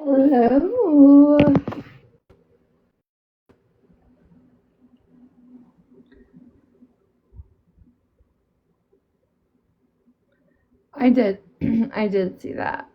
Hello. I did. I did see that.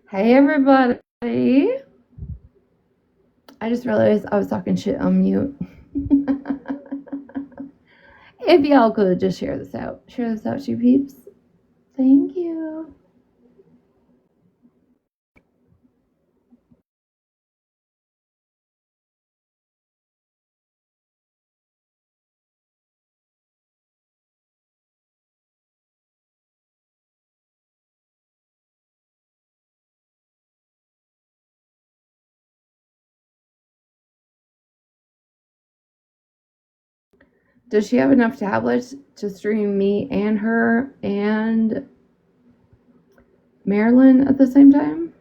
Hey, everybody. I just realized I was talking shit on mute. If y'all could just share this out. Share this out, you peeps. Thank you. Does she have enough tablets to stream me and her and Marilyn at the same time?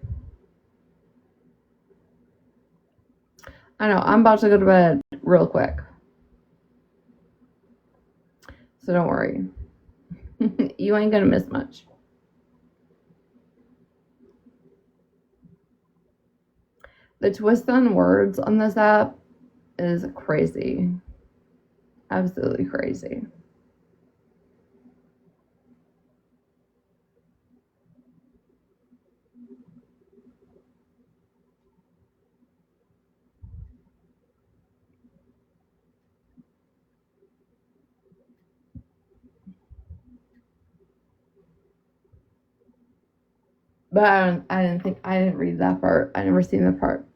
I know. I'm about to go to bed real quick. So don't worry. You ain't going to miss much. The twist on words on this app is crazy. Absolutely crazy. But I didn't read that part. I never seen that part.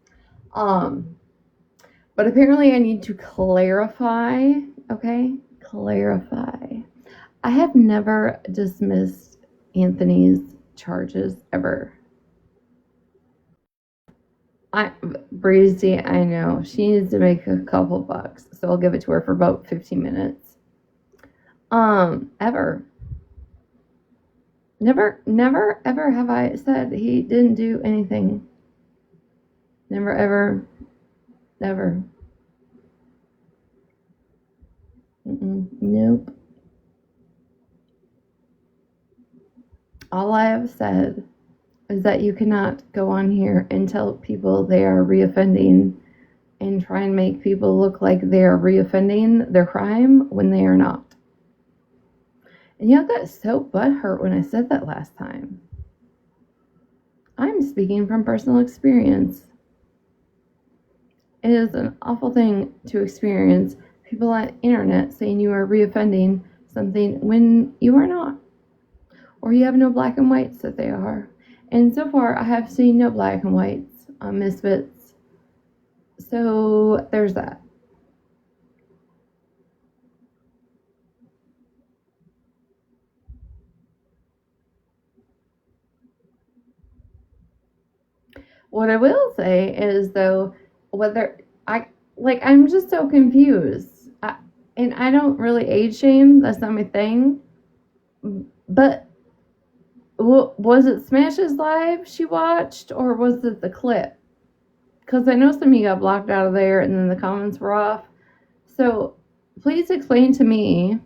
But apparently I need to clarify, okay? Clarify. I have never dismissed Anthony's charges ever. Breezy, I know. She needs to make a couple bucks. So I'll give it to her for about 15 minutes. Ever. Never, ever have I said he didn't do anything. Never, ever, ever. Nope. All I have said is that you cannot go on here and tell people they are reoffending and try and make people look like they are reoffending their crime when they are not. And y'all got so butthurt when I said that last time. I'm speaking from personal experience. It is an awful thing to experience people on the internet saying you are reoffending something when you are not. or you have no black and whites that they are. And so far, I have seen no black and whites on Misfits. So there's that. What I will say is, though, whether I'm just so confused. And I don't really age shame. That's not my thing. But was it Smash's Live she watched, or was it the clip? Because I know some of you got blocked out of there and then the comments were off. So please explain to me,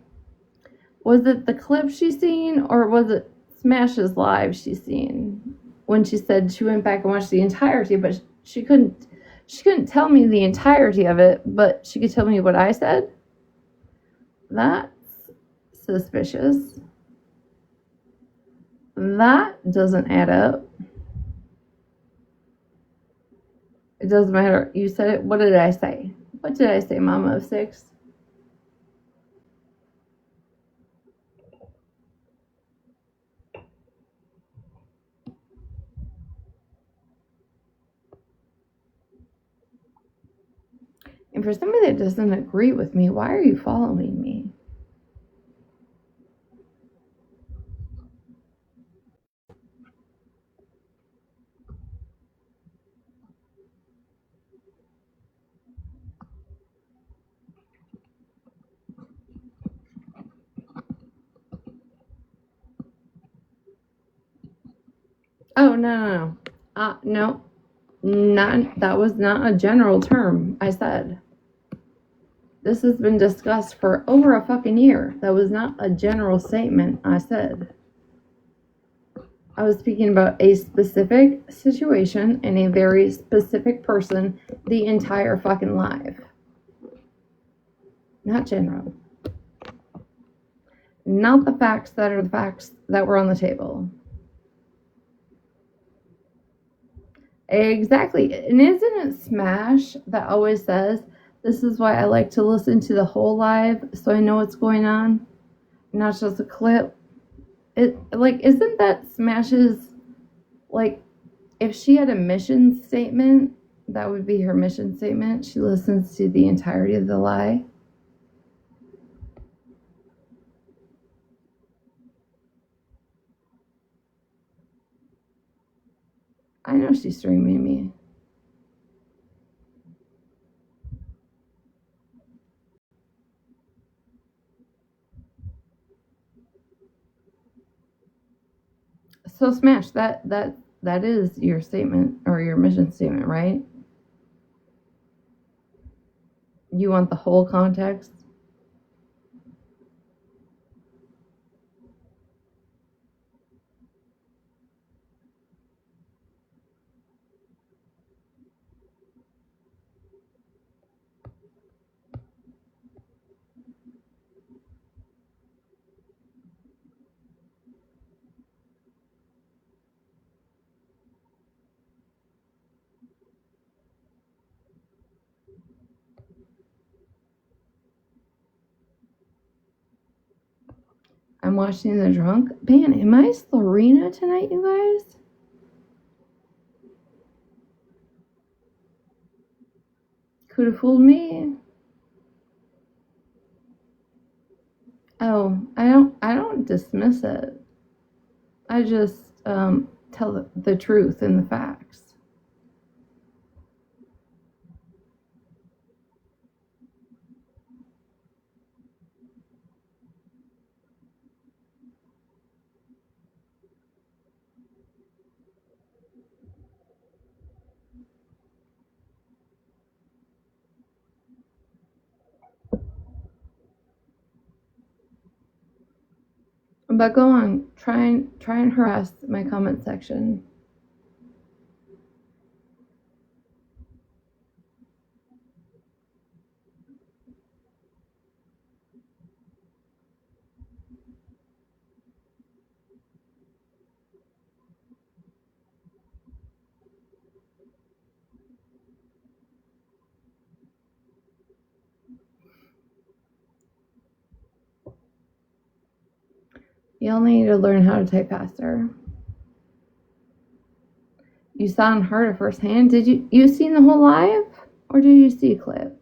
was it the clip she seen, or was it Smash's Live she seen? When she said she went back and watched the entirety, but she couldn't tell me the entirety of it, but she could tell me what I said. That's suspicious. That doesn't add up. It doesn't matter. You said it. What did I say? What did I say, Mama of Six? And for somebody that doesn't agree with me, why are you following me? Oh, no. No. That was not a general term I said. This has been discussed for over a fucking year. That was not a general statement I said. I was speaking about a specific situation and a very specific person the entire fucking live. Not general. Not the facts that are the facts that were on the table. Exactly. And isn't it Smash that always says, this is why I like to listen to the whole live so I know what's going on, not just a clip? Isn't that Smash's, if she had a mission statement, that would be her mission statement. She listens to the entirety of the lie. I know she's streaming me. So Smash, that is your statement or your mission statement, right? You want the whole context? I'm watching The Drunk. Man, am I Slorina tonight, you guys? Could have fooled me. Oh, I don't dismiss it. I just tell the truth and the facts. But go on, try and harass my comment section. You'll need to learn how to type faster. You saw and heard it firsthand. Did you seen the whole live, or did you see a clip?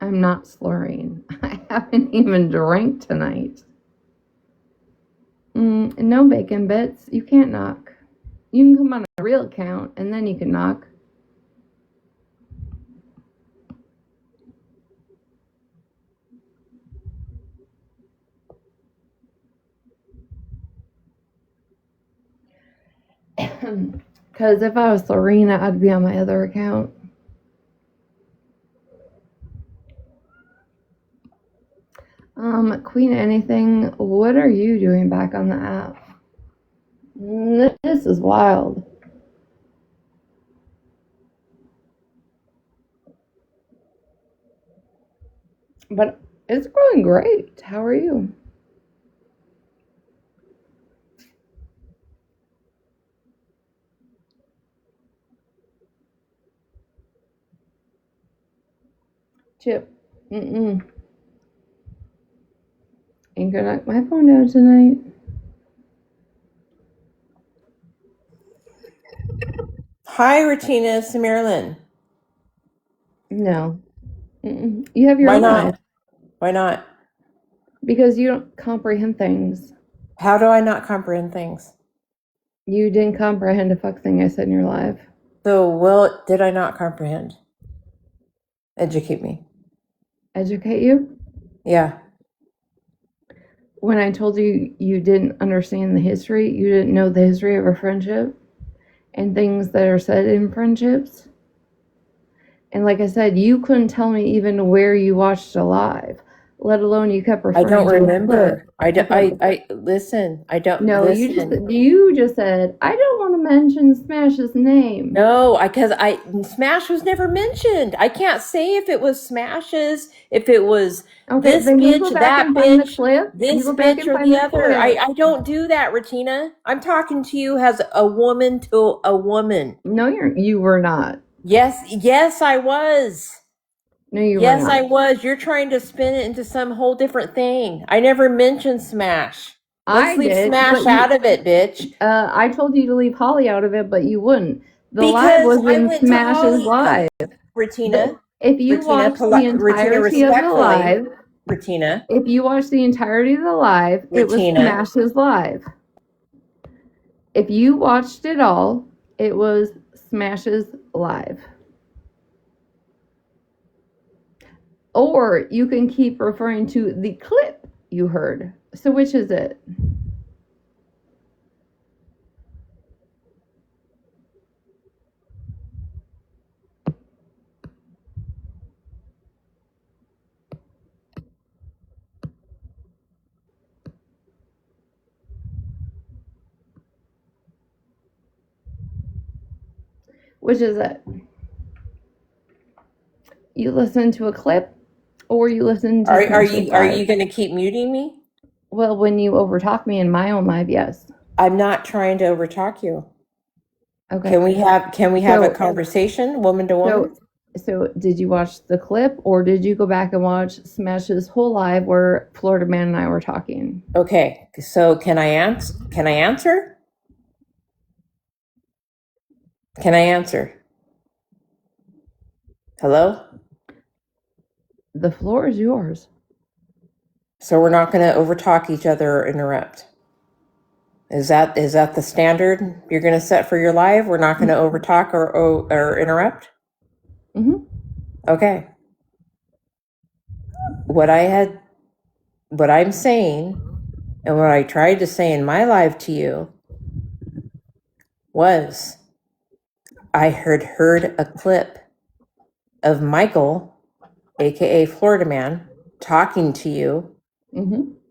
I'm not slurring. I haven't even drank tonight. No bacon bits. You can't knock. You can come on a real account and then you can knock. Because if I was Lorena, I'd be on my other account. Queen Anything, what are you doing back on the app? This is wild. But it's going great. How are you? Chip. Ain't gonna knock my phone down tonight. Hi, Retina. It's Marilyn. No. You have your Why own not? life. Why not? Because you don't comprehend things. How do I not comprehend things? You didn't comprehend a fuck thing I said in your live. So, what did I not comprehend? Educate me. Educate you? Yeah. When I told you you didn't understand the history, you didn't know the history of a friendship and things that are said in friendships. And like I said, you couldn't tell me even where you watched a live, let alone you kept referring I don't to remember. a clip. I listen. I don't No, listen. you just said I don't want to mention Smash's name. No, because Smash was never mentioned. I can't say if it was Smashes, if it was Okay, this then you go bitch, back that and find the bitch, clip. You this go back bitch, and or find the the other. clip. I don't do that, Retina. I'm talking to you as a woman to a woman. No, you were not. Yes, I was. No, you were Yes, not. I was. You're trying to spin it into some whole different thing. I never mentioned Smash. Let's I leave did, Smash but out of it, bitch. I told you to leave Holly out of it, but you wouldn't. The live Because was I in went to Smash's Holly, live. Retina, If you watched the Retina, entirety of the respectfully, live, Retina, if you watched the entirety of the live, it was Retina. Smash's live. If you watched it all, it was Smash's live. Or you can keep referring to the clip you heard. So which is it? Which is it? You listen to a clip or you listen to Smash's Are live? you going to keep muting me? Well, when you overtalk me in my own live, yes. I'm not trying to overtalk you. Okay. Can we have a conversation, woman to woman? So did you watch the clip or did you go back and watch Smash's whole live where Florida Man and I were talking? Okay. So can I answer? Can I answer? Can I answer? Hello? The floor is yours. So we're not going to overtalk each other or interrupt. Is that the standard you're going to set for your live? We're not going to overtalk or interrupt? Mm-hmm. Okay. What I'm saying and what I tried to say in my live to you was I heard a clip of Michael, aka Florida Man, talking to you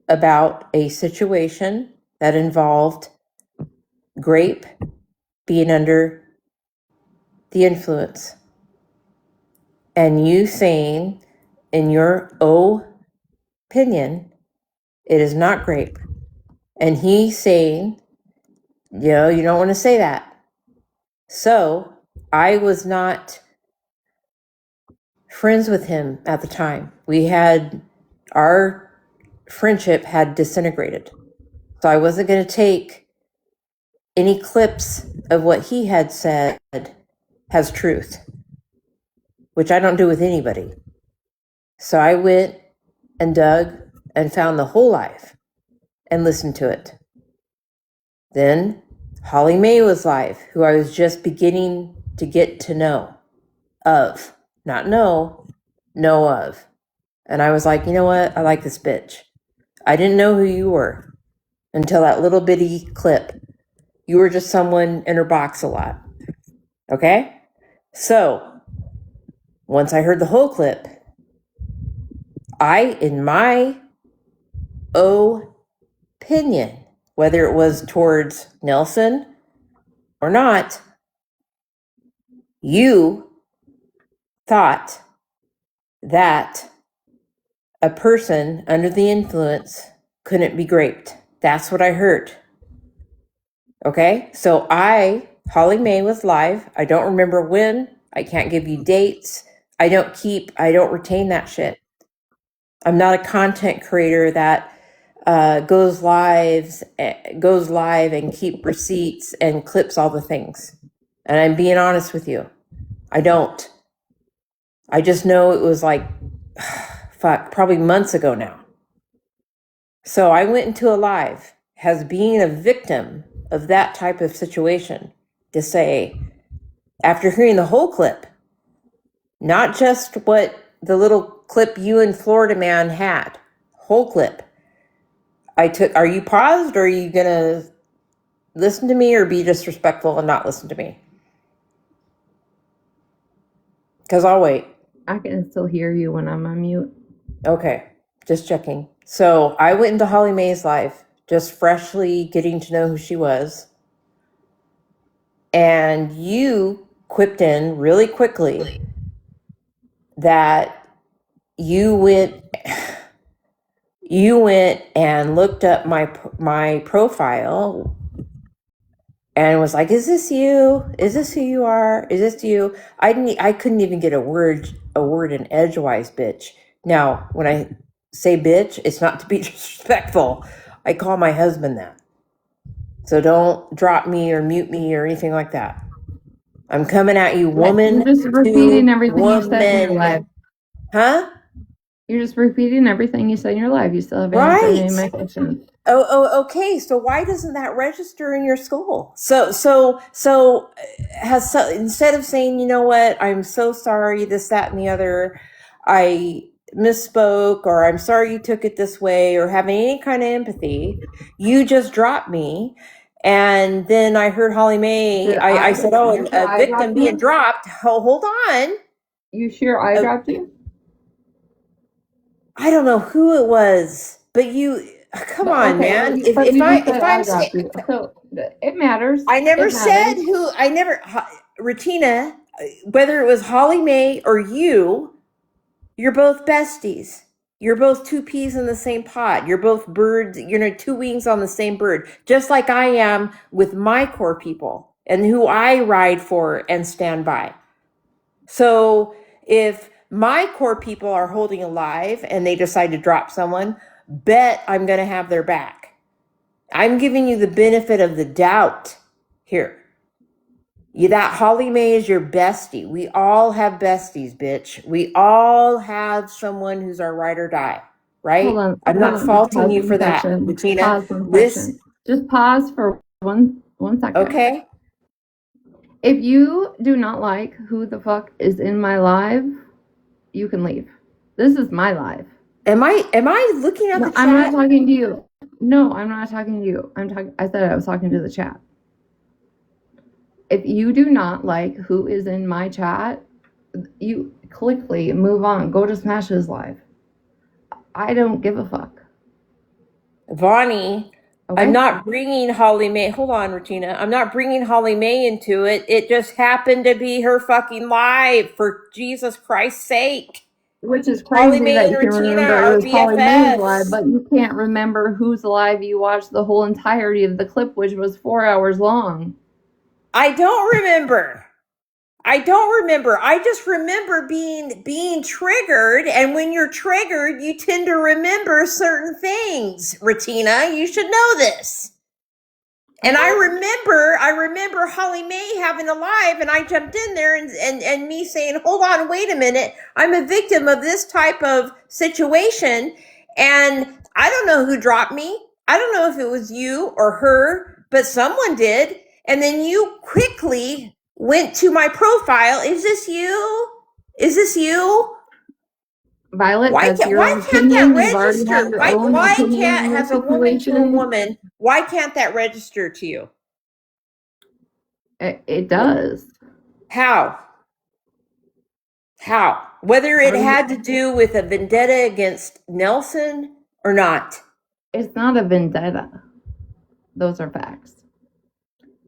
about a situation that involved Grape being under the influence. And you saying, in your opinion, it is not Grape. And he saying You don't want to say that. So I was not friends with him at the time. Our friendship had disintegrated. So I wasn't going to take any clips of what he had said as truth, which I don't do with anybody. So I went and dug and found the whole live and listened to it. Then Holly Mae was live, who I was just beginning to get to know of. Not know of. And I was like, you know what? I like this bitch. I didn't know who you were until that little bitty clip. You were just someone in her box a lot. Okay? So, once I heard the whole clip, in my opinion, whether it was towards Nelson or not, you thought that a person under the influence couldn't be raped. That's what I heard. Okay? So Holly Mae was live. I don't remember when. I can't give you dates. I don't retain that shit. I'm not a content creator that goes live and keep receipts and clips all the things. And I'm being honest with you. I don't. I just know it was like, probably months ago now. So I went into a live as being a victim of that type of situation to say, after hearing the whole clip, not just what the little clip you and Florida Man had, whole clip. Are you paused, or are you going to listen to me or be disrespectful and not listen to me? Because I'll wait. I can still hear you when I'm on mute. Okay, just checking. So I went into Holly Mae's live, just freshly getting to know who she was. And you quipped in really quickly that you went and looked up my profile and was like, is this you? Is this who you are? Is this you? I couldn't even get a word in edgewise, bitch. Now, when I say bitch, it's not to be disrespectful. I call my husband that. So don't drop me or mute me or anything like that. I'm coming at you, woman. You're just repeating everything you said in your life. Huh? You're just repeating everything you said in your life. You still haven't answered any of my questions. Oh, okay. So why doesn't that register in your skull? So instead of saying, you know what, I'm so sorry, this, that, and the other, I misspoke, or I'm sorry you took it this way, or having any kind of empathy, you just dropped me. And then I heard Holly Mae. I said, a victim being dropped. Hold on. You sure I dropped you? I don't know who it was, but you. Come on, man. If I'm dropped you, so it matters. I never said who. Retina, whether it was Holly Mae or you're both besties. You're both two peas in the same pod. You're both birds, two wings on the same bird, just like I am with my core people and who I ride for and stand by. So if my core people are holding alive and they decide to drop someone, bet I'm going to have their back. I'm giving you the benefit of the doubt here. That Holly Mae is your bestie. We all have besties, bitch. We all have someone who's our ride or die, right? Hold on, I'm not faulting you for that, Retina. Just pause for one second. Okay. If you do not like who the fuck is in my live, you can leave. This is my live. Am I looking at the chat? I'm not talking to you. No, I'm not talking to you. I said I was talking to the chat. If you do not like who is in my chat, you quickly move on. Go to Smash's live. I don't give a fuck. Vonnie, okay? I'm not bringing Holly Mae. Hold on, Retina. I'm not bringing Holly Mae into it. It just happened to be her fucking live, for Jesus Christ's sake. Which is Holly crazy Mae that and you can Retina remember it are was Holly Mae's live, BFFs. but you can't remember whose live you watched the whole entirety of the clip, which was 4 hours long. I don't remember. I just remember being triggered, and when you're triggered, you tend to remember certain things. Retina, you should know this. And Okay. I remember Holly Mae having a live, and I jumped in there and me saying, hold on, wait a minute. I'm a victim of this type of situation. And I don't know who dropped me. I don't know if it was you or her, but someone did. And then you quickly went to my profile. Is this you? Is this you? Violet, that's Why your can't that opinion. You've already had register? your own Why opinion can't, on as this a woman to a situation. woman, why can't that register to you? It does. How? How? Whether How it do you, had to do with a vendetta against Nelson or not. it's not a vendetta. Those are facts.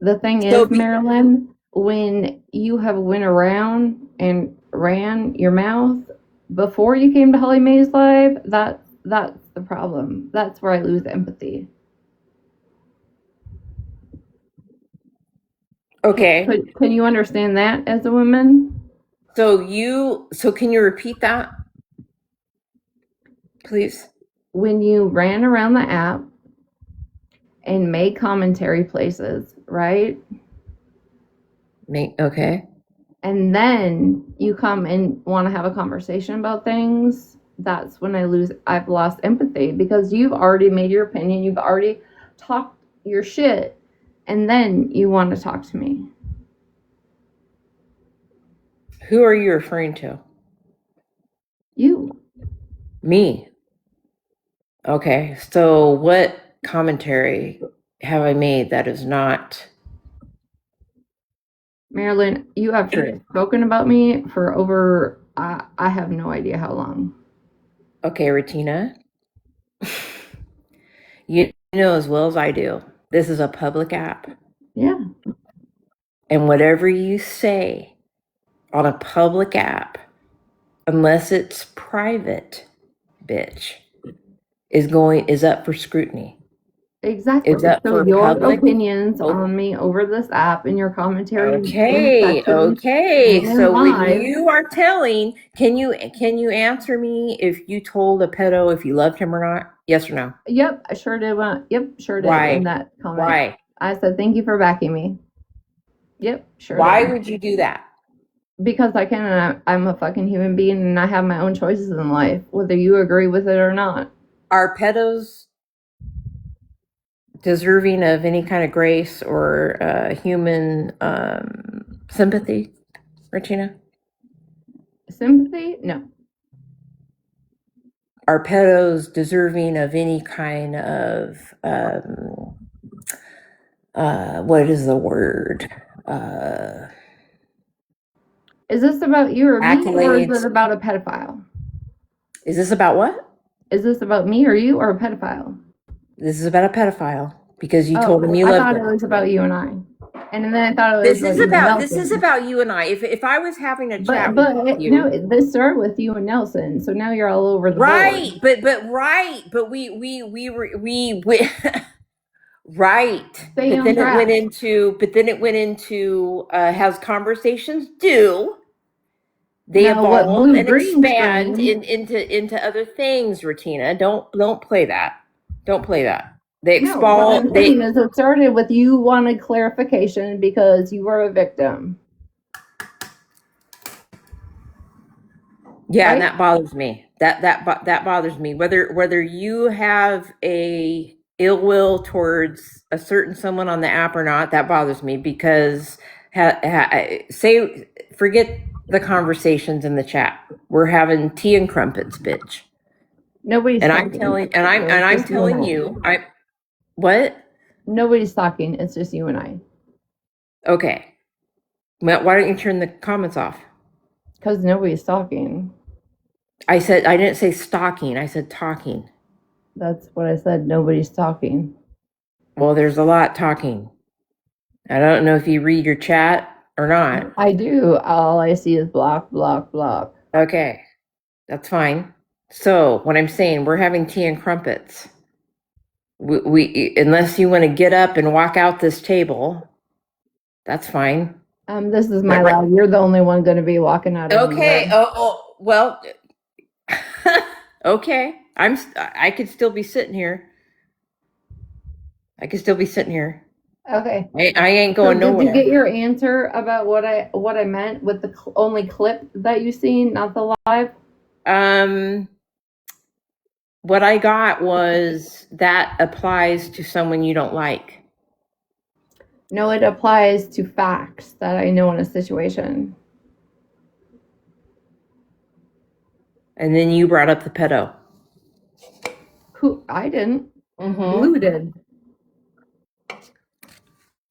The thing So, is, Marilyn, when you have went around and ran your mouth before you came to Holly Mae's live, that's the problem. That's where I lose empathy. okay. Can you understand that as a woman? So can you repeat that, please? When you ran around the app and made commentary places, right? Okay. And then you come and want to have a conversation about things, that's when I've lost empathy, because you've already made your opinion, you've already talked your shit, and then you want to talk to me. Who are you referring to? You. Me. Okay. So what commentary have I made that is not Marilyn, you have true? spoken about me for over, I have no idea how long. Okay, Retina. You know as well as I do, this is a public app. Yeah. And whatever you say on a public app, unless it's private, bitch, is up for scrutiny. Is Exactly. up So for your public. opinions Oh, on me over this app and your commentary in okay, sessions okay. and in So what live. you are telling, can you answer me if you told a pedo if you loved him or not? Yes or no? Yep, I sure did. Yep, sure did in Why? that comment. Why? I said, thank you for backing me. Yep, sure Why did. would you do that? Because I can, and I'm a fucking human being, and I have my own choices in life, whether you agree with it or not. Are pedos deserving of any kind of grace or human sympathy, Regina? Sympathy? No. Are pedos deserving of any kind of what is the word? Is this about you or me, or is it Accolades. about a pedophile? Is this about what? Is this about me or you or a pedophile? This is about a pedophile because you told him Oh, you I loved thought it him. was about you and I. And then I thought it was about you and This is Nelson. about you and I. If I was having a But chat with no, you, this started with you and Nelson, so now you're all over the board. right? But we right. Stay on track. But then it went into as conversations do, they Now, what evolve blue and green expand screen? into other things, Retina. Don't play that. Don't play that. They No, what expand I'm saying is it started with you wanted clarification because you were a victim, yeah, and right? that bothers me. That bothers me. Whether you have a ill will towards a certain someone on the app or not, that bothers me because say forget the conversations in the chat. We're having tea and crumpets, bitch. Nobody's And I'm talking. telling So it's I'm just you and telling I. you, I what? Nobody's talking. It's just you and I. Okay. Well, why don't you turn the comments off? Because nobody's talking. I didn't say stalking. I said talking. That's what I said. Nobody's talking. Well, there's a lot talking. I don't know if you read your chat or not. I do. All I see is block, block, block. Okay. That's fine. So what I'm saying, we're having tea and crumpets. We unless you want to get up and walk out this table, that's fine. This is my lab. You're the only one going to be walking out of Okay. here. Oh well. Okay. I could still be sitting here. I could still be sitting here. Okay. I ain't going Did nowhere. you get your answer about what I meant with the only clip that you seen, not the live? What I got was that applies to someone you don't like. No, it applies to facts that I know in a situation. And then you brought up the pedo. Who? I didn't. Mm-hmm. Blue did.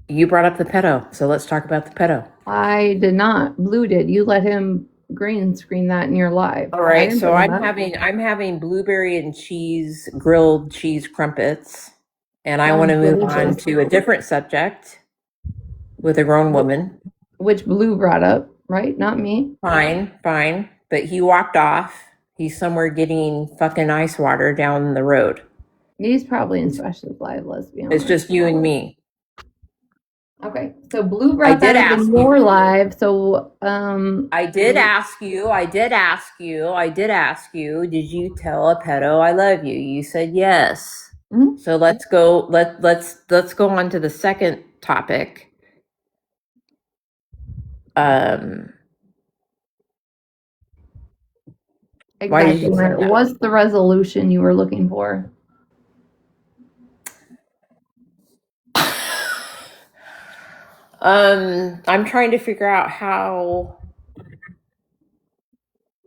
You brought up the pedo, so let's talk about the pedo. I did not. Blue did. You let him green screen that in your live. All right, so I'm having blueberry and cheese grilled cheese crumpets, and I want to move on to a different subject with a grown woman. Which Blue brought up, right? Not me. Fine. But he walked off. He's somewhere getting fucking ice water down the road. He's probably in Special's live, let's be honest. It's just you and me. Okay, so Blue brought that up in your live. So I did ask you, did you tell a pedo I love you? You said yes. Mm-hmm. So let's go on to the second topic. Exactly. What's the resolution you were looking for? I'm trying to figure out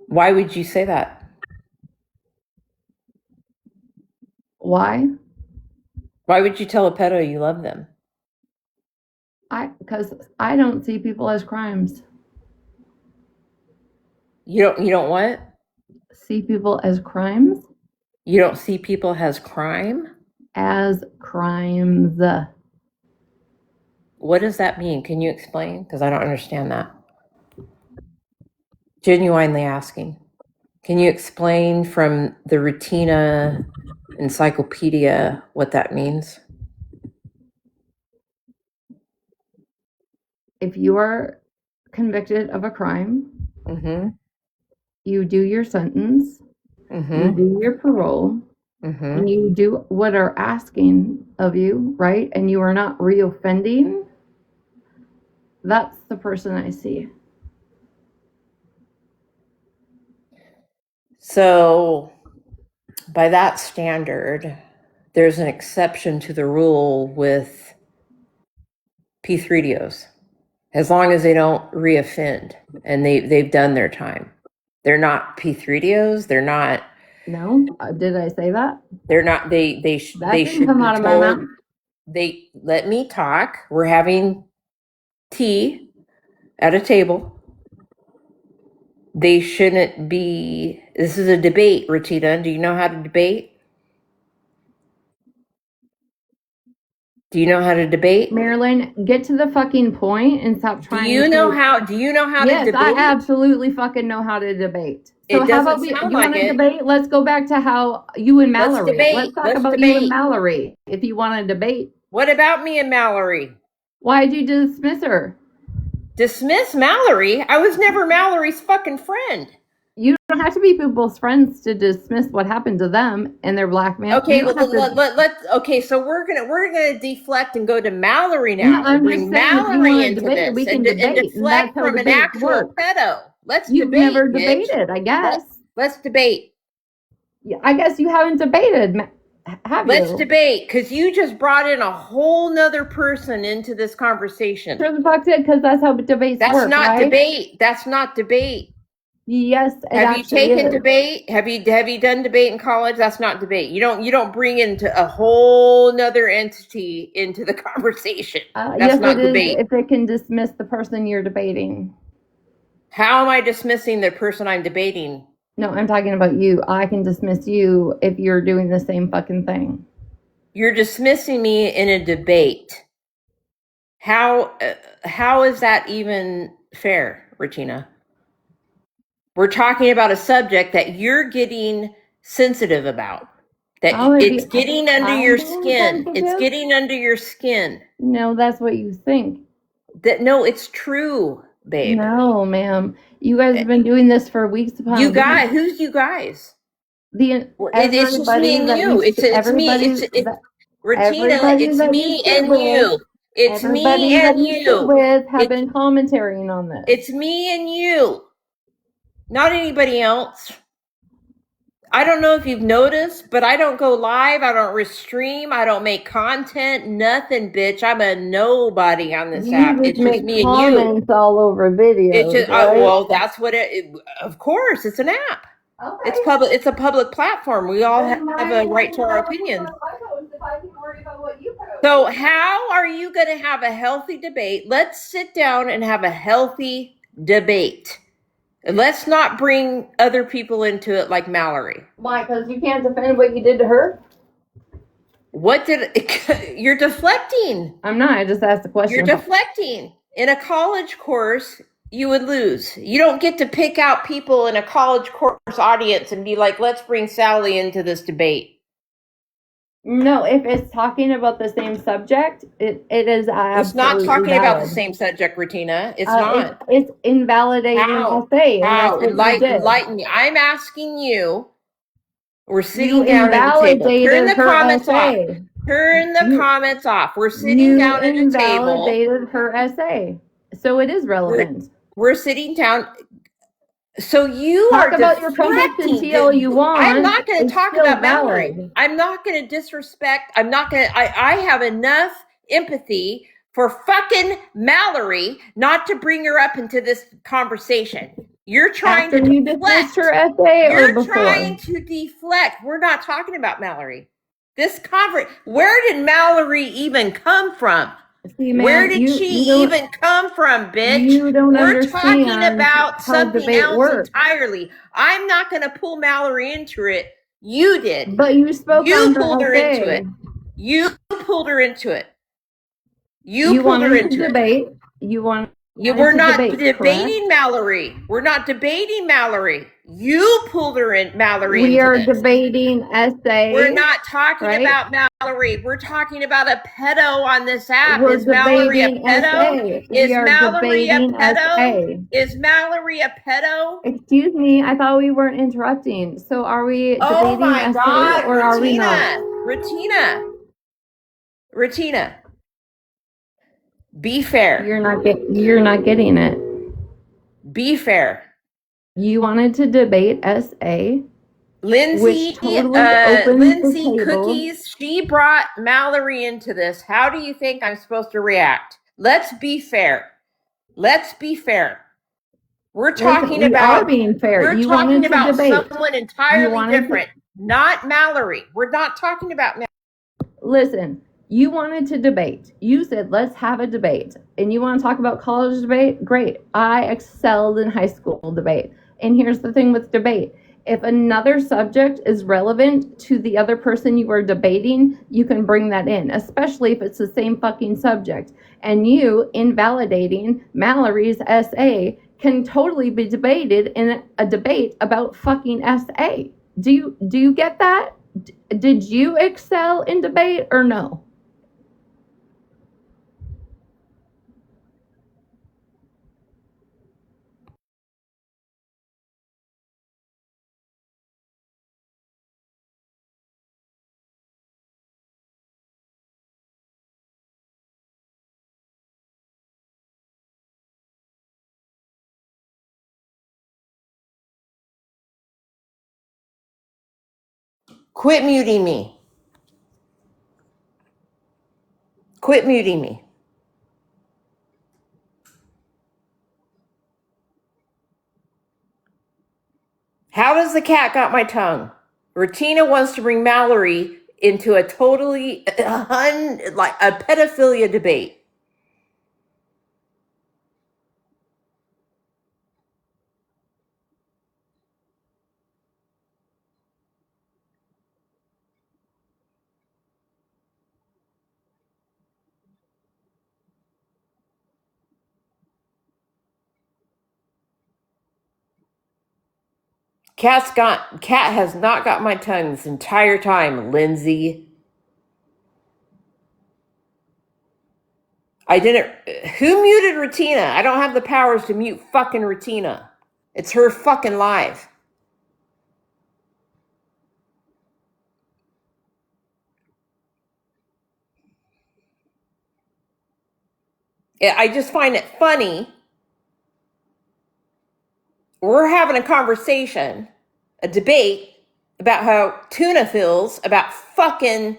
why would you say that? Why? Why would you tell a pedo you love them? Because I don't see people as crimes. You don't what? See people as crimes? You don't see people as crime? As crimes. What does that mean? Can you explain? Because I don't understand that. Genuinely asking. Can you explain from the Retina encyclopedia what that means? If you are convicted of a crime, mm-hmm. you do your sentence, mm-hmm. you do your parole, mm-hmm. and you do what are asking of you, right? And you are not reoffending. That's the person I see. So, by that standard, there's an exception to the rule with P3DOs. As long as they don't reoffend and they've done their time. They're not P3DOs. They're not. No, did I say that? They're not. They should be told. They let me talk. We're having tea at a table. They shouldn't be. This is a debate, Retina. Do you know how to debate? Do you know how to debate? Marilyn, get to the fucking point and stop trying. Do you know how to debate? Yes, I absolutely fucking know how to debate. So how about you want to debate? Let's go back to how you and Mallory. Let's talk about you and Mallory. If you want to debate. What about me and Mallory? Why did you dismiss her? Dismiss Mallory? I was never Mallory's fucking friend. You don't have to be people's friends to dismiss what happened to them and their blackmail. Okay, okay. So we're gonna deflect and go to Mallory now. Yeah, I'm bring Mallory into debate, this, we can and deflect from an actual pedo. Let's You've debate. You've never debated, I guess. Let's debate. Yeah, I guess you haven't debated. Have you? Let's debate, because you just brought in a whole nother person into this conversation. Sure the fuck did, because that's how debates work. That's not debate. That's not debate. Yes, have you taken debate? Have you done debate in college? That's not debate. You don't bring into a whole nother entity into the conversation. That's not debate. If it can dismiss the person you're debating. How am I dismissing the person I'm debating? No, I'm talking about you. I can dismiss you if you're doing the same fucking thing. You're dismissing me in a debate. How is that even fair, Retina? We're talking about a subject that you're getting sensitive about. That it's getting under your skin. It's getting under your skin. No, that's what you think. No, it's true, babe. No, ma'am. You guys have been doing this for weeks upon You weeks. guys, who's you guys? It's just me and you. It's me. Retina, it's me and you. It's me and you. With have been commentating on this. It's me and you, not anybody else. I don't know if you've noticed, but I don't go live. I don't stream. I don't make content. Nothing, bitch. I'm a nobody on this app. It's just me and you. Comments all over videos. It's just right? Well, that's what it. Of course, it's an app. Okay. It's public. It's a public platform. We all have a right to our opinions. So, how are you going to have a healthy debate? Let's sit down and have a healthy debate. And let's not bring other people into it like Mallory. Why? Because you can't defend what you did to her? You're deflecting. I'm not. I just asked the question. You're deflecting. In a college course, you would lose. You don't get to pick out people in a college course audience and be like, let's bring Sally into this debate. No, if it's talking about the same subject, it is absolutely It's not talking valid. about the same subject, Retina. It's not. It's invalidating essay. How? Enlighten me. I'm asking you. We're sitting down at the table. Turn the comments off. Turn the comments off. We're sitting down at a table. You invalidated her essay. So it is relevant. We're sitting down. So you talk about your conviction all you want. I'm not going to talk about Mallory. I'm not going to disrespect. I'm not going to. I have enough empathy for fucking Mallory not to bring her up into this conversation. You're trying to deflect her essay. You're trying to deflect. We're not talking about Mallory. This where did Mallory even come from? See, man, where did she even come from, bitch? We're talking about something else entirely. I'm not going to pull Mallory into it. You did. But you spoke You pulled her into it. You pulled her into it. You pulled her into debate. You want. We're not debating Mallory. We're not debating Mallory. You pulled her in, Mallory. We are debating essay. We're not talking about Mallory. We're talking about a pedo on this app. Is Mallory a pedo? Is Mallory a pedo? Is Mallory a pedo? Excuse me. I thought we weren't interrupting. So are we debating essay or are we not? Retina. Be fair. You're not getting it. Be fair. You wanted to debate SA. Lindsay Cookies, she brought Mallory into this. How do you think I'm supposed to react? Let's be fair. We're talking about being fair. We're talking about someone entirely different, not Mallory. We're not talking about Mallory. Listen. You wanted to debate. You said, let's have a debate. And you want to talk about college debate? Great. I excelled in high school debate. And here's the thing with debate. If another subject is relevant to the other person you are debating, you can bring that in, especially if it's the same fucking subject. And you invalidating Mallory's essay can totally be debated in a debate about fucking essay. Do you get that? Did you excel in debate or no? Quit muting me. How does the cat got my tongue? Retina wants to bring Mallory into a totally like a pedophilia debate. Cat has not got my tongue this entire time, Lindsay. I didn't. Who muted Retina? I don't have the powers to mute fucking Retina. It's her fucking live. I just find it funny. We're having a conversation, a debate about how Tuna feels about fucking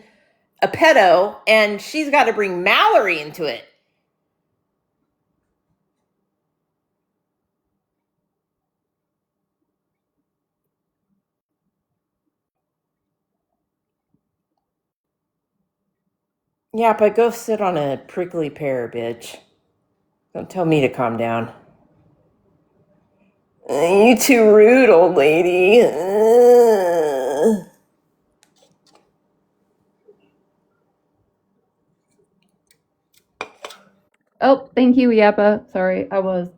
a pedo, and she's got to bring Mallory into it. Yeah, but go sit on a prickly pear, bitch. Don't tell me to calm down. You too rude, old lady. Oh, thank you, Yappa. Sorry, I was.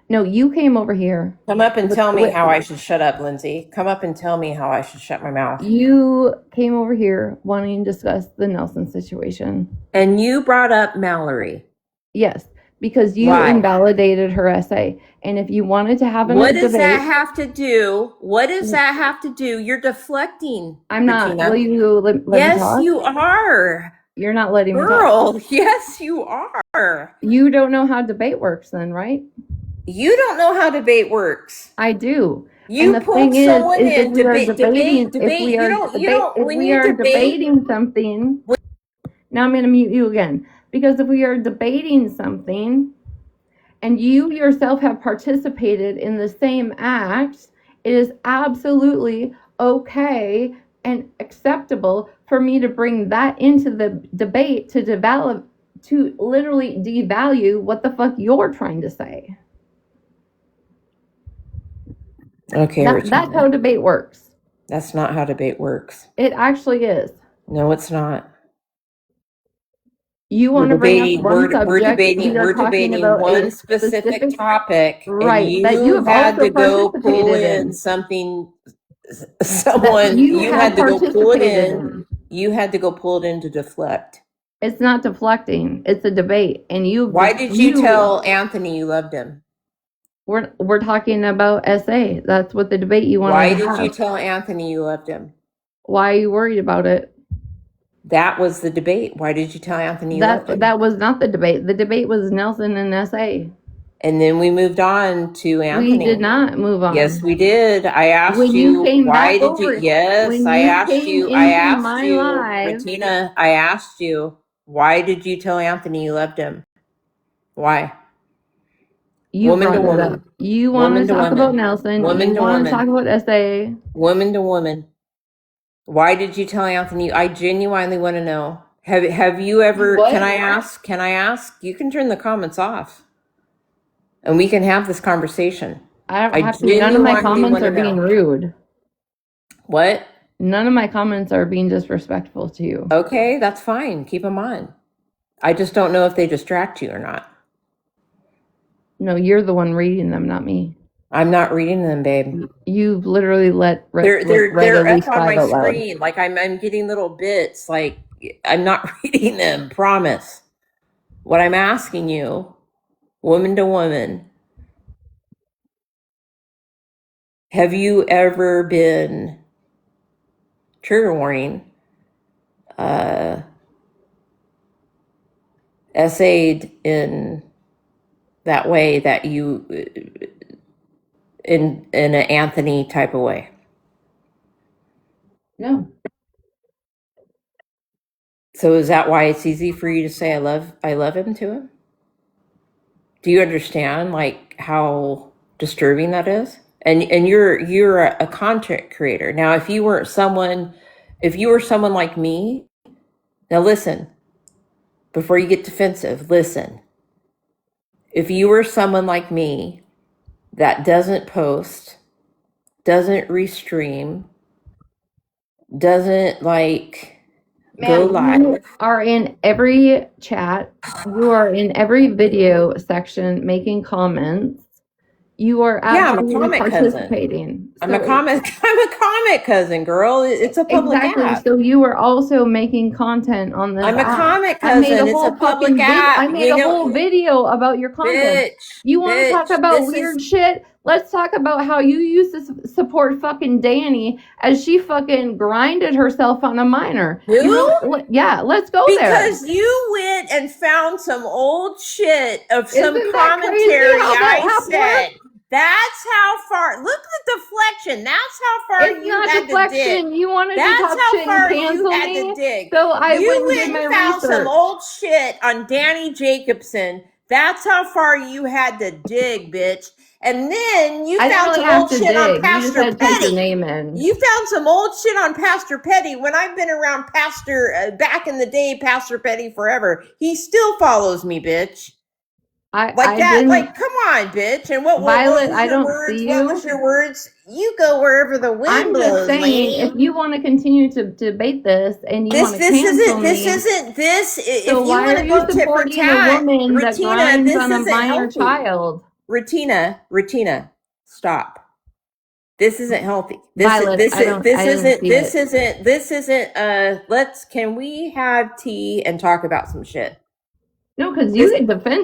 No, you came over here. Come up and tell me Wait, how I should shut up, Lindsay. Come up and tell me how I should shut my mouth. you came over here wanting to discuss the Nelson situation. And you brought up Mallory. Yes, because you Why? invalidated her essay. And if you wanted to have a What debate, does that have to do? What does that have to do? You're deflecting. I'm not. Retina. Will you let Yes, me talk? you are. You're not letting me talk. Girl, yes, you are. You don't know how debate works then, right? You don't know how debate works. I do. You And the pulled thing someone is in if we are debate. if we are When you debating something, now I'm going to mute you again. Because if we are debating something and you yourself have participated in the same acts, it is absolutely okay and acceptable for me to bring that into the debate to develop, to literally devalue what the fuck you're trying to say. Okay, That's how debate works. That's not how debate works. It actually is. No, it's not. You want to bring up one subject. We're debating one specific topic, right? And that you have had also to go pull in something. Someone you had to go pull it in. You had to go pull it in to deflect. It's not deflecting. It's a debate, and you. Why did you tell Anthony you loved him? We're talking about SA. That's what the debate you want. Why did you tell Anthony you loved him? Why are you worried about it? That was the debate. Why did you tell Anthony you loved him? That was not the debate. The debate was Nelson and SA. And then we moved on to Anthony. We did not move on. Yes, we did. I asked you why did you? Yes, I asked you. I asked you, Retina. I asked you why did you tell Anthony you loved him? Why? You woman to woman. You want to talk about Nelson. Woman you want to talk about SA. Woman to woman. Why did you tell Anthony? I genuinely want to know. Have you ever? What? Can I ask? Can I ask? You can turn the comments off, and we can have this conversation. None of my comments are being rude. What? None of my comments are being disrespectful to you. Okay, that's fine. Keep them on. I just don't know if they distract you or not. No, you're the one reading them, not me. I'm not reading them, babe. You've literally they're up on my screen. Like I'm getting little bits. Like I'm not reading them. Promise. What I'm asking you, woman to woman, have you ever been, trigger warning, essayed in that way that you, in an Anthony type of way? No. So is that why it's easy for you to say I love him to him? Do you understand like how disturbing that is? And you're a content creator. Now if you were someone like me, now listen, before you get defensive, listen. If you were someone like me that doesn't post, doesn't restream, doesn't like go live. You are in every chat. You are in every video section making comments. You are Yeah, I'm a absolutely comic cousin. participating. I'm a comic cousin, girl. It's a public Exactly. app. So you are also making content on this I'm a app. comic I made a cousin. It's a whole public fucking vid. I app. made a whole video about your content. Bitch, You want to talk bitch. about This is weird shit? Let's talk about how you used to support fucking Danny as she fucking grinded herself on a minor. You who? really? Yeah, let's go there. Because you went and found some old shit of some Isn't that crazy commentary how that I app said. works? That's how far. Look at the deflection. That's how far It's you not had to dig. deflection. You wanted to That's talk how shit and far you cancel had to me, dig. so I You went and did went my and found some research. old shit on Danny Jacobson. That's how far you had to dig, bitch. And then you I didn't found really some have old to shit on dig. You just Pastor had to type your Petty. name in. You found some old shit on Pastor Petty. When I've been around Pastor, back in the day, Pastor Petty forever, he still follows me, bitch. Like I that, like, didn't. come on, bitch. And what Violet, was I your don't words? see What was you. your words? You go wherever the wind I'm just blows, saying, lady. if you want to continue to debate this and you This want to this cancel isn't this me, isn't this. so If you why want are to you go tit for supporting a tat, woman that Retina, grinds this on a isn't minor healthy. child? Retina, stop. This isn't healthy. Violet, I didn't see it. This isn't. Can we have tea and talk about some shit? No, because This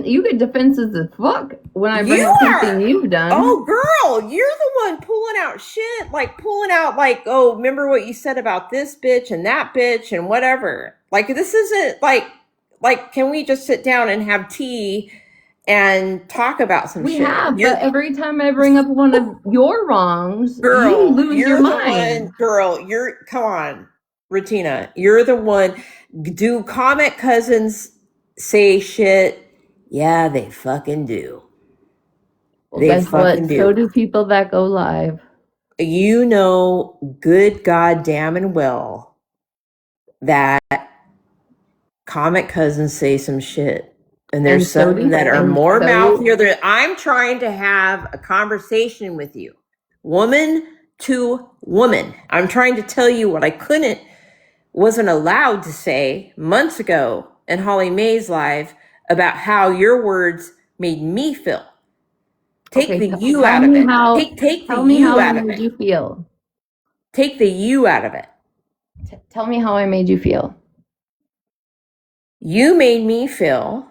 you get defenses as fuck when I bring You up something are. you've done. Oh, girl, you're the one pulling out shit. Like, pulling out, like, oh, remember what you said about this bitch and that bitch and whatever. Like, this isn't like, can we just sit down and have tea and talk about some We shit? have, but every time I bring up one of your wrongs, you Girl, lose your you're the one. mind. Girl, come on, Retina. You're the one. Do comic cousins say shit? Yeah, they fucking do. Well, They guess what? fucking So do. do people that go live. You know good goddamn and well that comic cousins say some shit. And there's And so some do that are and more so mouthier. I'm trying to have a conversation with you, woman to woman. I'm trying to tell you what I wasn't allowed to say months ago in Holly Mae's live about how your words made me feel. Take okay, the you tell out of me it. how Take the tell me how you I out of made it. you feel. Take the you out of it. Tell me how I made you feel. You made me feel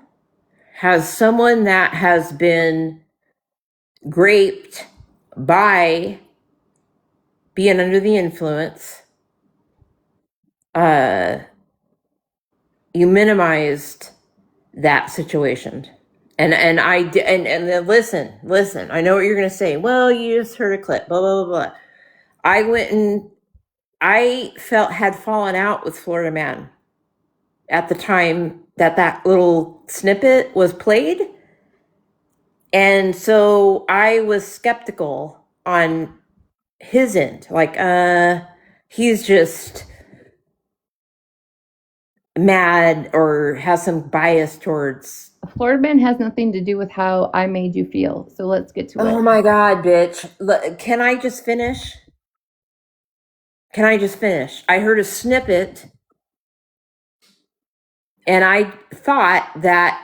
as someone that has been graped by being under the influence. You minimized that situation. And I did, and then listen. I know what you're gonna say. Well, you just heard a clip. Blah blah blah blah. I went and I had fallen out with Florida Man at the time that little snippet was played. And so I was skeptical on his end. Like, he's just mad or has some bias towards. Florida Man has nothing to do with how I made you feel. So let's get to it. Oh my God, bitch. Can I just finish? I heard a snippet and I thought that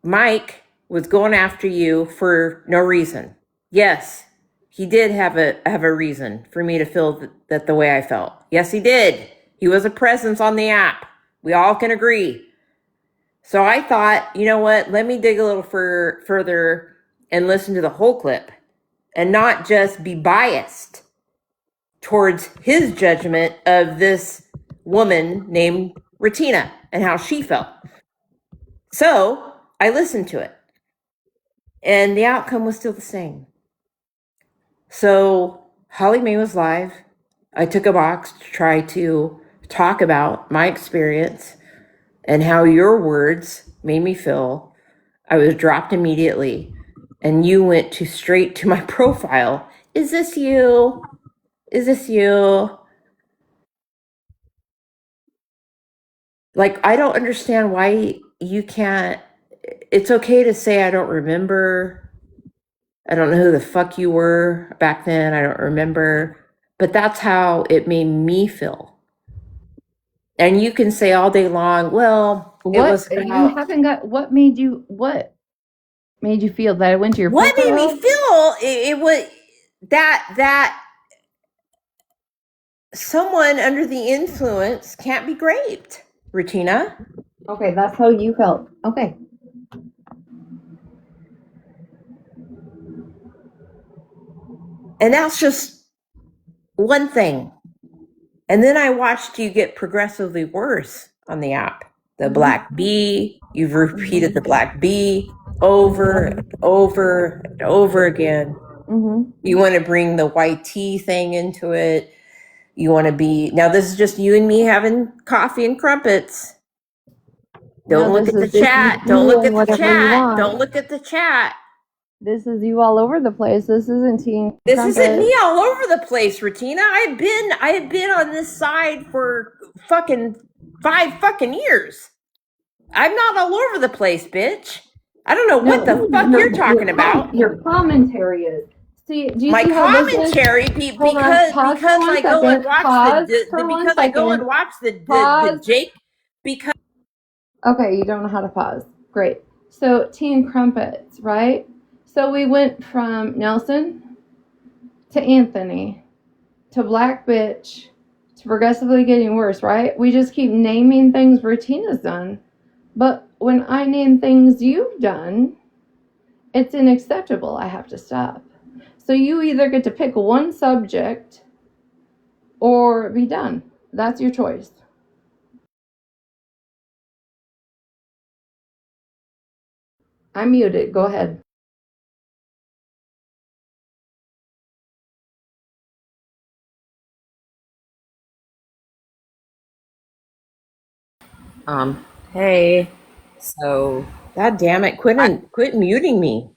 Mike was going after you for no reason. Yes, he did have a reason for me to feel that the way I felt. Yes, he did. He was a presence on the app. We all can agree. So I thought, you know what? Let me dig a little further and listen to the whole clip and not just be biased towards his judgment of this woman named Retina and how she felt. So I listened to it. And the outcome was still the same. So Holly Mae was live. I took a box to try to talk about my experience and how your words made me feel. I was dropped immediately. And you went straight to my profile. Is this you? Is this you? Like, I don't understand why you can't. It's okay to say I don't remember. I don't know who the fuck you were back then. I don't remember. But that's how it made me feel. And you can say all day long, well, it What was you about. haven't got what made you what made you feel? That I went to your What poker made me house? feel it was that someone under the influence can't be raped, Retina. Okay, that's how you felt. Okay. And that's just one thing. And then I watched you get progressively worse on the app. The black bee, you've repeated the black bee over and over and over again. Mm-hmm. You want to bring the white tea thing into it. You want to be, now this is just you and me having coffee and crumpets. No, Don't look this at the is just you chat. Don't look doing at the whatever you chat. Don't want. look at the chat. This is you all over the place. This isn't Teen This isn't Crumpet. me all over the place, Retina. I have been on this side for fucking 5 fucking years. I'm not all over the place, bitch. I don't know what the fuck you're talking about. Your commentary is. See, do you My see how this is? commentary Hold on. Pause for because 1 I go and second. watch Pause for 1 because I go and second. watch the Pause. Jake because Okay, you don't know how to pause. Great. So, Teen Crumpets, right? So we went from Nelson to Anthony to Black Bitch to progressively getting worse, right? We just keep naming things Rutina's done. But when I name things you've done, it's unacceptable. I have to stop. So you either get to pick one subject or be done. That's your choice. I'm muted. Go ahead. hey, so god damn it, quit muting me.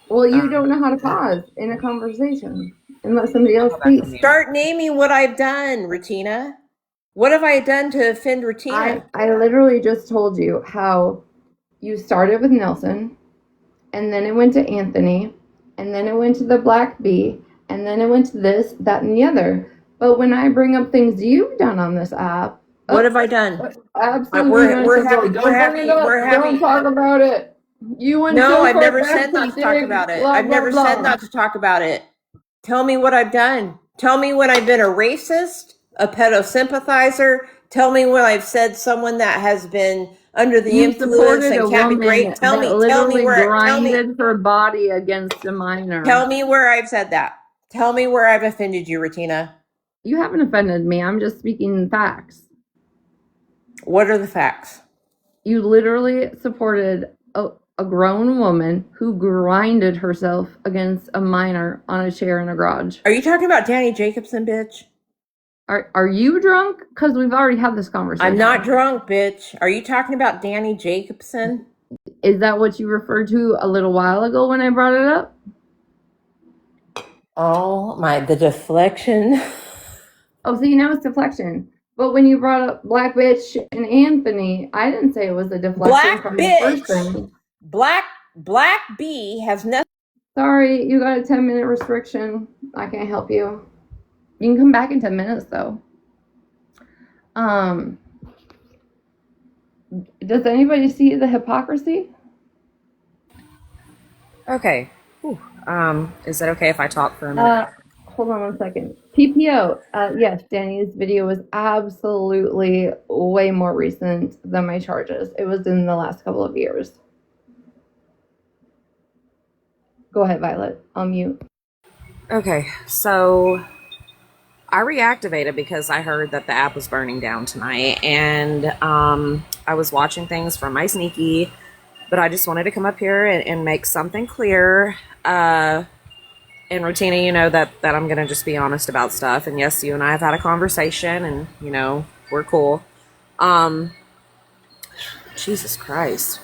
Well, you don't know how to pause in a conversation and let somebody else speak. Start naming what I've done, Retina. What have I done to offend Retina? I literally just told you how you started with Nelson, and then it went to Anthony, and then it went to the Black Bee, and then it went to this, that, and the other. But when I bring up things you've done on this app, What have I done? absolutely We're unacceptable. happy. Don't bring it up. We're Don't happy. talk about it. You and No, Phil I've never said Cortez not to talk dig, about it. blah, I've blah, never said blah. not to talk about it. Tell me what I've done. Tell me when I've been a racist, a pedo sympathizer. Tell me when I've said someone that has been under the You influence supported and a can't be woman great. that literally grinded her body against a minor. Tell me where I've said that. Tell me where I've offended you, Retina. You haven't offended me. I'm just speaking facts. What are the facts? You literally supported a grown woman who grinded herself against a minor on a chair in a garage. Are you talking about Danny Jacobson, bitch? Are you drunk? Because we've already had this conversation. I'm not drunk, bitch. Are you talking about Danny Jacobson? Is that what you referred to a little while ago when I brought it up? Oh my, the deflection. Oh, see, now it's deflection. But when you brought up Black Bitch and Anthony, I didn't say it was a deflection Black from bitch. the first thing. Black bee has nothing. Sorry, you got a 10-minute restriction. I can't help you. You can come back in 10 minutes, though. Does anybody see the hypocrisy? Okay. Whew. Is it okay if I talk for a minute? Hold on 1 second. PPO. Yes, Danny's video was absolutely way more recent than my charges. It was in the last couple of years. Go ahead, Violet. I'll mute. Okay, so I reactivated because I heard that the app was burning down tonight, and I was watching things from my sneaky, but I just wanted to come up here and make something clear. And Rotina, you know that I'm gonna just be honest about stuff. And yes, you and I have had a conversation, and you know we're cool. Jesus Christ.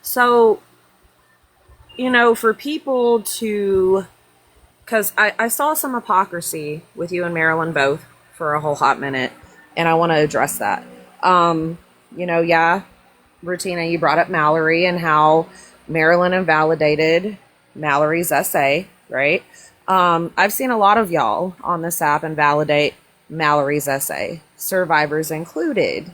So you know, for people to, because I saw some hypocrisy with you and Marilyn both for a whole hot minute, and I want to address that. You know, yeah, Rutina, you brought up Mallory and how Marilyn invalidated Mallory's essay, right? I've seen a lot of y'all on this app invalidate Mallory's essay, survivors included,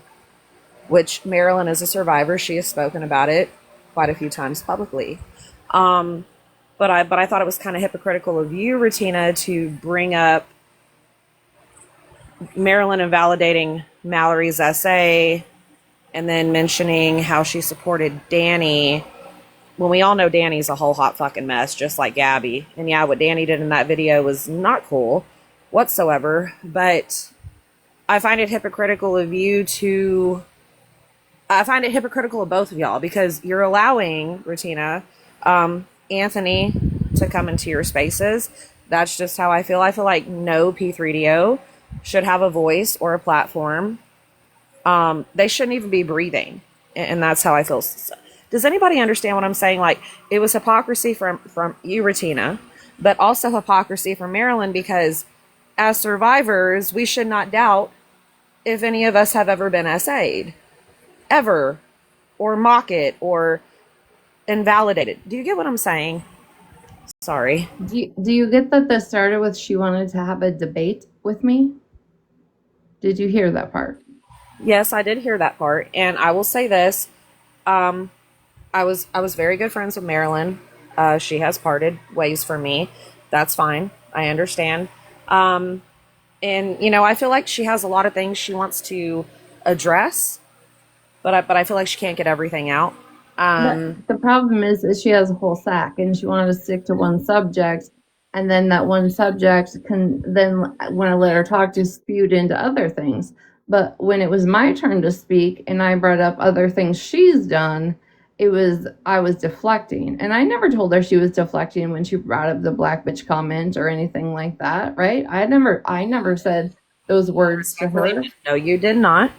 which Marilyn is a survivor. She has spoken about it quite a few times publicly. But I thought it was kind of hypocritical of you, Retina, to bring up Marilyn invalidating Mallory's essay and then mentioning how she supported Danny when we all know Danny's a whole hot fucking mess, just like Gabby. And yeah, what Danny did in that video was not cool whatsoever. But I find it hypocritical of you to. I find it hypocritical of both of y'all because you're allowing Retina, Anthony to come into your spaces. That's just how I feel. I feel like no P3DO should have a voice or a platform. They shouldn't even be breathing, and that's how I feel. Does anybody understand what I'm saying? Like, it was hypocrisy from you, Retina, but also hypocrisy from Marilyn because as survivors, we should not doubt if any of us have ever been SA'd, ever, or mock it, or invalidate it. Do you get what I'm saying? Sorry. Do you get that this started with she wanted to have a debate with me? Did you hear that part? Yes, I did hear that part, and I will say this: I was very good friends with Marilyn. She has parted ways from me. That's fine. I understand. And I feel like she has a lot of things she wants to address, but I feel like she can't get everything out. The problem is she has a whole sack and she wanted to stick to one subject, and then that one subject can then, when I let her talk, just spewed into other things. But when it was my turn to speak and I brought up other things she's done, I was deflecting. And I never told her she was deflecting when she brought up the black bitch comment or anything like that, right? I never said those words to her. No, you did not.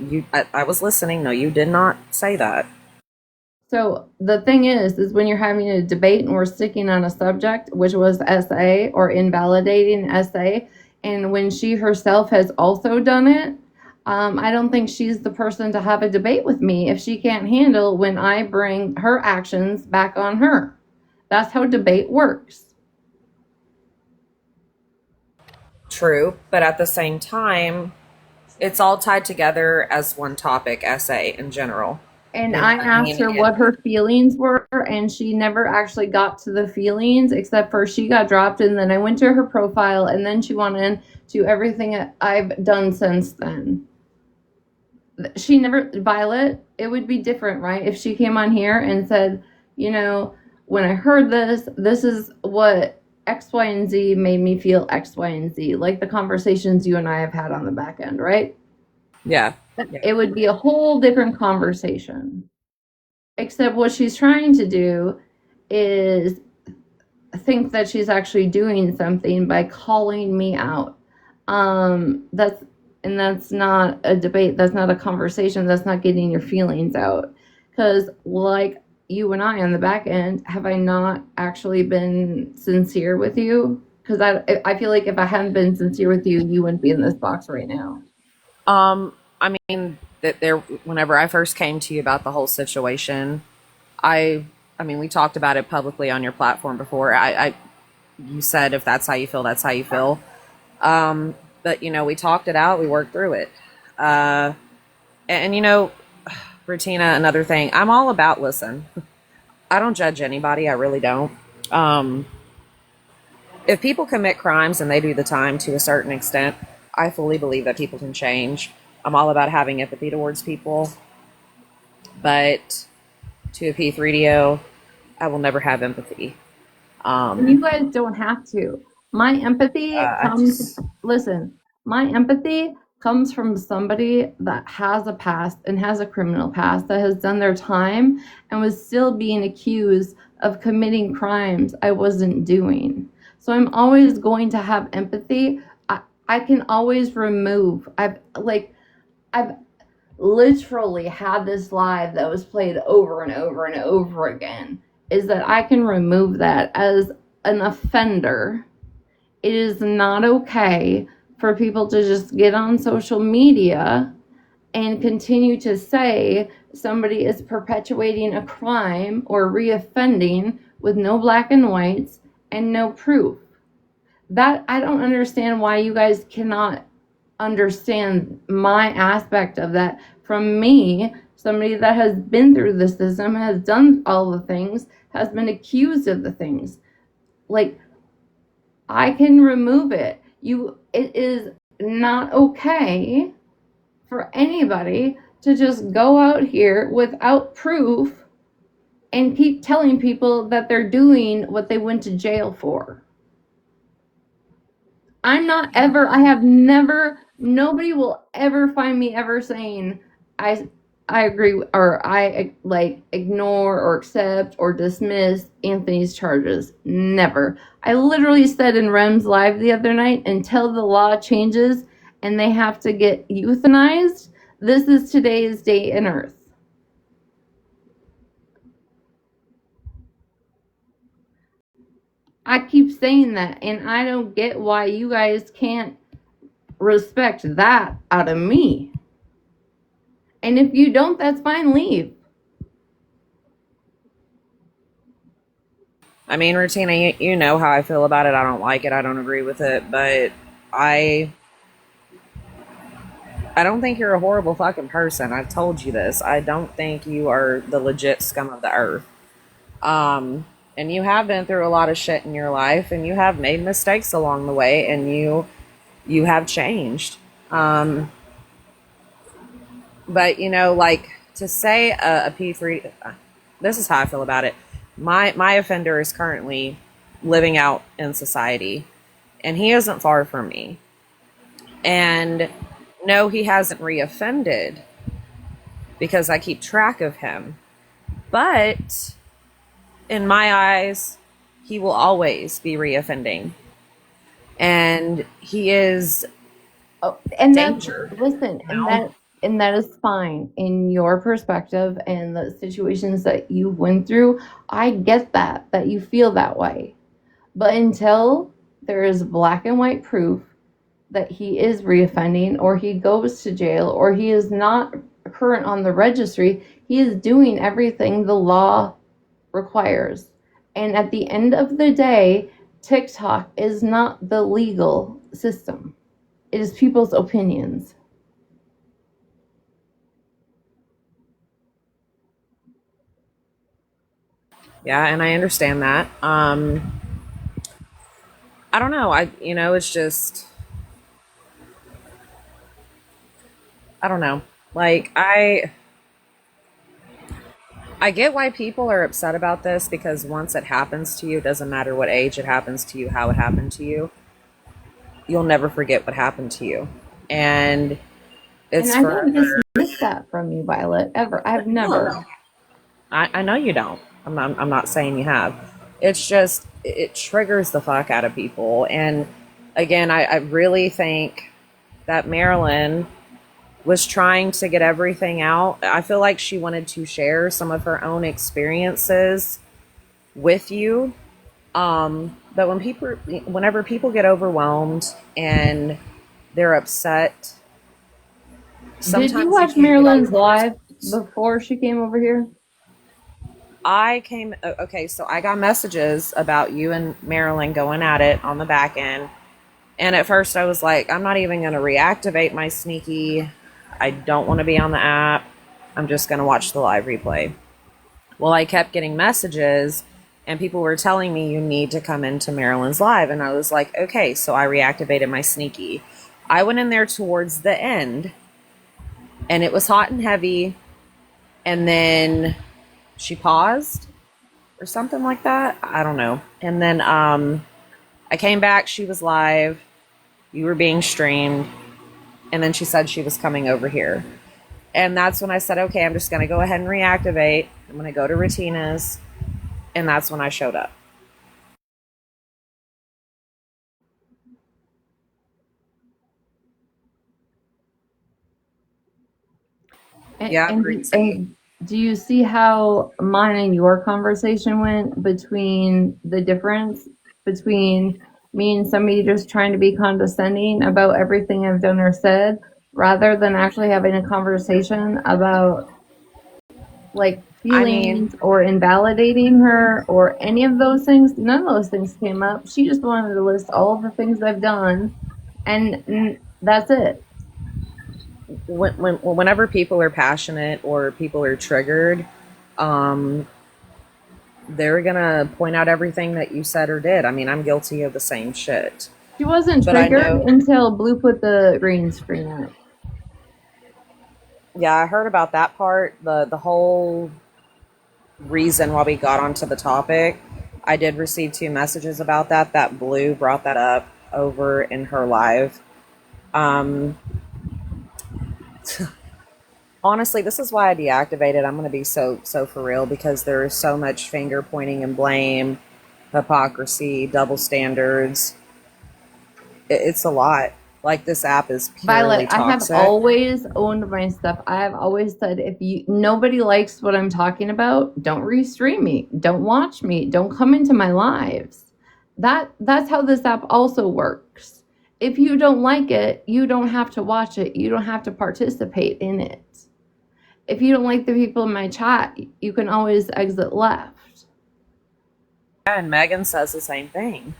I was listening. No, you did not say that. So the thing is when you're having a debate and we're sticking on a subject, which was SA or invalidating SA, and when she herself has also done it, I don't think she's the person to have a debate with me if she can't handle when I bring her actions back on her. That's how debate works. True, but at the same time, it's all tied together as one topic, essay in general. And I asked her what her feelings were, and she never actually got to the feelings, except for she got dropped, and then I went to her profile, and then she went into everything I've done since then. She never, Violet, it would be different, right? If she came on here and said, when I heard this is what X, Y, and Z made me feel X, Y, and Z, like the conversations you and I have had on the back end, right? Yeah. It would be a whole different conversation. Except what she's trying to do is think that she's actually doing something by calling me out. That's not a debate. That's not a conversation. That's not getting your feelings out. Because like you and I on the back end, have I not actually been sincere with you? Because I feel like if I hadn't been sincere with you, you wouldn't be in this box right now. I mean that there. Whenever I first came to you about the whole situation, I mean, we talked about it publicly on your platform before. You said if that's how you feel, that's how you feel. But we talked it out. We worked through it. And Retina, another thing. I'm all about listen. I don't judge anybody. I really don't. If people commit crimes and they do the time to a certain extent, I fully believe that people can change. I'm all about having empathy towards people. But to a P3DO, I will never have empathy. You guys don't have to. My empathy listen, my empathy comes from somebody that has a past and has a criminal past that has done their time and was still being accused of committing crimes I wasn't doing. So I'm always going to have empathy. I can always remove. I've literally had this live that was played over and over and over again, is that I can remove that as an offender. It is not okay for people to just get on social media and continue to say somebody is perpetuating a crime or reoffending with no black and whites and no proof. That I don't understand why you guys cannot understand my aspect of that. From me, somebody that has been through the system, has done all the things, has been accused of the things. Like, I can remove it. It is not okay for anybody to just go out here without proof and keep telling people that they're doing what they went to jail for. I have never, nobody will ever find me ever saying, I, I agree, or I like ignore or accept or dismiss Anthony's charges. Never. I literally said in Rem's live the other night, until the law changes and they have to get euthanized, this is today's day in Earth. I keep saying that, and I don't get why you guys can't respect that out of me. And if you don't, that's fine, leave. I mean, Retina, you know how I feel about it. I don't like it. I don't agree with it. But I I don't think you're a horrible fucking person. I've told you this. I don't think you are the legit scum of the earth. And you have been through a lot of shit in your life, and you have made mistakes along the way, and you have changed. But like, to say a P3, this is how I feel about it. My offender is currently living out in society, and he isn't far from me. And no, he hasn't reoffended because I keep track of him. But in my eyes, he will always be reoffending. And he is And danger. and that is fine in your perspective and the situations that you went through. I get that you feel that way. But until there is black and white proof that he is reoffending, or he goes to jail, or he is not current on the registry, he is doing everything the law requires. And at the end of the day, TikTok is not the legal system. It is people's opinions. Yeah, and I understand that. I don't know. It's just, I don't know. Like, I get why people are upset about this, because once it happens to you, it doesn't matter what age it happens to you, how it happened to you, you'll never forget what happened to you. And And it's I don't forever. dismiss that from you, Violet, ever. I've never. I know you don't. I'm not saying you have. It's just, it triggers the fuck out of people. And again, I really think that Marilyn was trying to get everything out. I feel like she wanted to share some of her own experiences with you. But whenever people get overwhelmed and they're upset, Did you sometimes you watch can't get Marilyn's off your live words. before she came over here? Okay, so I got messages about you and Marilyn going at it on the back end. And at first I was like, I'm not even going to reactivate my sneaky. I don't want to be on the app. I'm just going to watch the live replay. Well, I kept getting messages, and people were telling me you need to come into Marilyn's live. And I was like, okay, so I reactivated my sneaky. I went in there towards the end, and it was hot and heavy. And then she paused or something like that. I don't know. And then I came back. She was live. You were being streamed. And then she said she was coming over here. And that's when I said, okay, I'm just going to go ahead and reactivate. I'm going to go to Retina's. And that's when I showed up. Yeah, And do you see how mine and your conversation went, between the difference between me and somebody just trying to be condescending about everything I've done or said, rather than actually having a conversation about like I mean, feelings or invalidating her or any of those things? None of those things came up. She just wanted to list all of the things I've done, and that's it. whenever people are passionate or people are triggered, um, they're gonna point out everything that you said or did. I mean, I'm guilty of the same shit. She wasn't But I triggered know, until Blue put the green screen up. yeah, I heard about that part. The whole reason why we got onto the topic, I did receive two messages about that. That Blue brought that up over in her live. Um, Honestly, this is why I deactivated. I'm going to be so for real because there is so much finger pointing and blame, hypocrisy, double standards. It's a lot. Like this app is Violet, purely I have toxic. always owned my stuff. I have always said if you nobody likes what I'm talking about, don't restream me, don't watch me, don't come into my lives. That's how this app also works. If you don't like it, you don't have to watch it. You don't have to participate in it. If you don't like the people in my chat, you can always exit left. Yeah, and Megan says the same thing.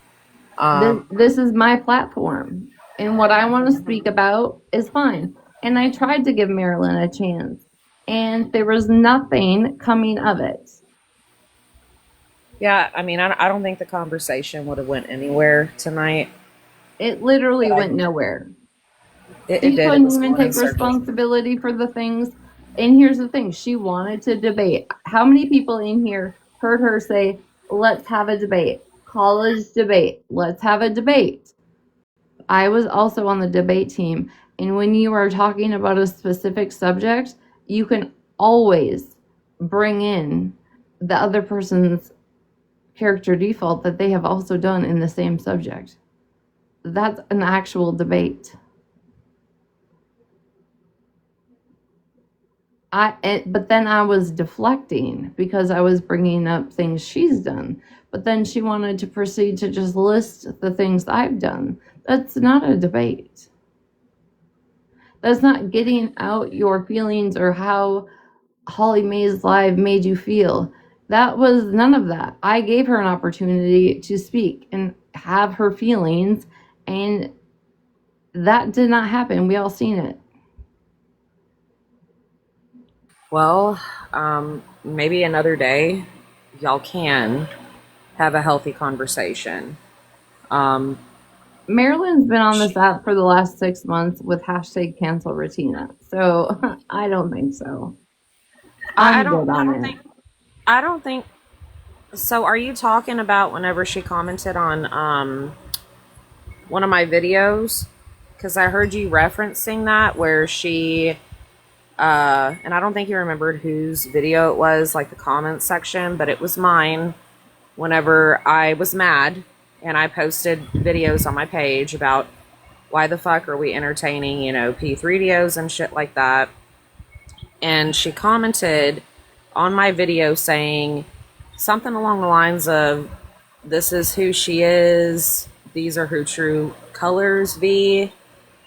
This is my platform, and what I want to speak about is fine. And I tried to give Marilyn a chance, and there was nothing coming of it. Yeah, I mean, I don't think the conversation would have went anywhere tonight. It literally But went nowhere. it She did. It couldn't was even going in take circles. responsibility for the things. And here's the thing, she wanted to debate. How many people in here heard her say, let's have a debate? College debate. Let's have a debate. I was also on the debate team. And when you are talking about a specific subject, you can always bring in the other person's character default that they have also done in the same subject. That's an actual debate. But then I was deflecting because I was bringing up things she's done. But then she wanted to proceed to just list the things I've done. That's not a debate. That's not getting out your feelings or how Holly Mae's live made you feel. That was none of that. I gave her an opportunity to speak and have her feelings, and that did not happen. We all seen it. Well, maybe another day, y'all can have a healthy conversation. Um, Marilyn's been on this she, app for the last 6 months with hashtag cancel Retina. So I don't think so. I I'm don't. good I on don't it. think. I don't think. So, are you talking about whenever she commented on one of my videos? Because I heard you referencing that where she and I don't think you remembered whose video it was, like the comments section, but it was mine whenever I was mad and I posted videos on my page about why the fuck are we entertaining, P3DOs and shit like that. And she commented on my video saying something along the lines of, this is who she is, these are her true colors, V,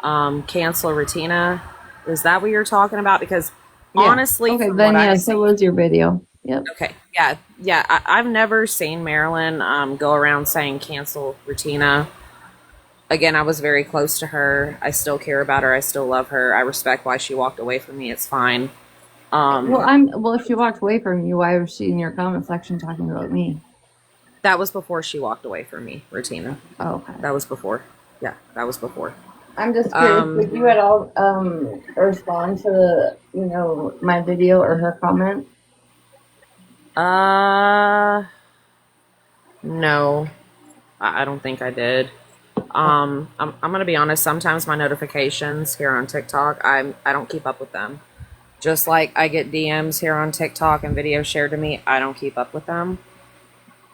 cancel Retina. Is that what you're talking about? Because Yeah. honestly, Okay, from what then I've yes, it seen, was your video. Yep. okay, yeah, I've never seen Marilyn go around saying cancel Retina. Again, I was very close to her. I still care about her. I still love her. I respect why she walked away from me. It's fine. Um, Well, if she walked away from you, why was she in your comment section talking about me? that was before she walked away from me, Retina. Oh, okay. That was before. Yeah, that was before. I'm just curious, Um, did you at all respond to my video or her comment? uh, no, I don't think I did. I'm gonna be honest. Sometimes my notifications here on TikTok, I don't keep up with them. Just like I get DMs here on TikTok and videos shared to me, I don't keep up with them.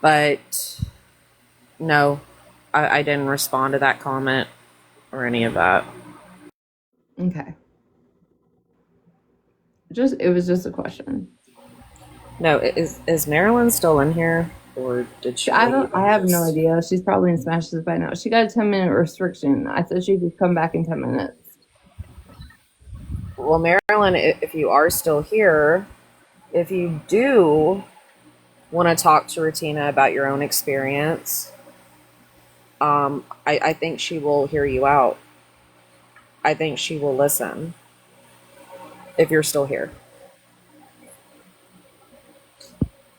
But no, I didn't respond to that comment or any of that. Okay. It was just a question. No, is Marilyn still in here, or did she I leave don't. I and have no just? idea. She's probably in Smashes by now. She got a 10-minute restriction. I said she could come back in 10 minutes. Well, Marilyn, if you are still here, if you do want to talk to Retina about your own experience, I think she will hear you out. I think she will listen. if you're still here.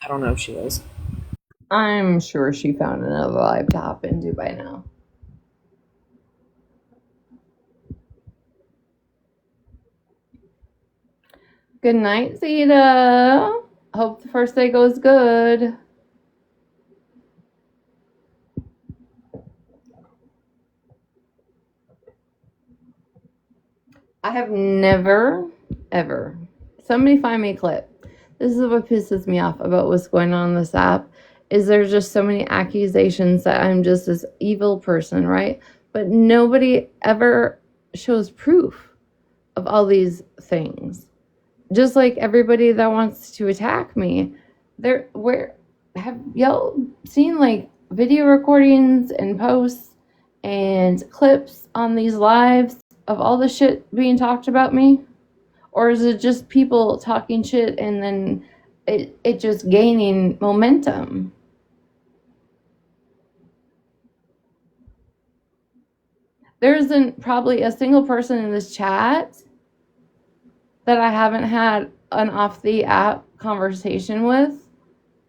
I don't know if she is. I'm sure she found another live to hop into by now. Good night, Zeta. Hope the first day goes good. I have never, ever. Somebody find me a clip. This is what pisses me off about what's going on in this app. Is there's just so many accusations that I'm just this evil person, right? But nobody ever shows proof of all these things. Just like everybody that wants to attack me, where have y'all seen like video recordings and posts and clips on these lives of all the shit being talked about me? Or is it just people talking shit and then it just gaining momentum? There isn't probably a single person in this chat that I haven't had an off the app conversation with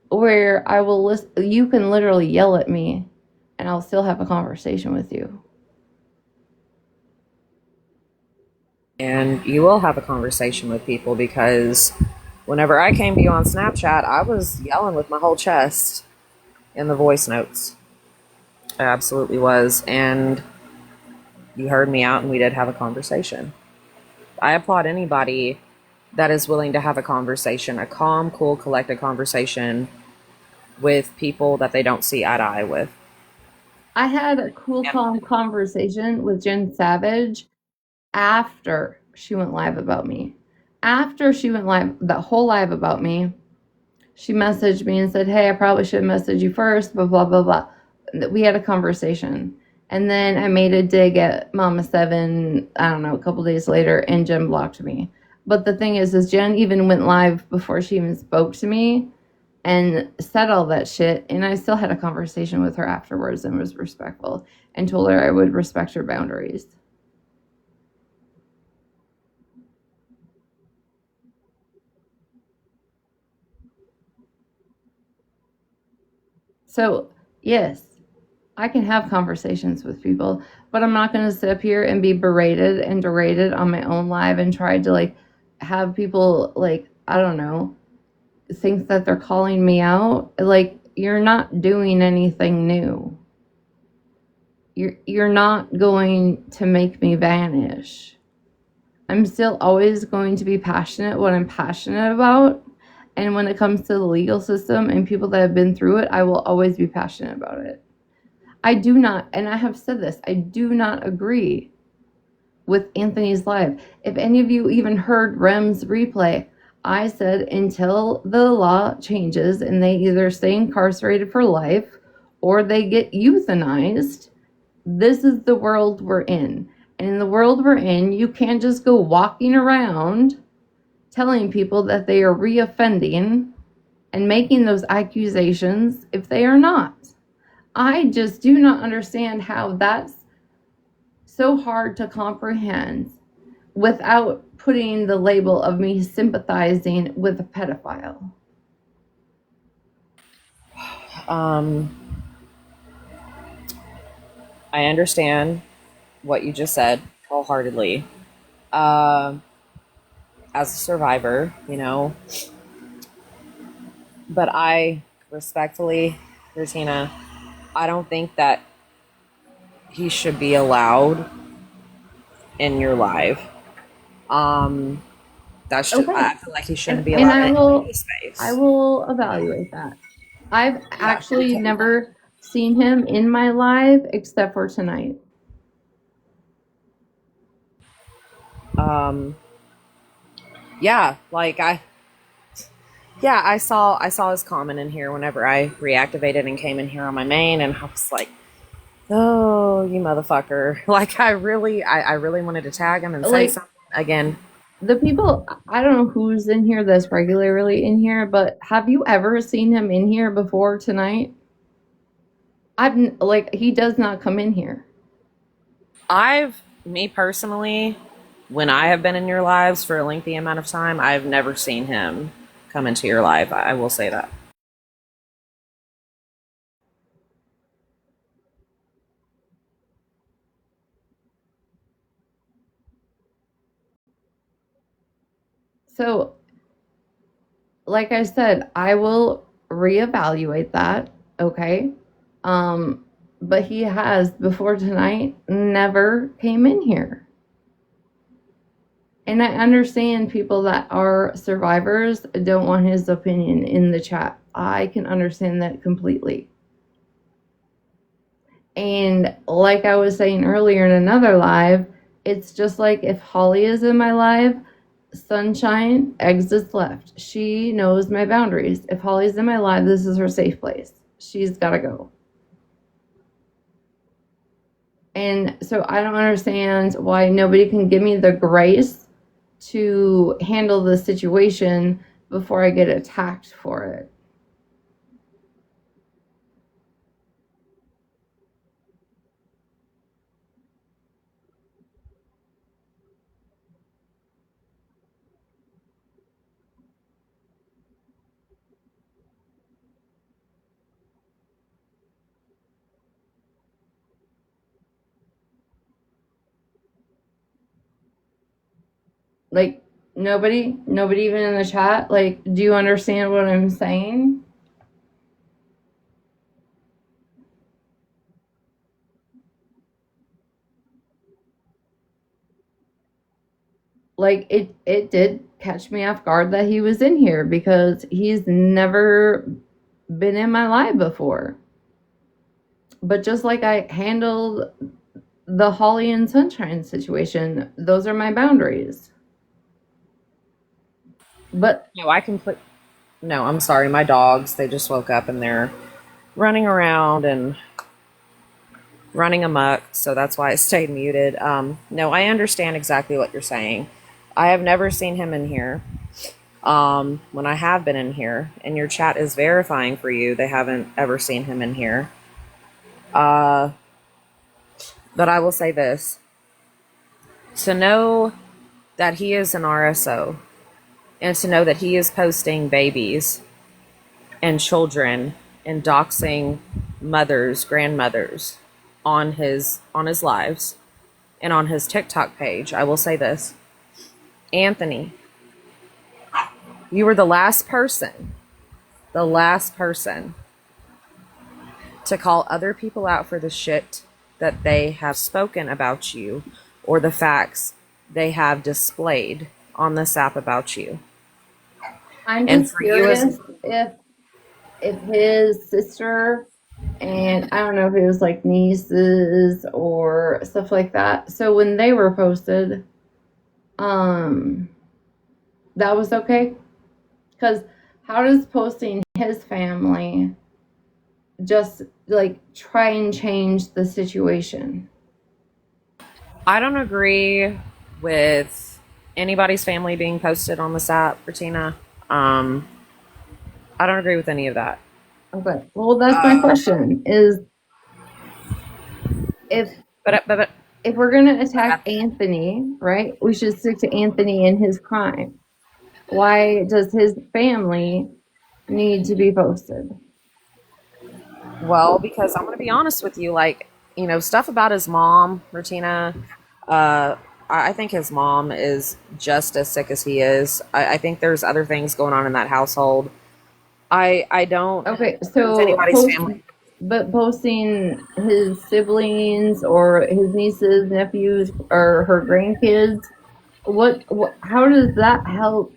where I will listen. You can literally yell at me and I'll still have a conversation with you. And you will have a conversation with people because whenever I came to you on Snapchat, I was yelling with my whole chest in the voice notes. I absolutely was. And you heard me out and we did have a conversation. I applaud anybody that is willing to have a conversation, a calm, cool, collected conversation with people that they don't see eye to eye with. I had a cool, calm conversation with Jen Savage after she went live about me. After she went live, that whole live about me, she messaged me and said, hey, I probably should message you first, blah, blah, blah, blah. We had a conversation. And then I made a dig at Mama Seven, I don't know, a couple days later, and Jen blocked me. But the thing is Jen even went live before she even spoke to me and said all that shit. And I still had a conversation with her afterwards and was respectful and told her I would respect her boundaries. So, yes, I can have conversations with people, but I'm not going to sit up here and be berated and deraded on my own live and try to like have people like, I don't know, think that they're calling me out. Like, you're not doing anything new. You're not going to make me vanish. I'm still always going to be passionate what I'm passionate about. And when it comes to the legal system and people that have been through it, I will always be passionate about it. I do not, and I have said this, I do not agree with Anthony's live. If any of you even heard Rem's replay, I said until the law changes and they either stay incarcerated for life or they get euthanized, this is the world we're in. And in the world we're in, you can't just go walking around telling people that they are reoffending and making those accusations if they are not. I just do not understand how that's so hard to comprehend without putting the label of me sympathizing with a pedophile. I understand what you just said wholeheartedly. As a survivor, you know, but I respectfully, Retina, I don't think that he should be allowed in your life. That's just, Okay. I feel like he shouldn't be And allowed in any space. I will evaluate that. I've actually never seen him in my live except for tonight. Yeah, like I saw his comment in here whenever I reactivated and came in here on my main, and I was like, oh, you motherfucker. Like I really wanted to tag him and say something again. The people, I don't know who's in here that's regularly in here, but have you ever seen him in here before tonight? He does not come in here. Me personally, when I have been in your lives for a lengthy amount of time, I've never seen him come into your life. I will say that. So, like I said, I will reevaluate that, okay? Um, but he has, before tonight, never came in here. And I understand people that are survivors don't want his opinion in the chat. I can understand that completely. And like I was saying earlier in another live, it's just like if Holly is in my live, Sunshine exits left. She knows my boundaries. If Holly's in my live, this is her safe place. She's got to go. And so I don't understand why nobody can give me the grace to handle the situation before I get attacked for it. Like nobody even in the chat, like, do you understand what I'm saying? Like it did catch me off guard that he was in here because he's never been in my life before. But just like I handled the Holly and Sunshine situation, those are my boundaries. But No, No, I'm sorry. My dogs, they just woke up and they're running around and running amok, so that's why I stayed muted. No, I understand exactly what you're saying. I have never seen him in here. When I have been in here, and your chat is verifying for you, they haven't ever seen him in here. But I will say this. To know that he is an RSO, and to know that he is posting babies and children and doxing mothers, grandmothers on his lives and on his TikTok page, I will say this. Anthony, you were the last person to call other people out for the shit that they have spoken about you or the facts they have displayed on this app about you. I'm And just for you as curious if his sister, and I don't know if it was like nieces or stuff like that. So when they were posted, that was okay. Because how does posting his family just like try and change the situation? I don't agree with anybody's family being posted on this app, Retina. I don't agree with any of that. Okay. Well, that's my question: is if But if we're gonna attack Anthony, right? We should stick to Anthony and his crime. Why does his family need to be posted? well, because I'm going to be honest with you, like, you know, stuff about his mom, Retina. I think his mom is just as sick as he is. I think there's other things going on in that household. I don't Okay, agree with so anybody's family. posting his siblings or his nieces, nephews, or her grandkids, what how does that help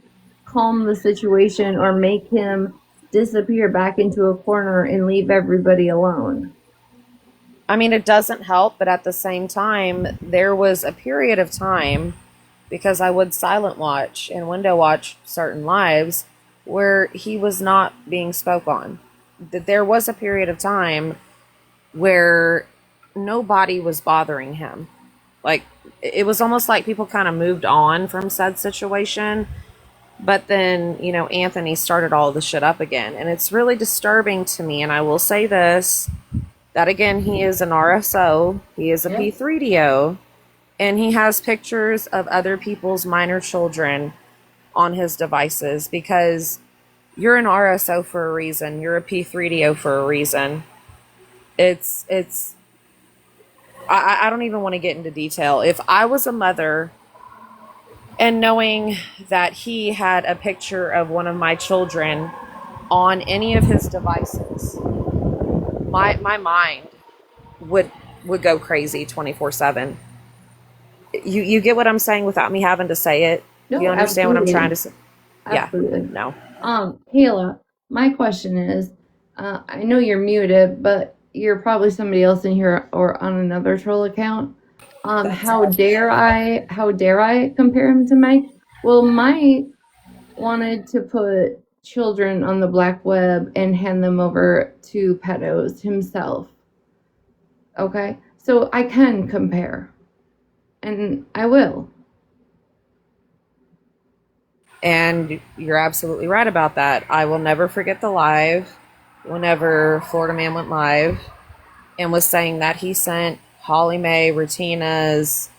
calm the situation or make him disappear back into a corner and leave everybody alone? I mean, it doesn't help, but at the same time, there was a period of time because I would silent watch and window watch certain lives where he was not being spoke on. That there was a period of time where nobody was bothering him. Like it was almost like people kind of moved on from said situation. But then, you know, Anthony started all the shit up again. And it's really disturbing to me. And I will say this that again, he is an RSO, he is a Yep. P3DO. And he has pictures of other people's minor children on his devices because you're an RSO for a reason. You're a P3DO for a reason. It's I don't even want to get into detail. If I was a mother and knowing that he had a picture of one of my children on any of his devices, my mind would go crazy 24/7. You get what I'm saying without me having to say it? You No, understand what I'm trying absolutely. to say? Yeah. Absolutely. No. Kayla, my question is, I know you're muted, but you're probably somebody else in here or on another troll account. That's How dare I compare him to Mike? Well, Mike wanted to put children on the black web and hand them over to pedos himself. Okay? So I can compare. And I will. And you're absolutely right about that. I will never forget the live whenever Florida Man went live and was saying that he sent Holly Mae, Retina's,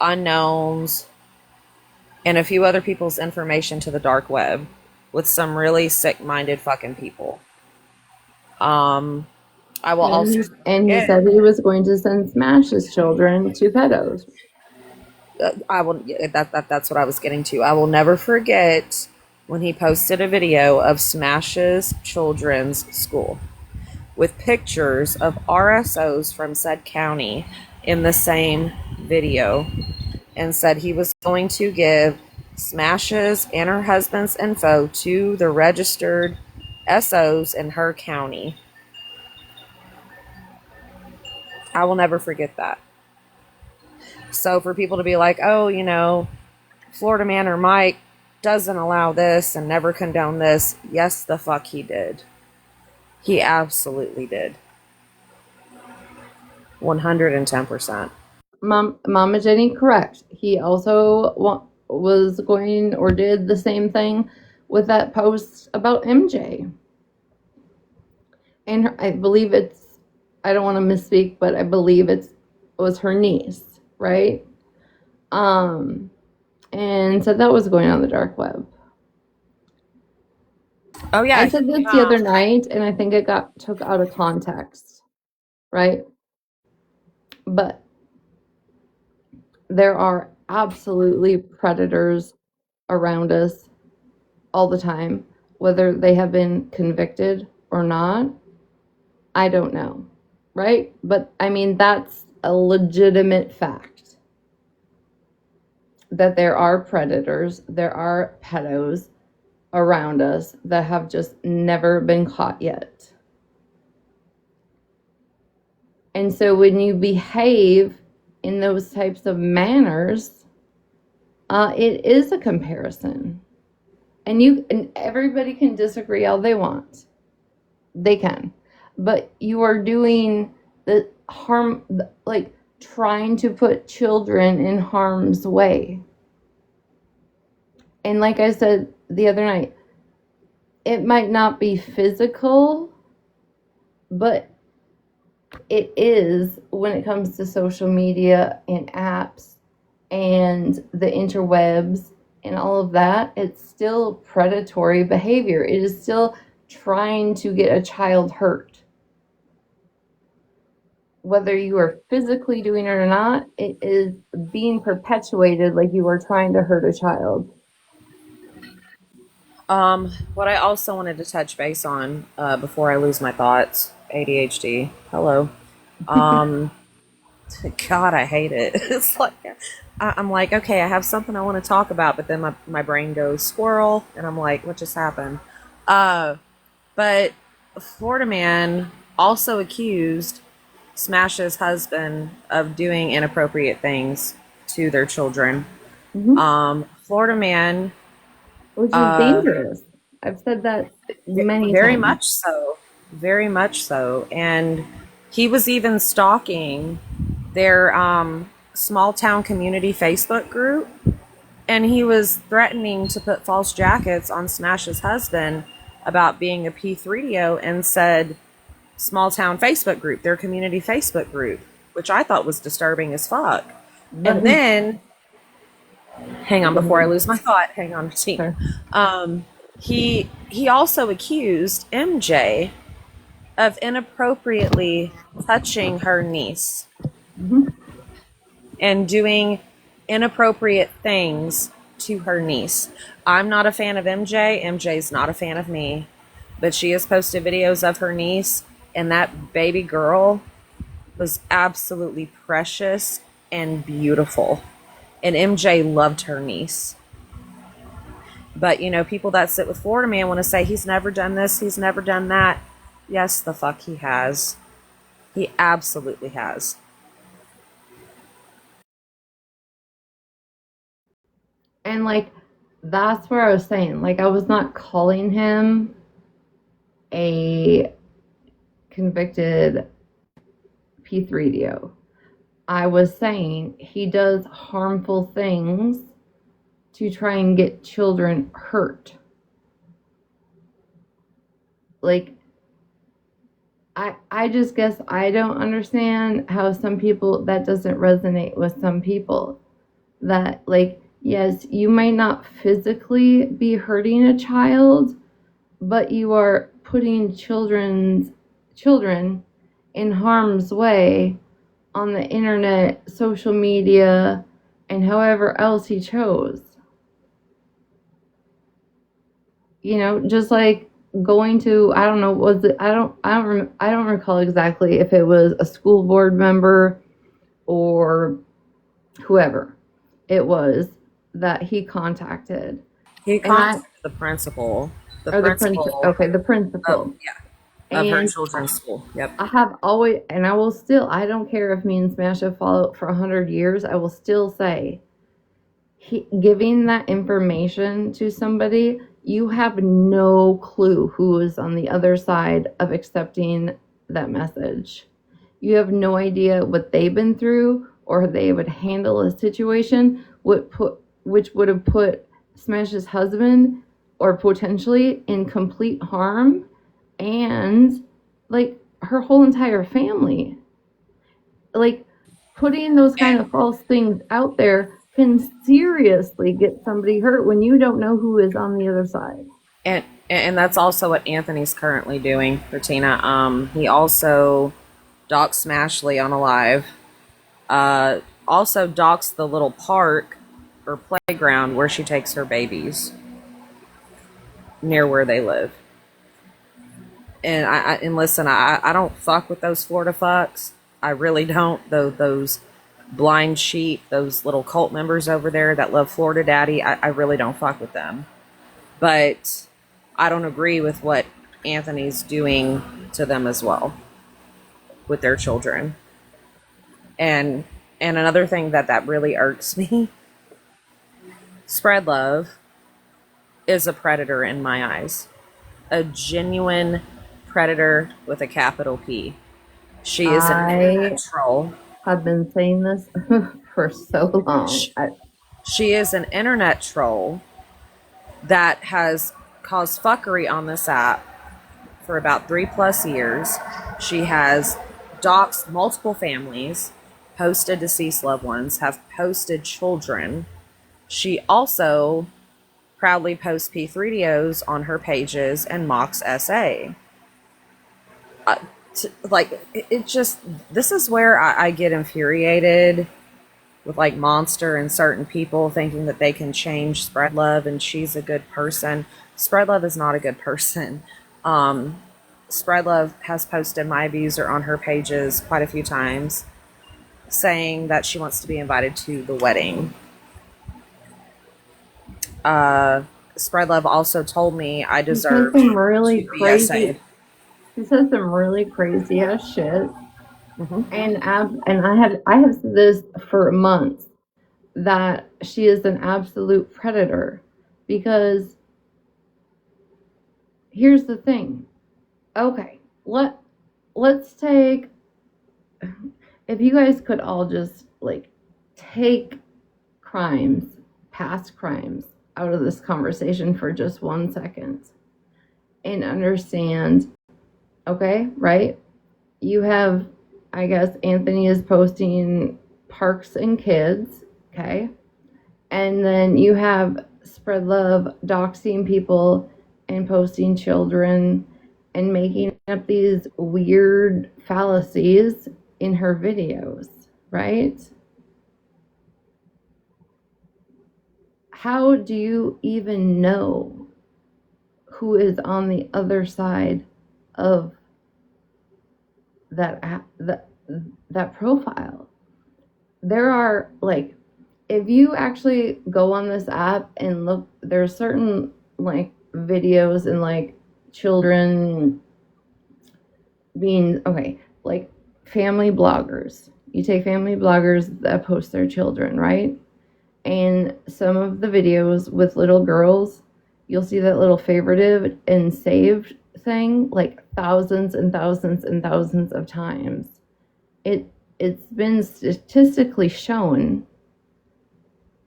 Unknowns, and a few other people's information to the dark web with some really sick-minded fucking people. I will also And he forget. said he was going to send Smash's children to pedos. I will. That's what I was getting to. I will never forget when he posted a video of Smash's children's school with pictures of RSOs from said county in the same video, and said he was going to give Smash's and her husband's info to the registered SOs in her county. I will never forget that. So for people to be like, oh, Florida Man or Mike doesn't allow this and never condone this. Yes, the fuck he did. He absolutely did. 110%. Mama Jenny, correct. He also was going or did the same thing with that post about MJ. And I believe I don't want to misspeak, but I believe it was her niece, right? And so that was going on the dark web. Oh yeah. I said this the other night, and I think it got took out of context, right? But there are absolutely predators around us all the time, whether they have been convicted or not. I don't know, right? But I mean, that's a legitimate fact that there are predators, there are pedos around us that have just never been caught yet. And so when you behave in those types of manners, it is a comparison. And everybody can disagree all they want. They can. But you are doing the harm, like trying to put children in harm's way. And like I said the other night, it might not be physical, but it is when it comes to social media and apps and the interwebs and all of that. It's still predatory behavior. It is still trying to get a child hurt. Whether you are physically doing it or not, it is being perpetuated like you are trying to hurt a child. What I also wanted to touch base on before I lose my thoughts, ADHD. Hello. God, I hate it. It's like I'm like, okay, I have something I want to talk about, but then my brain goes squirrel, and I'm like, what just happened? But Florida Man also accused Smash's husband of doing inappropriate things to their children. Florida Man, which is dangerous. I've said that many very times. much so, very much so, and he was even stalking their small town community Facebook group, and he was threatening to put false jackets on Smash's husband about being a P3DO and said small town Facebook group, their community Facebook group, which I thought was disturbing as fuck. But And then, hang on go before I ahead. lose my thought. Hang on, Tina. Sure. He also accused MJ of inappropriately touching her niece Hmm. and doing inappropriate things to her niece. I'm not a fan of MJ. MJ's not a fan of me. But she has posted videos of her niece, and that baby girl was absolutely precious and beautiful. And MJ loved her niece. But, people that sit with Florida Man want to say he's never done this, he's never done that. Yes, the fuck he has. He absolutely has. And like, that's where I was saying, like, I was not calling him a convicted P3DO. I was saying he does harmful things to try and get children hurt. Like, I just guess I don't understand how some people, that doesn't resonate with some people. That, like, yes, you might not physically be hurting a child, but you are putting children in harm's way on the internet, social media, and however else he chose. Just like going to, I don't know, was it, I don't recall exactly if it was a school board member or whoever it was that he contacted. He And I contacted the principal. The or the principal, principal okay, the of principal. of her And children's school. Yep. I have always, and I will still, I don't care if me and Smash have followed for 100 years, I will still say, giving that information to somebody, you have no clue who is on the other side of accepting that message. You have no idea what they've been through or they would handle a situation which would have put Smash's husband or potentially in complete harm, and like her whole entire family. Like, putting those kind of false things out there can seriously get somebody hurt when you don't know who is on the other side. And that's also what Anthony's currently doing, Retina. He also doxed Smashley on a live. Also doxed the little park or playground where she takes her babies near where they live. And listen, I don't fuck with those Florida fucks. I really don't. Those blind sheep, those little cult members over there that love Florida Daddy, I really don't fuck with them. But I don't agree with what Anthony's doing to them as well with their children. And another thing that really irks me, Spread Love is a predator in my eyes. A genuine predator with a capital P. She is an internet I troll. have been saying this for so long. She is an internet troll that has caused fuckery on this app for about 3+ years. She has doxed multiple families, posted deceased loved ones, have posted children. She also proudly posts P3DOs on her pages and mocks SA. It just, this is where I get infuriated with like Monster and certain people thinking that they can change Spread Love and she's a good person. Spread Love is not a good person. Spread Love has posted my abuser on her pages quite a few times, saying that she wants to be invited to the wedding. Spread Love also told me I deserve some really to be crazy. SA'd. He says some really crazy ass shit, Mm-hmm. and I have said this for months, that she is an absolute predator, because here's the thing. Okay, let's take, if you guys could all just like take past crimes out of this conversation for just 1 second and understand, okay, right? You have, I guess Anthony is posting Parks and Kids, okay? And then you have Spread Love doxing people and posting children and making up these weird fallacies in her videos, right? How do you even know who is on the other side of that profile? There are, like, if you actually go on this app and look, there's certain like videos and like children being, okay, like family bloggers. You take family bloggers that post their children, right? And some of the videos with little girls, you'll see that little favorited and saved thing like thousands and thousands and thousands of times. It's been statistically shown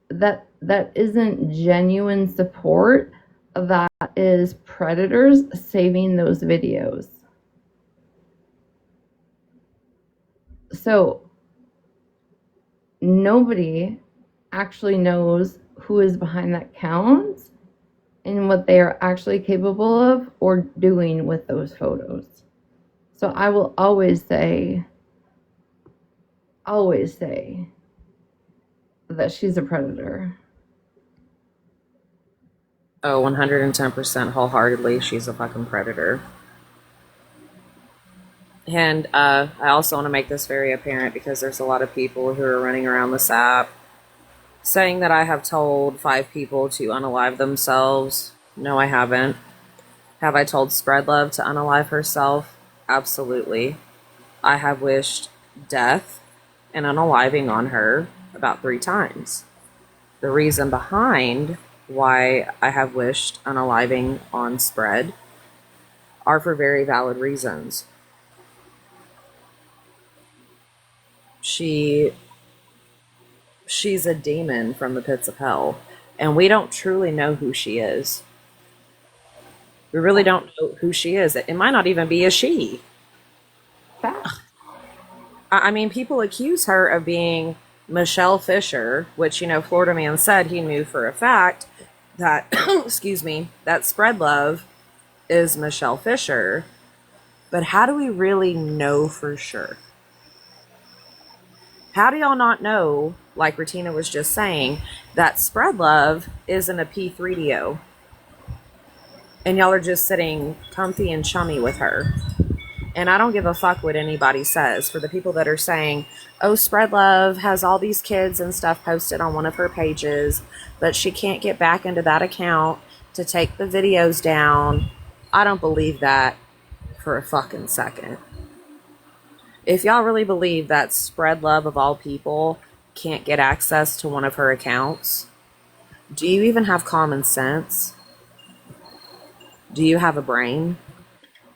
that that isn't genuine support, that is predators saving those videos. So nobody actually knows who is behind that count and what they are actually capable of or doing with those photos. So I will always say that she's a predator. Oh, 110% wholeheartedly, she's a fucking predator. And I also want to make this very apparent because there's a lot of people who are running around this app saying that I have told 5 people to unalive themselves. No, I haven't. Have I told Spread Love to unalive herself? Absolutely. I have wished death and unaliving on her about 3 times. The reason behind why I have wished unaliving on Spread are for very valid reasons. She's a demon from the pits of hell, and we don't truly know who she is. We really don't know who she is. It might not even be a she. I mean, people accuse her of being Michelle Fisher, which, Florida Man said he knew for a fact that, excuse me, that Spread Love is Michelle Fisher. But how do we really know for sure? How do y'all not know, like Retina was just saying, that Spread Love isn't a P3DO? And y'all are just sitting comfy and chummy with her. And I don't give a fuck what anybody says. For the people that are saying, oh, Spread Love has all these kids and stuff posted on one of her pages, but she can't get back into that account to take the videos down. I don't believe that for a fucking second. If y'all really believe that Spread Love of all people can't get access to one of her accounts, do you even have common sense? Do you have a brain?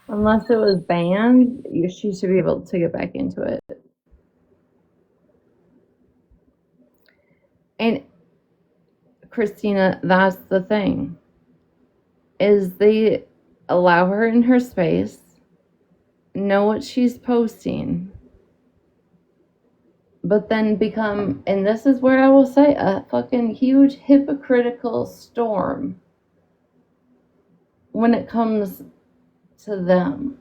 Unless it was banned, she should be able to get back into it. And Christina, that's the thing, is they allow her in her space, know what she's posting, but then become, and this is where I will say, a fucking huge hypocritical storm when it comes to them.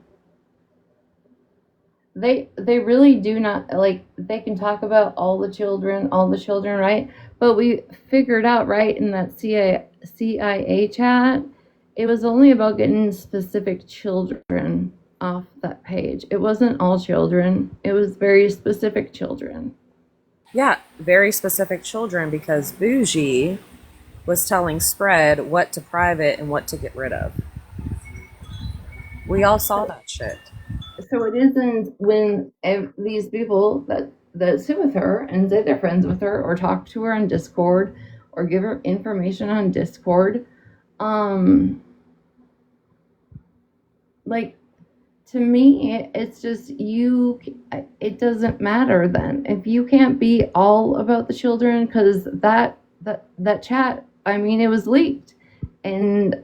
They really do not, like, they can talk about all the children, right? But we figured out, right, in that CIA chat, it was only about getting specific children off that page. It wasn't all children. It was very specific children. Yeah, very specific children, because Bougie was telling Spread what to private and what to get rid of. We all saw that shit. So it isn't when these people that sit with her and say they're friends with her or talk to her on Discord or give her information on Discord, like, to me, it's just, it doesn't matter then. If you can't be all about the children, because that chat, I mean, it was leaked. And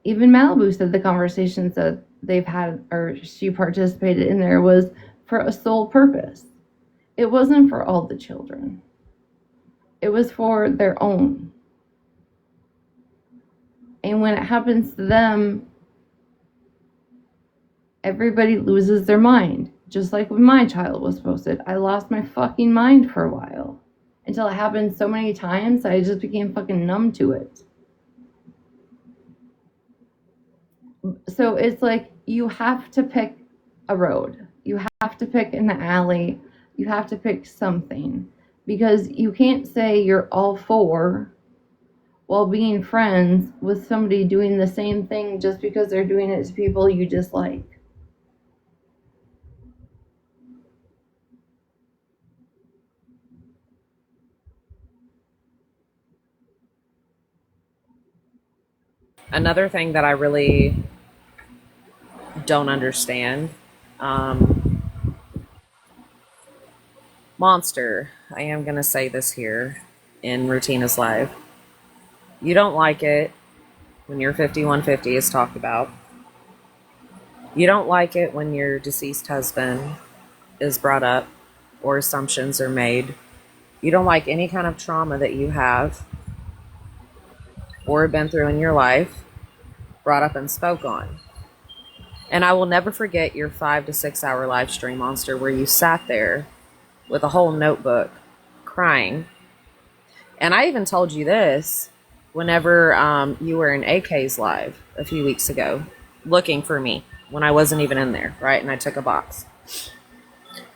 even Malibu said the conversations that they've had, or she participated in there, was for a sole purpose. It wasn't for all the children. It was for their own. And when it happens to them, everybody loses their mind. Just like when my child was posted, I lost my fucking mind for a while. Until it happened so many times, I just became fucking numb to it. So it's like you have to pick a road. You have to pick an alley. You have to pick something. Because you can't say you're all for while being friends with somebody doing the same thing just because they're doing it to people you dislike. Another thing that I really don't understand, Monster, I am going to say this here in Retina's live. You don't like it when your 5150 is talked about. You don't like it when your deceased husband is brought up or assumptions are made. You don't like any kind of trauma that you have or been through in your life brought up and spoke on. And I will never forget your 5 to 6 hour live stream, Monster, where you sat there with a whole notebook crying. And I even told you this whenever you were in AK's live a few weeks ago, looking for me when I wasn't even in there, right? And I took a box.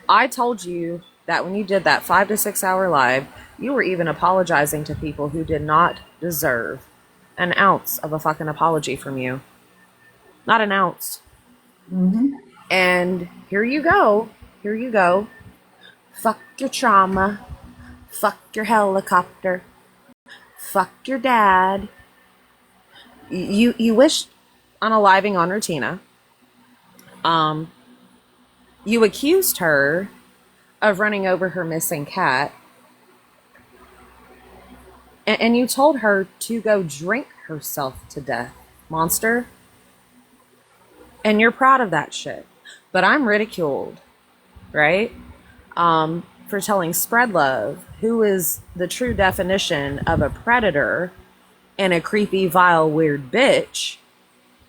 I told you that when you did that 5 to 6 hour live, you were even apologizing to people who did not deserve an ounce of a fucking apology from you. Not an ounce. Mm-hmm. And here you go. Here you go. Fuck your trauma. Fuck your helicopter. Fuck your dad. You wish unaliving on Retina. You accused her of running over her missing cat. And you told her to go drink herself to death, Monster. And you're proud of that shit. But I'm ridiculed, right? For telling Spread Love, who is the true definition of a predator and a creepy, vile, weird bitch.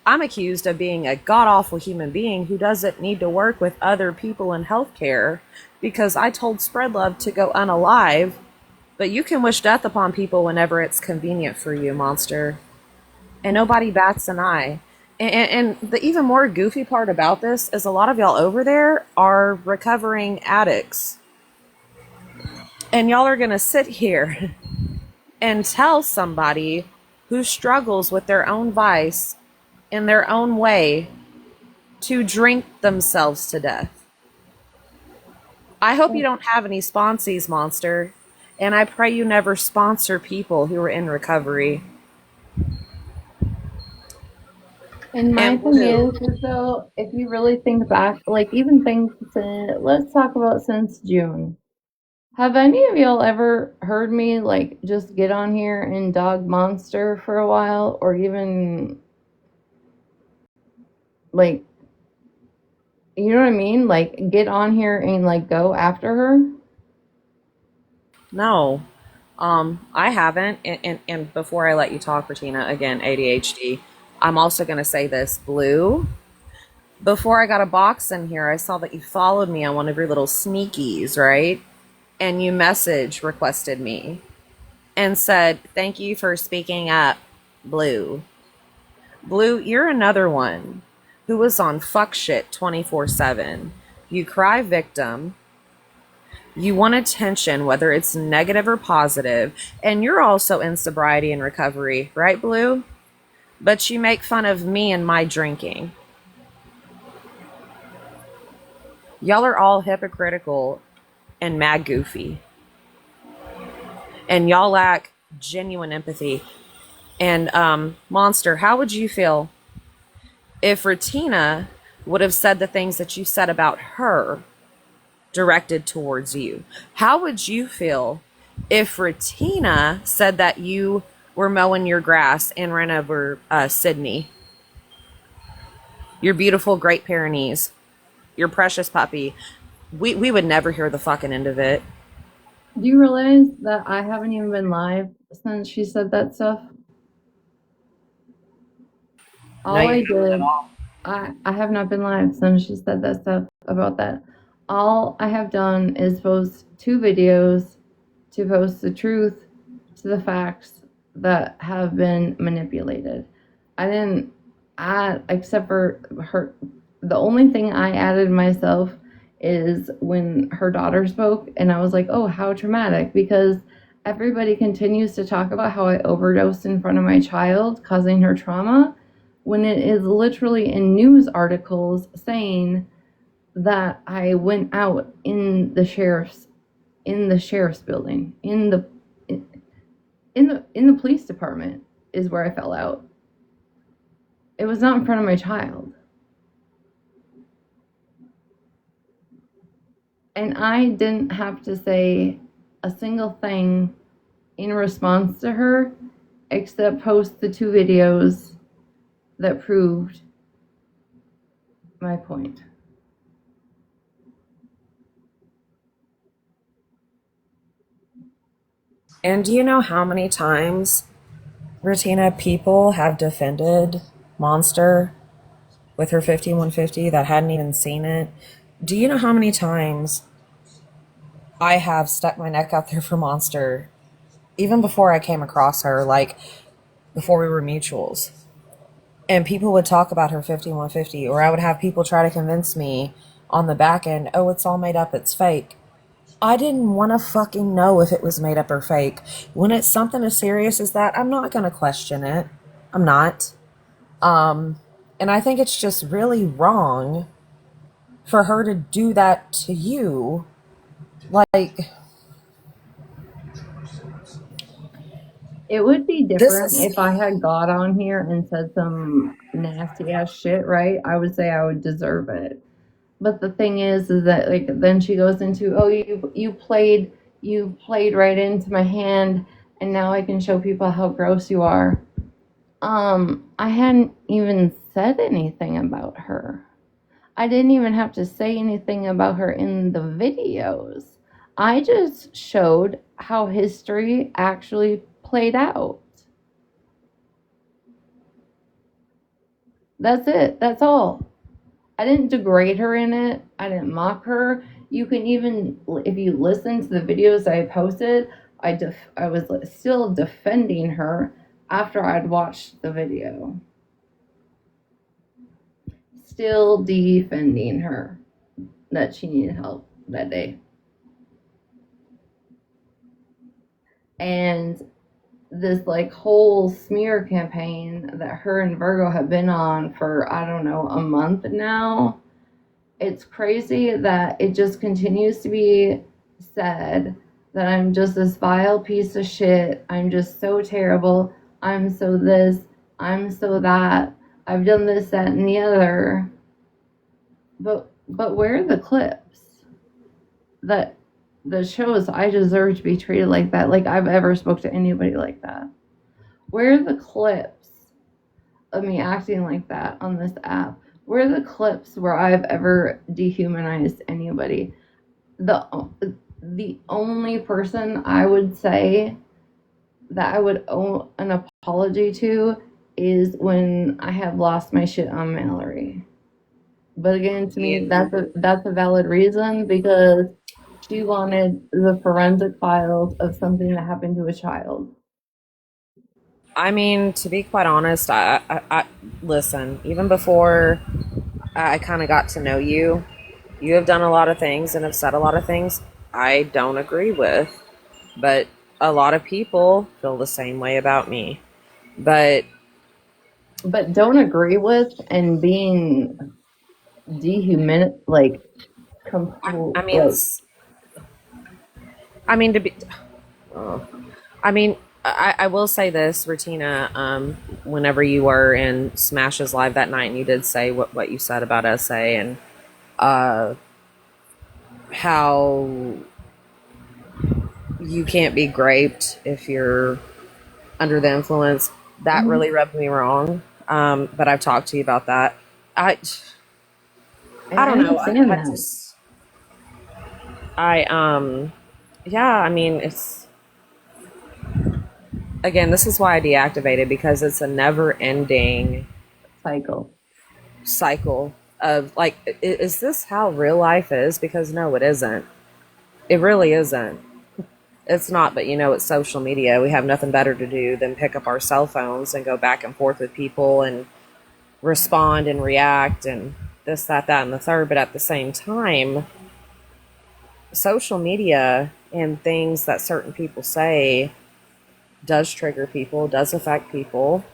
I'm accused of being a god-awful human being who doesn't need to work with other people in healthcare because I told Spread Love to go unalive. But you can wish death upon people whenever it's convenient for you, Monster. And nobody bats an eye. And the even more goofy part about this is a lot of y'all over there are recovering addicts. And y'all are going to sit here and tell somebody who struggles with their own vice in their own way to drink themselves to death. I hope you don't have any sponsees, Monster. And I pray you never sponsor people who are in recovery. And my thing is though, if you really think back, like even things since, let's talk about since June. Have any of y'all ever heard me like just get on here and dog Monster for a while, or even like, you know what I mean? Like get on here and like go after her? No, I haven't. And before I let you talk, Retina, again, ADHD, I'm also going to say this. Blue, before I got a box in here, I saw that you followed me on one of your little sneakies, right? And you message requested me and said, thank you for speaking up, Blue. Blue, you're another one who was on fuck shit 24/7. You cry victim. You want attention, whether it's negative or positive, and you're also in sobriety and recovery, right, Blue? But you make fun of me and my drinking. Y'all are all hypocritical and mad goofy. And y'all lack genuine empathy. And Monster, how would you feel if Retina would have said the things that you said about her directed towards you? How would you feel if Retina said that you were mowing your grass and ran over Sydney, your beautiful Great Pyrenees, your precious puppy, we would never hear the fucking end of it. Do you realize that I haven't even been live since she said that stuff? No, All you I haven't at did, all. I have not been live since she said that stuff about that. All I have done is post 2 videos to post the truth to the facts that have been manipulated. I didn't add, except for her, the only thing I added myself is when her daughter spoke, and I was like, oh, how traumatic, because everybody continues to talk about how I overdosed in front of my child, causing her trauma, when it is literally in news articles saying that I went out in the sheriff's building, in the police department is where I fell out. It was not in front of my child. And I didn't have to say a single thing in response to her except post the 2 videos that proved my point. And do you know how many times, Retina, people have defended Monster with her 5150 that hadn't even seen it? Do you know how many times I have stuck my neck out there for Monster, even before I came across her, like before we were mutuals? And people would talk about her 5150, or I would have people try to convince me on the back end, oh, it's all made up, it's fake. I didn't want to fucking know if it was made up or fake. When it's something as serious as that, I'm not going to question it. I'm not. And I think it's just really wrong for her to do that to you. Like, It would be this different is. if I had got on here and said some nasty ass shit, right? I would say I would deserve it. But the thing is that like then she goes into, oh, you played right into my hand, and now I can show people how gross you are. I hadn't even said anything about her. I didn't even have to say anything about her in the videos. I just showed how history actually played out. That's it. That's all. I didn't degrade her in it. I didn't mock her. You can even, if you listen to the videos I posted, I was still defending her after I'd watched the video. Still defending her that she needed help that day. And this like whole smear campaign that her and Virgo have been on for, I don't know, a month now. It's crazy that it just continues to be said that I'm just this vile piece of shit. I'm just so terrible. I'm so this. I'm so that. I've done this, that, and the other. But where are the clips that shows I deserve to be treated like that? Like I've ever spoke to anybody like that. Where are the clips of me acting like that on this app? Where are the clips where I've ever dehumanized anybody? The only person I would say that I would owe an apology to is when I have lost my shit on Mallory. But again, to me, that's a valid reason because she wanted the forensic files of something that happened to a child. I mean, to be quite honest, I listen. Even before I kind of got to know you, you have done a lot of things and have said a lot of things I don't agree with, but a lot of people feel the same way about me. But Don't agree with and being dehuman like I complete mean, like I mean to be, oh, I mean, I will say this, Retina. Whenever you were in Smash's live that night, and you did say what you said about SA and uh, how you can't be graped if you're under the influence. That mhm. really rubbed me wrong. But I've talked to you about that. I And I I don't know. understand I that. just I yeah, I mean, it's again, this is why I deactivated, because it's a never-ending Cycle. cycle of like, is this how real life is? Because no, it isn't. It really isn't. It's not, but it's social media. We have nothing better to do than pick up our cell phones and go back and forth with people and respond and react and this, that, and the third. But at the same time, social media and things that certain people say does trigger people, does affect people.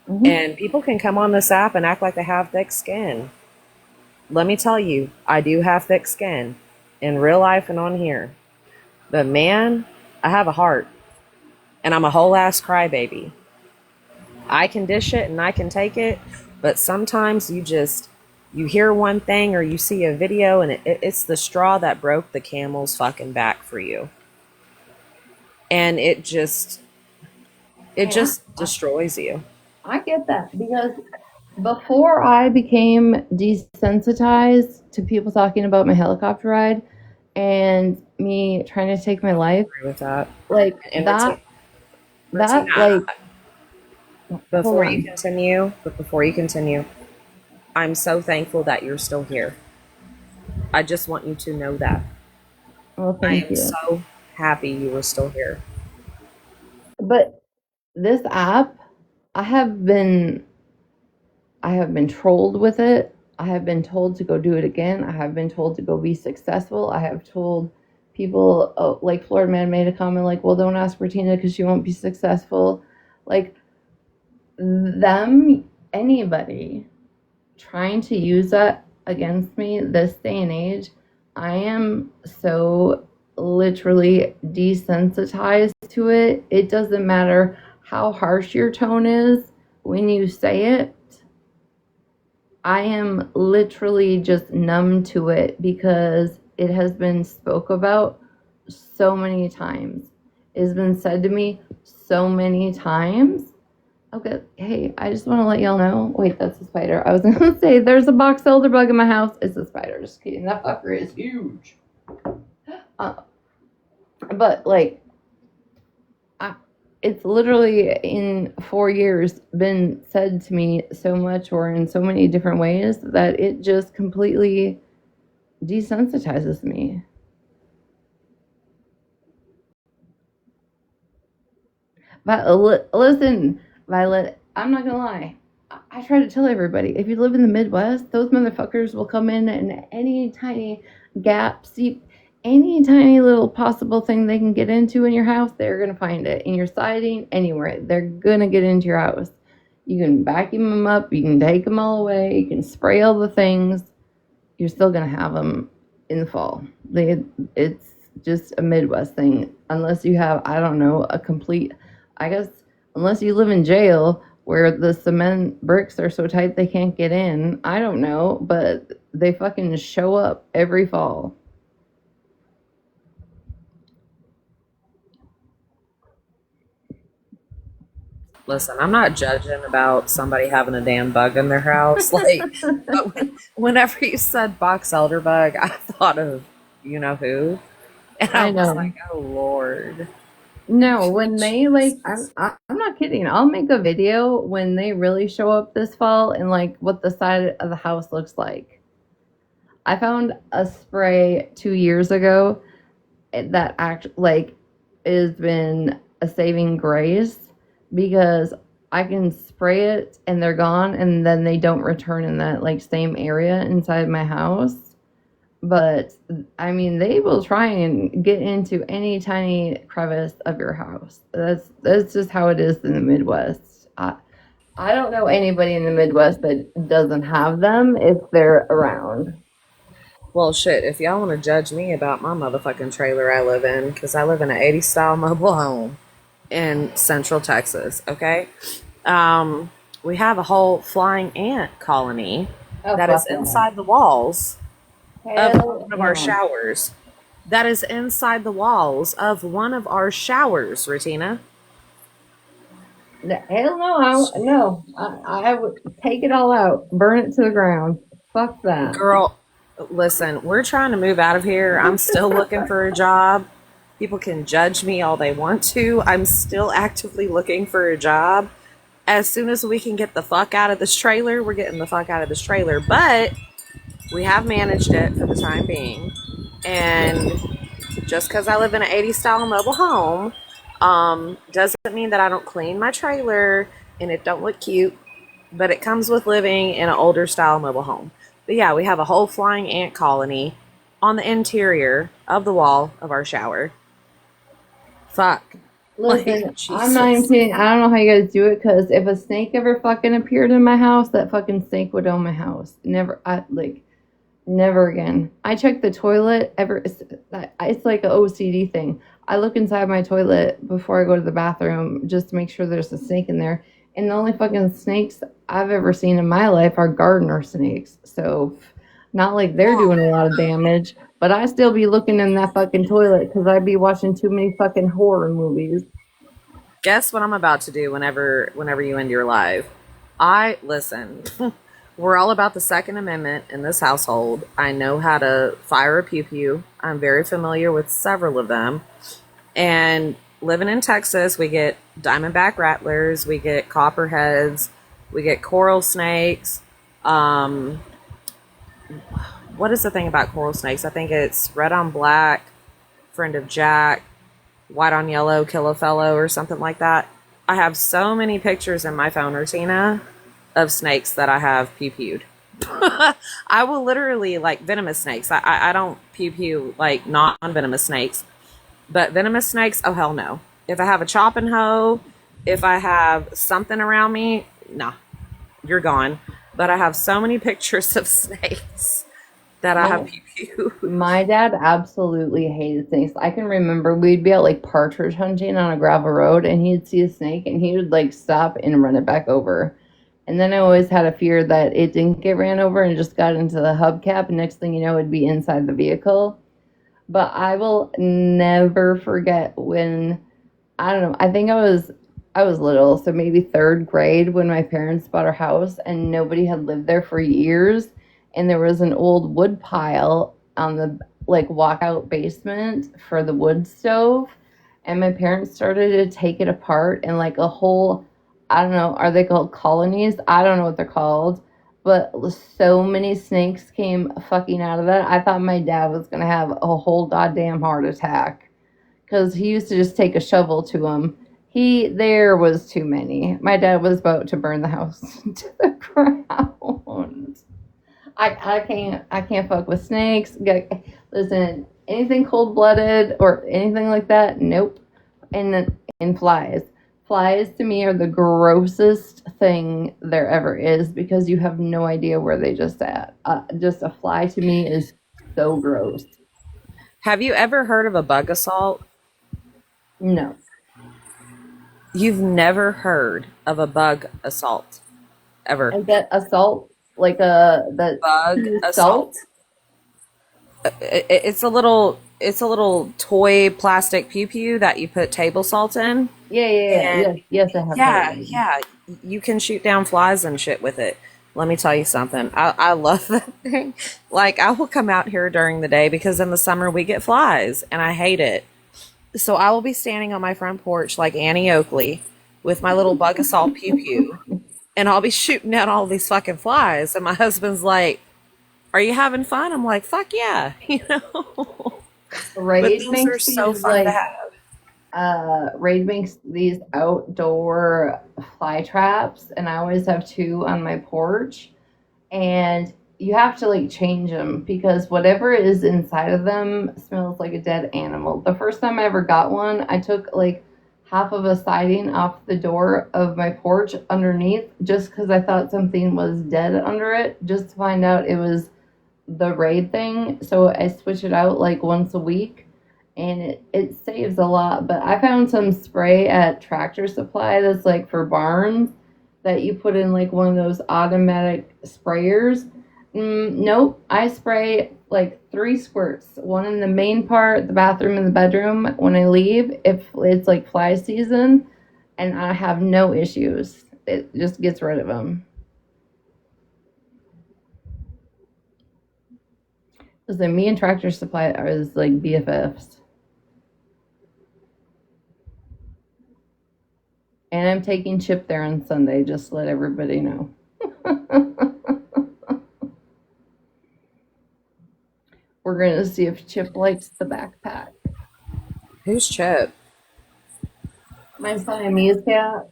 Mm-hmm. And people can come on this app and act like they have thick skin. Let me tell you, I do have thick skin in real life and on here. But man, I have a heart. And I'm a whole ass crybaby. I can dish it and I can take it, but sometimes you hear one thing or you see a video and it's the straw that broke the camel's fucking back for you, and it Hey, just destroys you. I get that because before I became desensitized to people talking about my helicopter ride and me trying to take my life, I agree with that. like And Retina, that, like, hold before you on. continue, I'm so thankful that you're still here. I just want you to know that. Well, I thank am you. so happy you were still here. But this app, I have been I have been trolled with it. I have been told to go do it again. I have been told to go be successful. I have told people, oh, like Florida Man made a comment like, well, don't ask Retina because she won't be successful. Like, anybody trying to use that against me this day and age, I am so literally desensitized to it. It doesn't matter how harsh your tone is when you say it. I am literally just numb to it because it has been spoke about so many times. It has been said to me so many times. Okay, hey, I just want to let y'all know. Wait, that's a spider. I was gonna say there's a box elder bug in my house. It's a spider. Just kidding. That fucker is huge. Uh, but like, I, it's literally in 4 years been said to me so much or in so many different ways that it just completely desensitizes me. But listen, Violet, I'm not gonna lie. I try to tell everybody if you live in the Midwest, those motherfuckers will come in any tiny gap, seep, any tiny little possible thing they can get into in your house, they're gonna find it. In your siding, anywhere. They're gonna get into your house. You can vacuum them up, you can take them all away, you can spray all the things. You're still gonna have them in the fall. It's just a Midwest thing, unless you have, I don't know, a complete. I guess unless you live in jail where the cement bricks are so tight they can't get in. I don't know, but they fucking show up every fall. Listen, I'm not judging about somebody having a damn bug in their house. Like, but whenever you said box elder bug, I thought of you know who, and I I was like, know. oh Lord. No, when they like, I'm not kidding. I'll make a video when they really show up this fall and like what the side of the house looks like. I found a spray 2 years ago that act like has been a saving grace because I can spray it and they're gone and then they don't return in that like same area inside my house. But I mean, they will try and get into any tiny crevice of your house. That's just how it is in the Midwest. I don't know anybody in the Midwest that doesn't have them if they're around. Well, shit. If y'all want to judge me about my motherfucking trailer I live in, because I live in an 80s style mobile home in Central Texas. Okay, we have a whole flying ant colony Oh that is fuck no! inside the walls of Hell one of our no! showers. That is inside the walls of one of our showers, Retina. Hell no! No! I would take it all out, burn it to the ground. Fuck that. Girl. Listen, we're trying to move out of here. I'm still looking for a job. People can judge me all they want to. I'm still actively looking for a job. As soon as we can get the fuck out of this trailer, we're getting the fuck out of this trailer. But we have managed it for the time being. And just because I live in an 80s style mobile home, doesn't mean that I don't clean my trailer and it don't look cute. But it comes with living in an older style mobile home. But yeah, we have a whole flying ant colony on the interior of the wall of our shower. Fuck. Like, Listen, I'm not even Jesus. kidding. I don't know how you guys do it because if a snake ever fucking appeared in my house, that fucking snake would own my house. Never, never again. I check the toilet it's like an OCD thing. I look inside my toilet before I go to the bathroom just to make sure there's a snake in there. And the only fucking snakes I've ever seen in my life are gardener snakes. So, not like they're doing a lot of damage, but I still be looking in that fucking toilet because I'd be watching too many fucking horror movies. Guess what I'm about to do whenever you end your live. I listen. We're all about the Second Amendment in this household. I know how to fire a pew pew. I'm very familiar with several of them. And living in Texas, we get diamondback rattlers, we get copperheads, we get coral snakes. Um, what is the thing about coral snakes? I think it's red on black, friend of Jack, white on yellow, kill a fellow, or something like that. I have so many pictures in my phone, Retina, of snakes that I have pew pewed. I will literally, like, venomous snakes. I don't pew pew like non venomous snakes, but venomous snakes, oh hell no. If I have a chopping hoe, if I have something around me, nah, you're gone. But I have so many pictures of snakes that I have My pew pewed. my dad absolutely hated snakes. I can remember we'd be out like partridge hunting on a gravel road and he'd see a snake and he would like stop and run it back over. And then I always had a fear that it didn't get ran over and just got into the hubcap and next thing you know it'd be inside the vehicle. But I will never forget when I don't know. I think I was little, so maybe third grade when my parents bought our house and nobody had lived there for years, and there was an old wood pile on the like walkout basement for the wood stove, and my parents started to take it apart and like a whole I don't know, are they called colonies? I don't know what they're called. But so many snakes came fucking out of that. I thought my dad was gonna have a whole goddamn heart attack because he used to just take a shovel to them. There was too many. My dad was about to burn the house to the ground. I can't fuck with snakes. Listen, anything cold blooded or anything like that, nope. And flies. Flies to me are the grossest thing there ever is because you have no idea where they just at. Just a fly to me is so gross. Have you ever heard of a bug assault? No. You've never heard of a bug assault ever. I get assault like the Bug to assault. salt. It's a little toy plastic pew pew that you put table salt in. Yeah, yeah, yeah. And Yes, yes, I have heard of yeah, them. yeah, you can shoot down flies and shit with it. Let me tell you something. I love that thing. Like, I will come out here during the day because in the summer we get flies and I hate it. So I will be standing on my front porch like Annie Oakley with my little bug assault pew pew and I'll be shooting down all these fucking flies. And my husband's like, "Are you having fun?" I'm like, "Fuck yeah," you know. But Raid those are makes so these fun to like have. Raid makes these outdoor fly traps, and I always have two on my porch. And you have to like change them because whatever is inside of them smells like a dead animal. The first time I ever got one, I took like half of a siding off the door of my porch underneath just because I thought something was dead under it, just to find out it was the raid thing. So I switch it out like once a week and it saves a lot. But I found some spray at Tractor Supply that's like for barns that you put in like one of those automatic sprayers. Nope, I spray like three squirts, one in the main part, the bathroom, and the bedroom when I leave if it's like fly season, and I have no issues. It just gets rid of them. Listen, me and Tractor Supply are like BFFs. And I'm taking Chip there on Sunday, just to let everybody know. We're going to see if Chip likes the backpack. Who's Chip? My Siamese cat.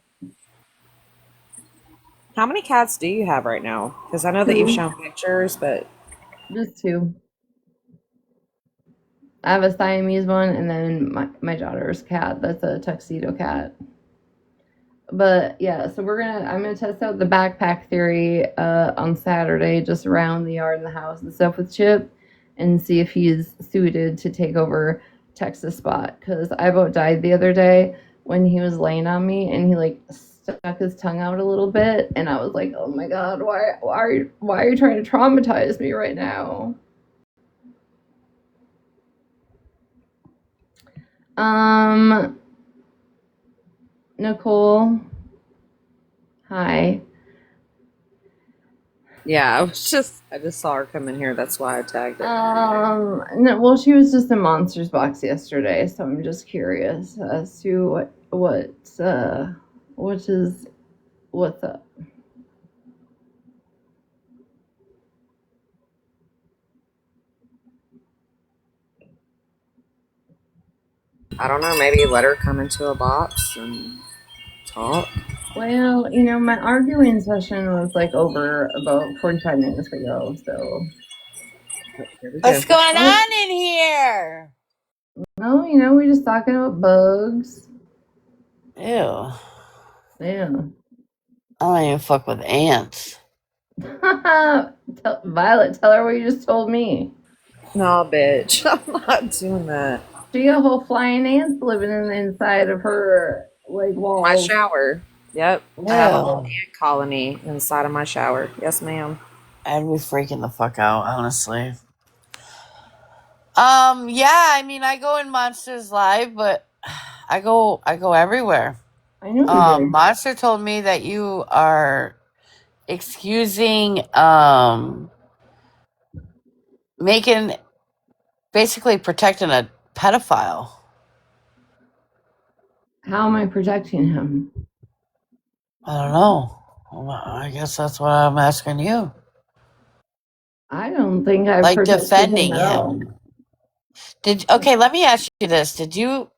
How many cats do you have right now? Because I know that you've Two. shown pictures, but Just two. I have a Siamese one and then my daughter's cat. That's a tuxedo cat. But yeah, so I'm gonna test out the backpack theory on Saturday, just around the yard and the house and stuff with Chip, and see if he's suited to take over Texas spot. Because I about died the other day when he was laying on me and he like stuck his tongue out a little bit, and I was like, oh my god, why are you trying to traumatize me right now? Nicole, hi. yeah, I just saw her come in here. That's why I tagged it. No, well, she was just in Monsters box yesterday, so I'm just curious as to what's up. I don't know. Maybe let her come into a box and talk. Well, my arguing session was like over about 45 minutes ago, so here we What's go. going Oh, on in here? no, we're just talking about bugs. Ew. Yeah. I don't even fuck with ants. Violet, tell her what you just told me. No, bitch. I'm not doing that. She got a whole flying ants living in the inside of her like My walls. shower. Yep. I have a whole Ew. ant colony inside of my shower. Yes, ma'am. I'd be freaking the fuck out, honestly. Yeah, I mean, I go in Monsters Live, but I go everywhere. I know you do. Monster told me that you are excusing, making, basically protecting a pedophile. How am I protecting him? I don't know. Well, I guess that's what I'm asking you. I don't think I've Like protected him defending at all. him. Okay, let me ask you this. Did you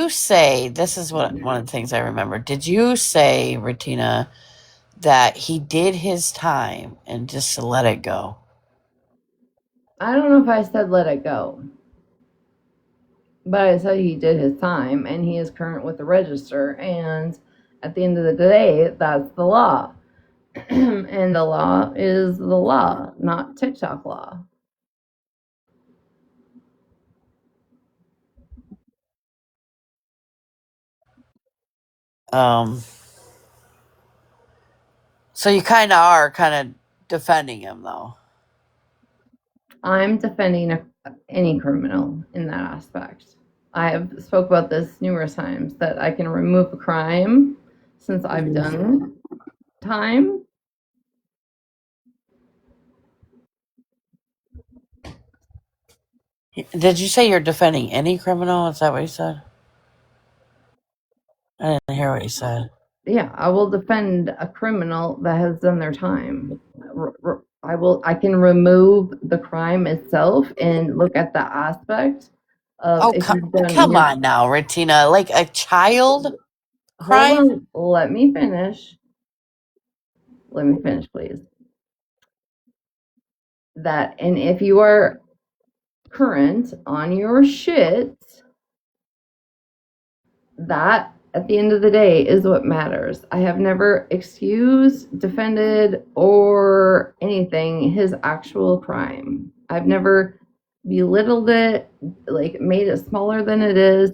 say, this is what one of the things I remember. Did you say, Retina, that he did his time and just to let it go? I don't know if I said let it go, but I said he did his time and he is current with the register. And at the end of the day, that's the law. And the law is the law, not TikTok law. Um so you are kind of defending him though. I'm defending any criminal in that aspect. I have spoke about this numerous times that I can remove a crime since I've done time. Did you say you're defending any criminal? Is that what you said? I didn't hear what you said. Yeah, I will defend a criminal that has done their time. I can remove the crime itself and look at the aspect of Oh, if you've done come his. on now, Retina. Like a child Hold crime? on, let me finish. Let me finish, please. That, and if you are current on your shit, that at the end of the day is what matters. I have never excused, defended, or anything his actual crime. I've never belittled it, like made it smaller than it is.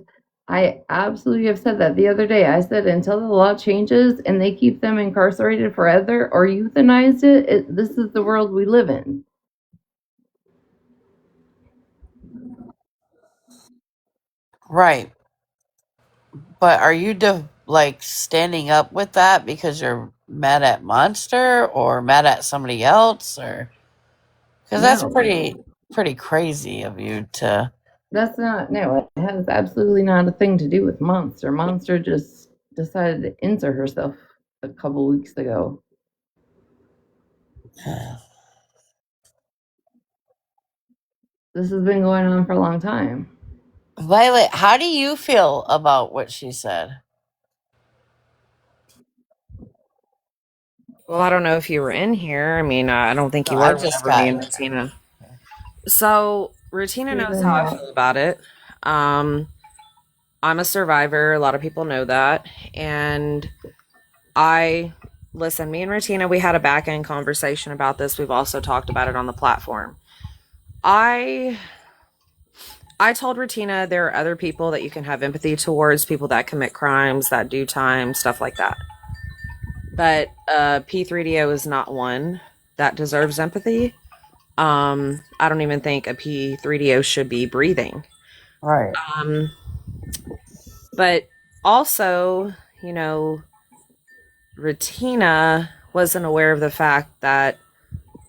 I absolutely have said that the other day. I said until the law changes and they keep them incarcerated forever or euthanized this is the world we live in. Right. But are you like standing up with that because you're mad at Monster or mad at somebody else, or Because that's No, pretty crazy of you to. that's not. No, it has absolutely not a thing to do with Monster. Monster just decided to insert herself a couple weeks ago. This has been going on for a long time. Violet, how do you feel about what she said? Well, I don't know if you were in here. I mean, I don't think No, you I were just whenever me got and it. Retina. So, Retina She was knows in how I what? feel about it. Um, I'm a survivor. A lot of people know that. And I, listen, me and Retina, we had a back end conversation about this. We've also talked about it on the platform. I I told Retina there are other people that you can have empathy towards, people that commit crimes, that do time, stuff like that. But P3DO is not one that deserves empathy. I don't even think a P3DO should be breathing. Right. Um, but also, you know, Retina wasn't aware of the fact that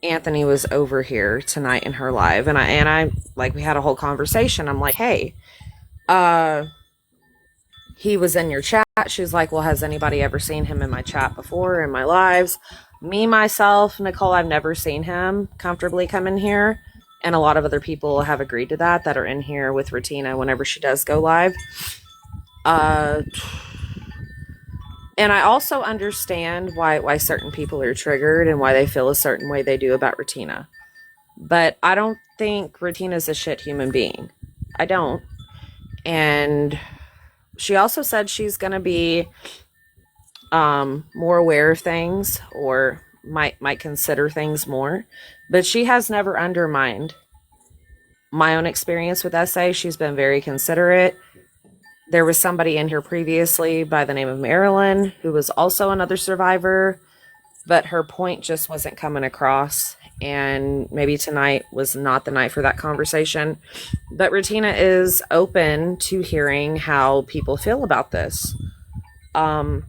Anthony was over here tonight in her live, and I like we had a whole conversation. I'm like, hey, uh, he was in your chat. She was like, well, has anybody ever seen him in my chat before in my lives? Me, myself, Nicole, I've never seen him comfortably come in here. And a lot of other people have agreed to that are in here with Retina whenever she does go live. Uh, and I also understand why certain people are triggered and why they feel a certain way they do about Retina. But I don't think Retina's a shit human being. I don't. And she also said she's going to be more aware of things or might consider things more. But she has never undermined my own experience with SA. She's been very considerate. There was somebody in here previously by the name of Marilyn who was also another survivor, but her point just wasn't coming across. And maybe tonight was not the night for that conversation. But Retina is open to hearing how people feel about this. Um,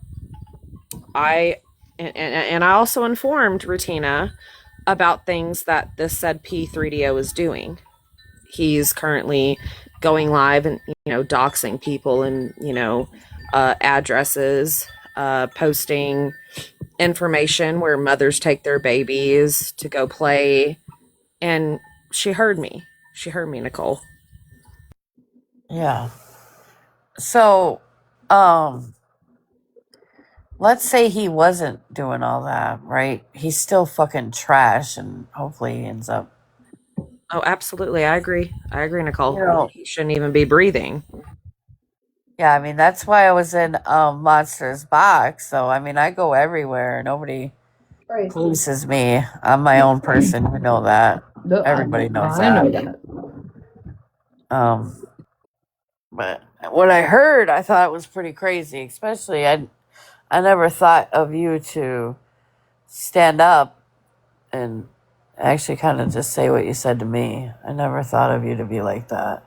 I and I also informed Retina about things that this said P3DO is doing. He's currently going live and doxing people and addresses, posting information where mothers take their babies to go play, and she heard me. She heard me, Nicole. Yeah. So, um, let's say he wasn't doing all that, right? He's still fucking trash, and hopefully he ends up. Oh, absolutely, I agree. I agree, Nicole. You know, He shouldn't even be breathing. yeah. I mean, that's why I was in Monster's box. So I mean, I go everywhere. Nobody Right. polices me. I'm my own person. We know that. No, Everybody knows I know that. that. Um, but what I heard, I thought was pretty crazy. Especially, I never thought of you to stand up and actually kind of just say what you said to me. I never thought of you to be like that.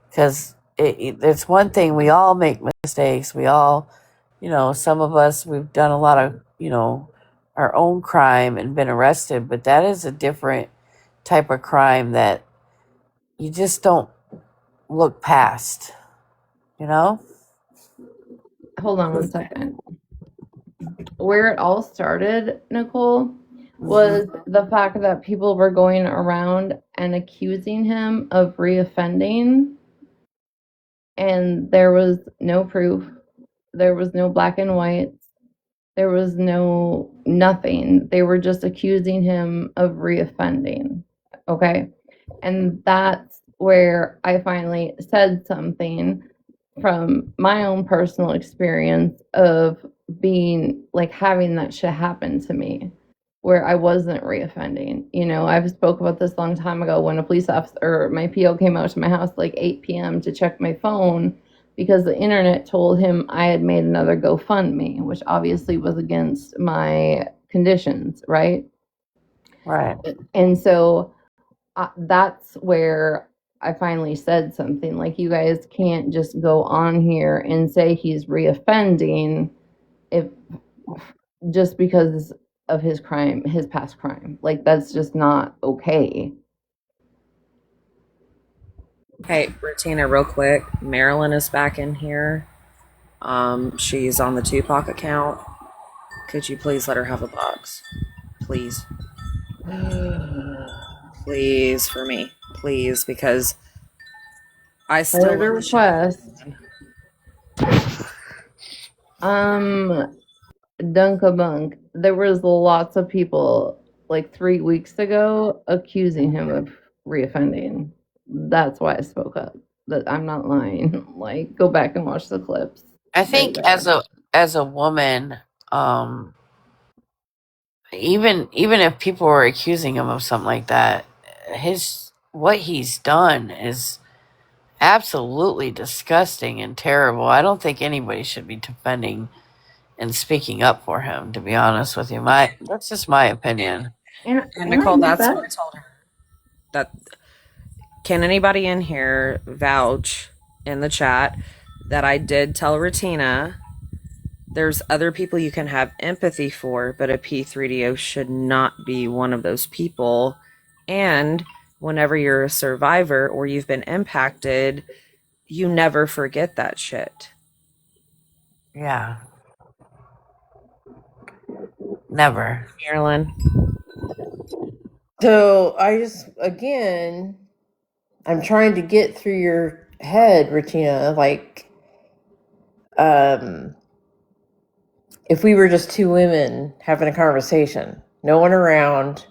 Because it's one thing, we all make mistakes. We all, some of us, we've done a lot of, our own crime and been arrested, but that is a different type of crime that you just don't look past, you know? Hold on one second. Where it all started, Nicole, Hmm. was the fact that people were going around and accusing him of reoffending, and there was no proof. There was no black and white. There was no nothing. They were just accusing him of reoffending. Okay. And that's where I finally said something from my own personal experience of being like having that shit happen to me where I wasn't reoffending. I've spoke about this a long time ago when a police officer or my PO came out to my house like 8 p.m. to check my phone because the internet told him I had made another GoFundMe, which obviously was against my conditions, right? Right. And so that's where I finally said something like, you guys can't just go on here and say he's reoffending if just because of his crime, his past crime. Like, that's just not okay. Hey, Retina, real quick. Marilyn is back in here. She's on the Tupac account. Could you please let her have a box? Please. Please, for me. Please, because I still Heard a love the shit out of request. Dunkabunk. There was lots of people like 3 weeks ago accusing him of reoffending. That's why I spoke up. That I'm not lying. Like, go back and watch the clips. I They're think there. as a woman, even if people were accusing him of something like that, what he's done is absolutely disgusting and terrible. I don't think anybody should be defending and speaking up for him, to be honest with you. That's just my opinion. And And I Nicole, get that's that. what I told her. That can anybody in here vouch in the chat that I did tell Retina there's other people you can have empathy for, but a P3DO should not be one of those people. And whenever you're a survivor or you've been impacted, you never forget that shit. Yeah. Never. Marilyn. So I'm trying to get through your head, Regina, like, if we were just two women having a conversation, no one around,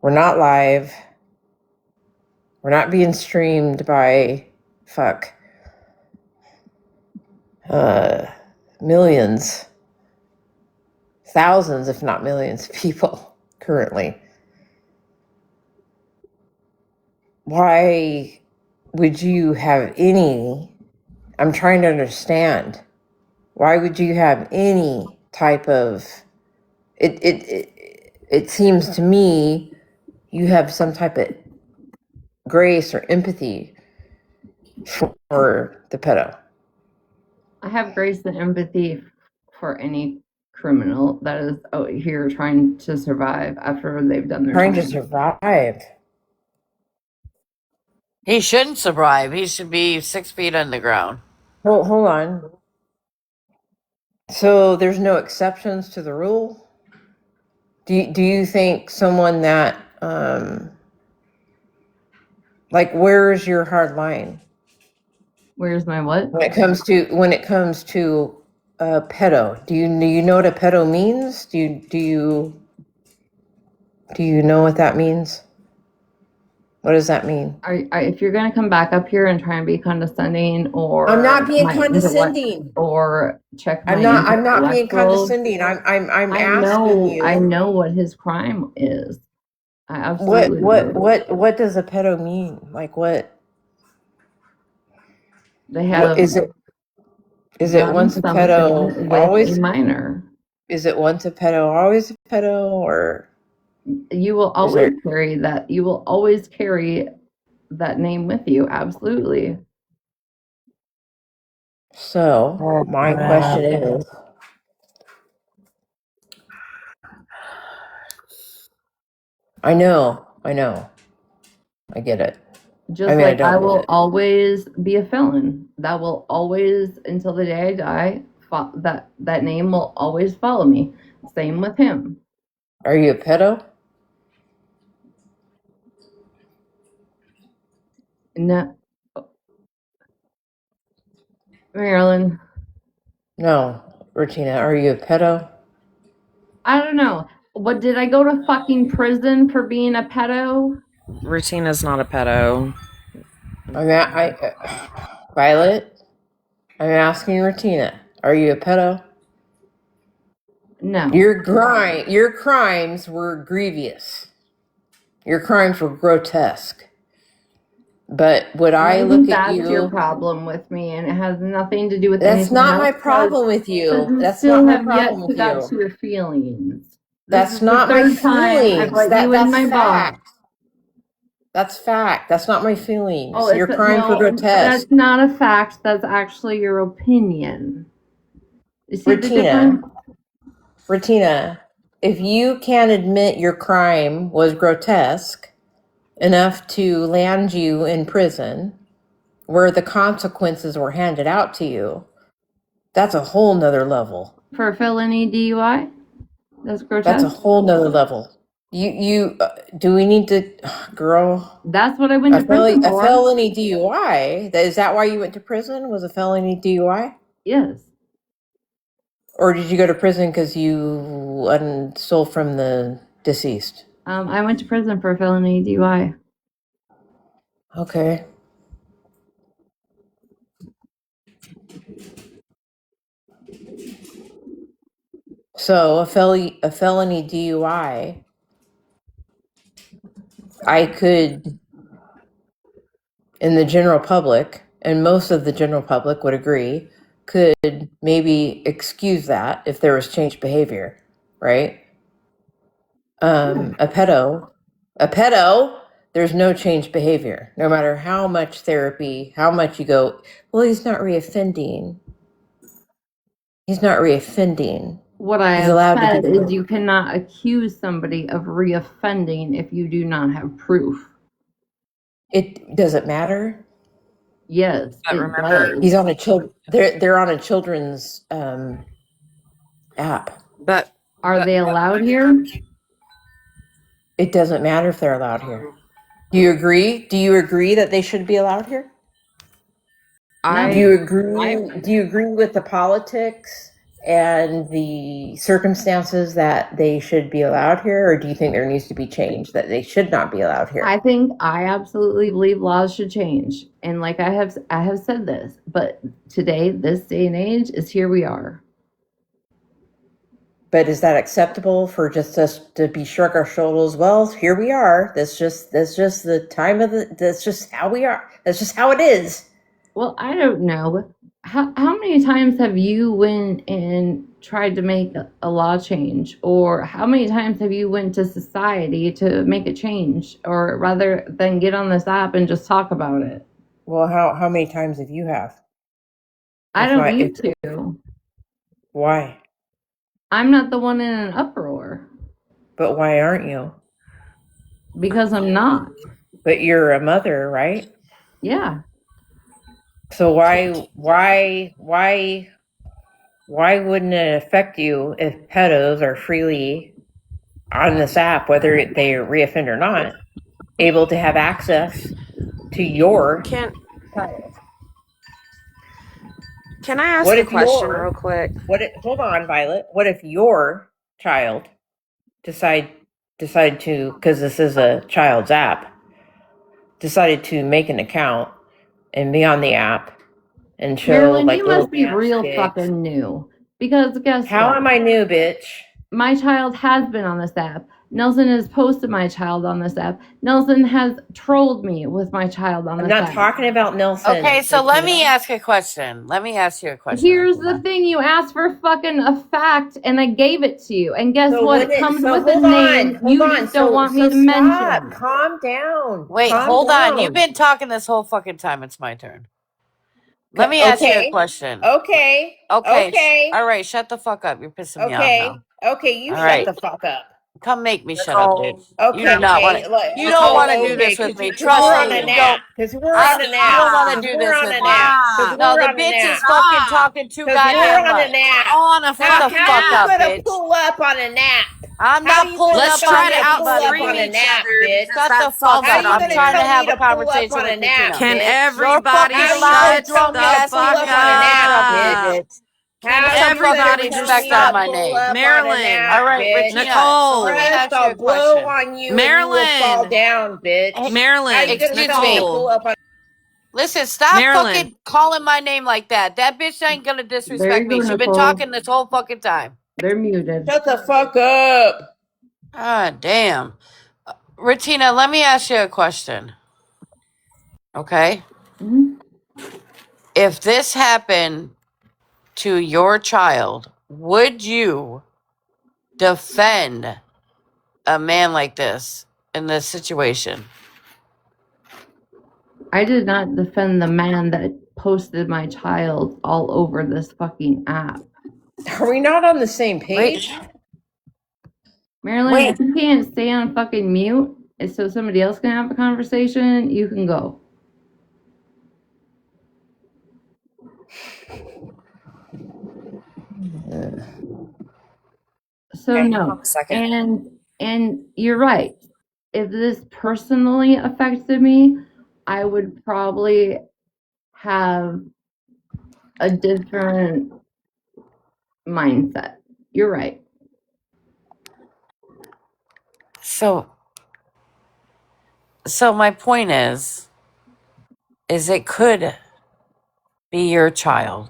we're not live, we're not being streamed by millions, thousands, if not millions of people currently. Why would you have any? I'm trying to understand. Why would you have any type of it seems to me you have some type of grace or empathy for the pedo. I have grace and empathy for any criminal that is out here trying to survive after they've done their Trying time. to survive. He shouldn't survive. He should be 6 feet underground. Hold on. So there's no exceptions to the rule? Do you think someone that like, where's your hard line Where's my what? when it comes to pedo? Do you know what a pedo means? Do you know what that means? What does that mean? If you're going to come back up here and try and be condescending or I'm not being my intellect condescending. or check my I'm not being intellectual, condescending. I'm I asking you. know what his crime is. I absolutely do. What does a pedo mean? Like, what They have is it? Is it done once a something pedo, with always? a minor. Is it once a pedo, always a pedo, or You will is there? always carry that. You will always carry that name with you. Absolutely. So my question is, I know, I get it. I Just mean, I like I don't get will it. always be a felon. That will always, until the day I die, that name will always follow me. Same with him. Are you a pedo? No, Marilyn. No, Regina, are you a pedo? I don't know. What did I go to fucking prison for being a pedo? Retina's not a pedo. Violet, I'm asking Regina, are you a pedo? No. Your crimes were grievous. Your crimes were grotesque. But would I I look think at that's your you? problem with me, and it has nothing to do with That's anything not my else. problem with you. You That's not still my have problem yet to with got you. to your feelings. This That's is the not my third time I've feelings. let you in That's my box. fact. That's fact. That's not my feelings. Oh, Your crimes were no, grotesque. that's not a fact. That's actually your opinion. You see the Retina, difference? Retina, if you can't admit your crime was grotesque enough to land you in prison where the consequences were handed out to you, that's a whole nother level. For felony DUI? That's grotesque? That's a whole nother level. Do we need to, girl? That's what I went to prison A for. felony DUI? Is that why you went to prison? Was a felony DUI? Yes. Or did you go to prison because you stole from the deceased? I went to prison for felony DUI. Okay. So a felony DUI, I could, in the general public, and most of the general public would agree, could maybe excuse that if there was changed behavior, right? A pedo, there's no changed behavior. No matter how much therapy, how much you go, well, he's not reoffending. He's not reoffending. What I He's have allowed to said do is you cannot accuse somebody of reoffending if you do not have proof. It doesn't matter. Yes, But it remember- does. He's on a they're on a children's app. But Are they allowed here? It doesn't matter if they're allowed here. Do you agree? Do you agree that they should be allowed here? I Do you agree with the politics and the circumstances that they should be allowed here, or do you think there needs to be change that they should not be allowed here? I absolutely believe laws should change. And like I have said this, but today, this day and age is here we are. But is that acceptable for just us to be shrug our shoulders? Well, here we are. That's just the time of that's just how we are. That's just how it is. Well, I don't know. How many times have you went and tried to make a law change? Or how many times have you went to society to make a change? Or rather than get on this app and just talk about it? Well, how many times have you have? I don't need to. Why? I'm not the one in an uproar. But why aren't you? Because I'm not. But you're a mother, right? Yeah. So why wouldn't it affect you if pedos are freely on this app, whether they reoffend or not, able to have access to your can child? can I ask What a if question your- real quick? Hold on, Violet. What if your child decide to, because this is a child's app, decided to make an account and be on the app and show Marilyn, like you little must be dance real gigs? fucking new. Because guess How what? am I new, bitch? My child has been on this app. Nelson has posted my child on this app. Nelson has trolled me with my child on I'm this not app. talking about Nelson. Okay, so let me ask a question. Let me ask you a question. Here's the thing, you asked for fucking a fact and I gave it to you. And guess So what? when It comes so with a hold name. on, You hold on. just don't want me to stop. mention. Calm down. Wait, Calm hold on. down. You've been talking this whole fucking time. It's my turn. Let me ask you a question. Okay. Okay. All right, shut the fuck up. You're pissing me off now. Okay, you All shut right. the fuck up. Come make me shut up, bitch. Okay. You do not want to. Look, You don't want to do this with me. Trust me. You don't. Because we're on a nap. You don't want to do this with me. No, the bitch is fucking talking too goddamn much. nap. On a shut the fuck up, bitch. Pull up on a nap? I'm not pulling Let's up try on to anybody, out-scream bitch. each other. bitch? Shut That the fuck fucks up. up. I'm trying to have a conversation on a with nap? Retina. Can bitch. everybody You're fucking shut drunk the ass fuck pull up on a nap, up? bitch. Can Put some everybody fucking just respect on stop? my name. Marilyn. All right, Retina. Nicole. So let me ask you I'll a blow question. on you Marilyn. and you will fall down, bitch. How Marilyn, you gonna tell me to pull Nicole. up on? Listen, stop Marilyn. fucking calling my name like that. That bitch ain't gonna There disrespect you me. go, She's been Nicole. talking this whole fucking time. They're muted. Shut the fuck up. Ah, damn. Retina, let me ask you a question. Okay? Mhm. If this happened to your child, would you defend a man like this in this situation? I did not defend the man that posted my child all over this fucking app. Are we not on the same page? Marilyn, Wait. if you can't stay on fucking mute, so somebody else can have a conversation, you can go. So Okay, no, hold on a second. and you're right. If this personally affected me, I would probably have a different mindset. You're right. So my point is it could be your child.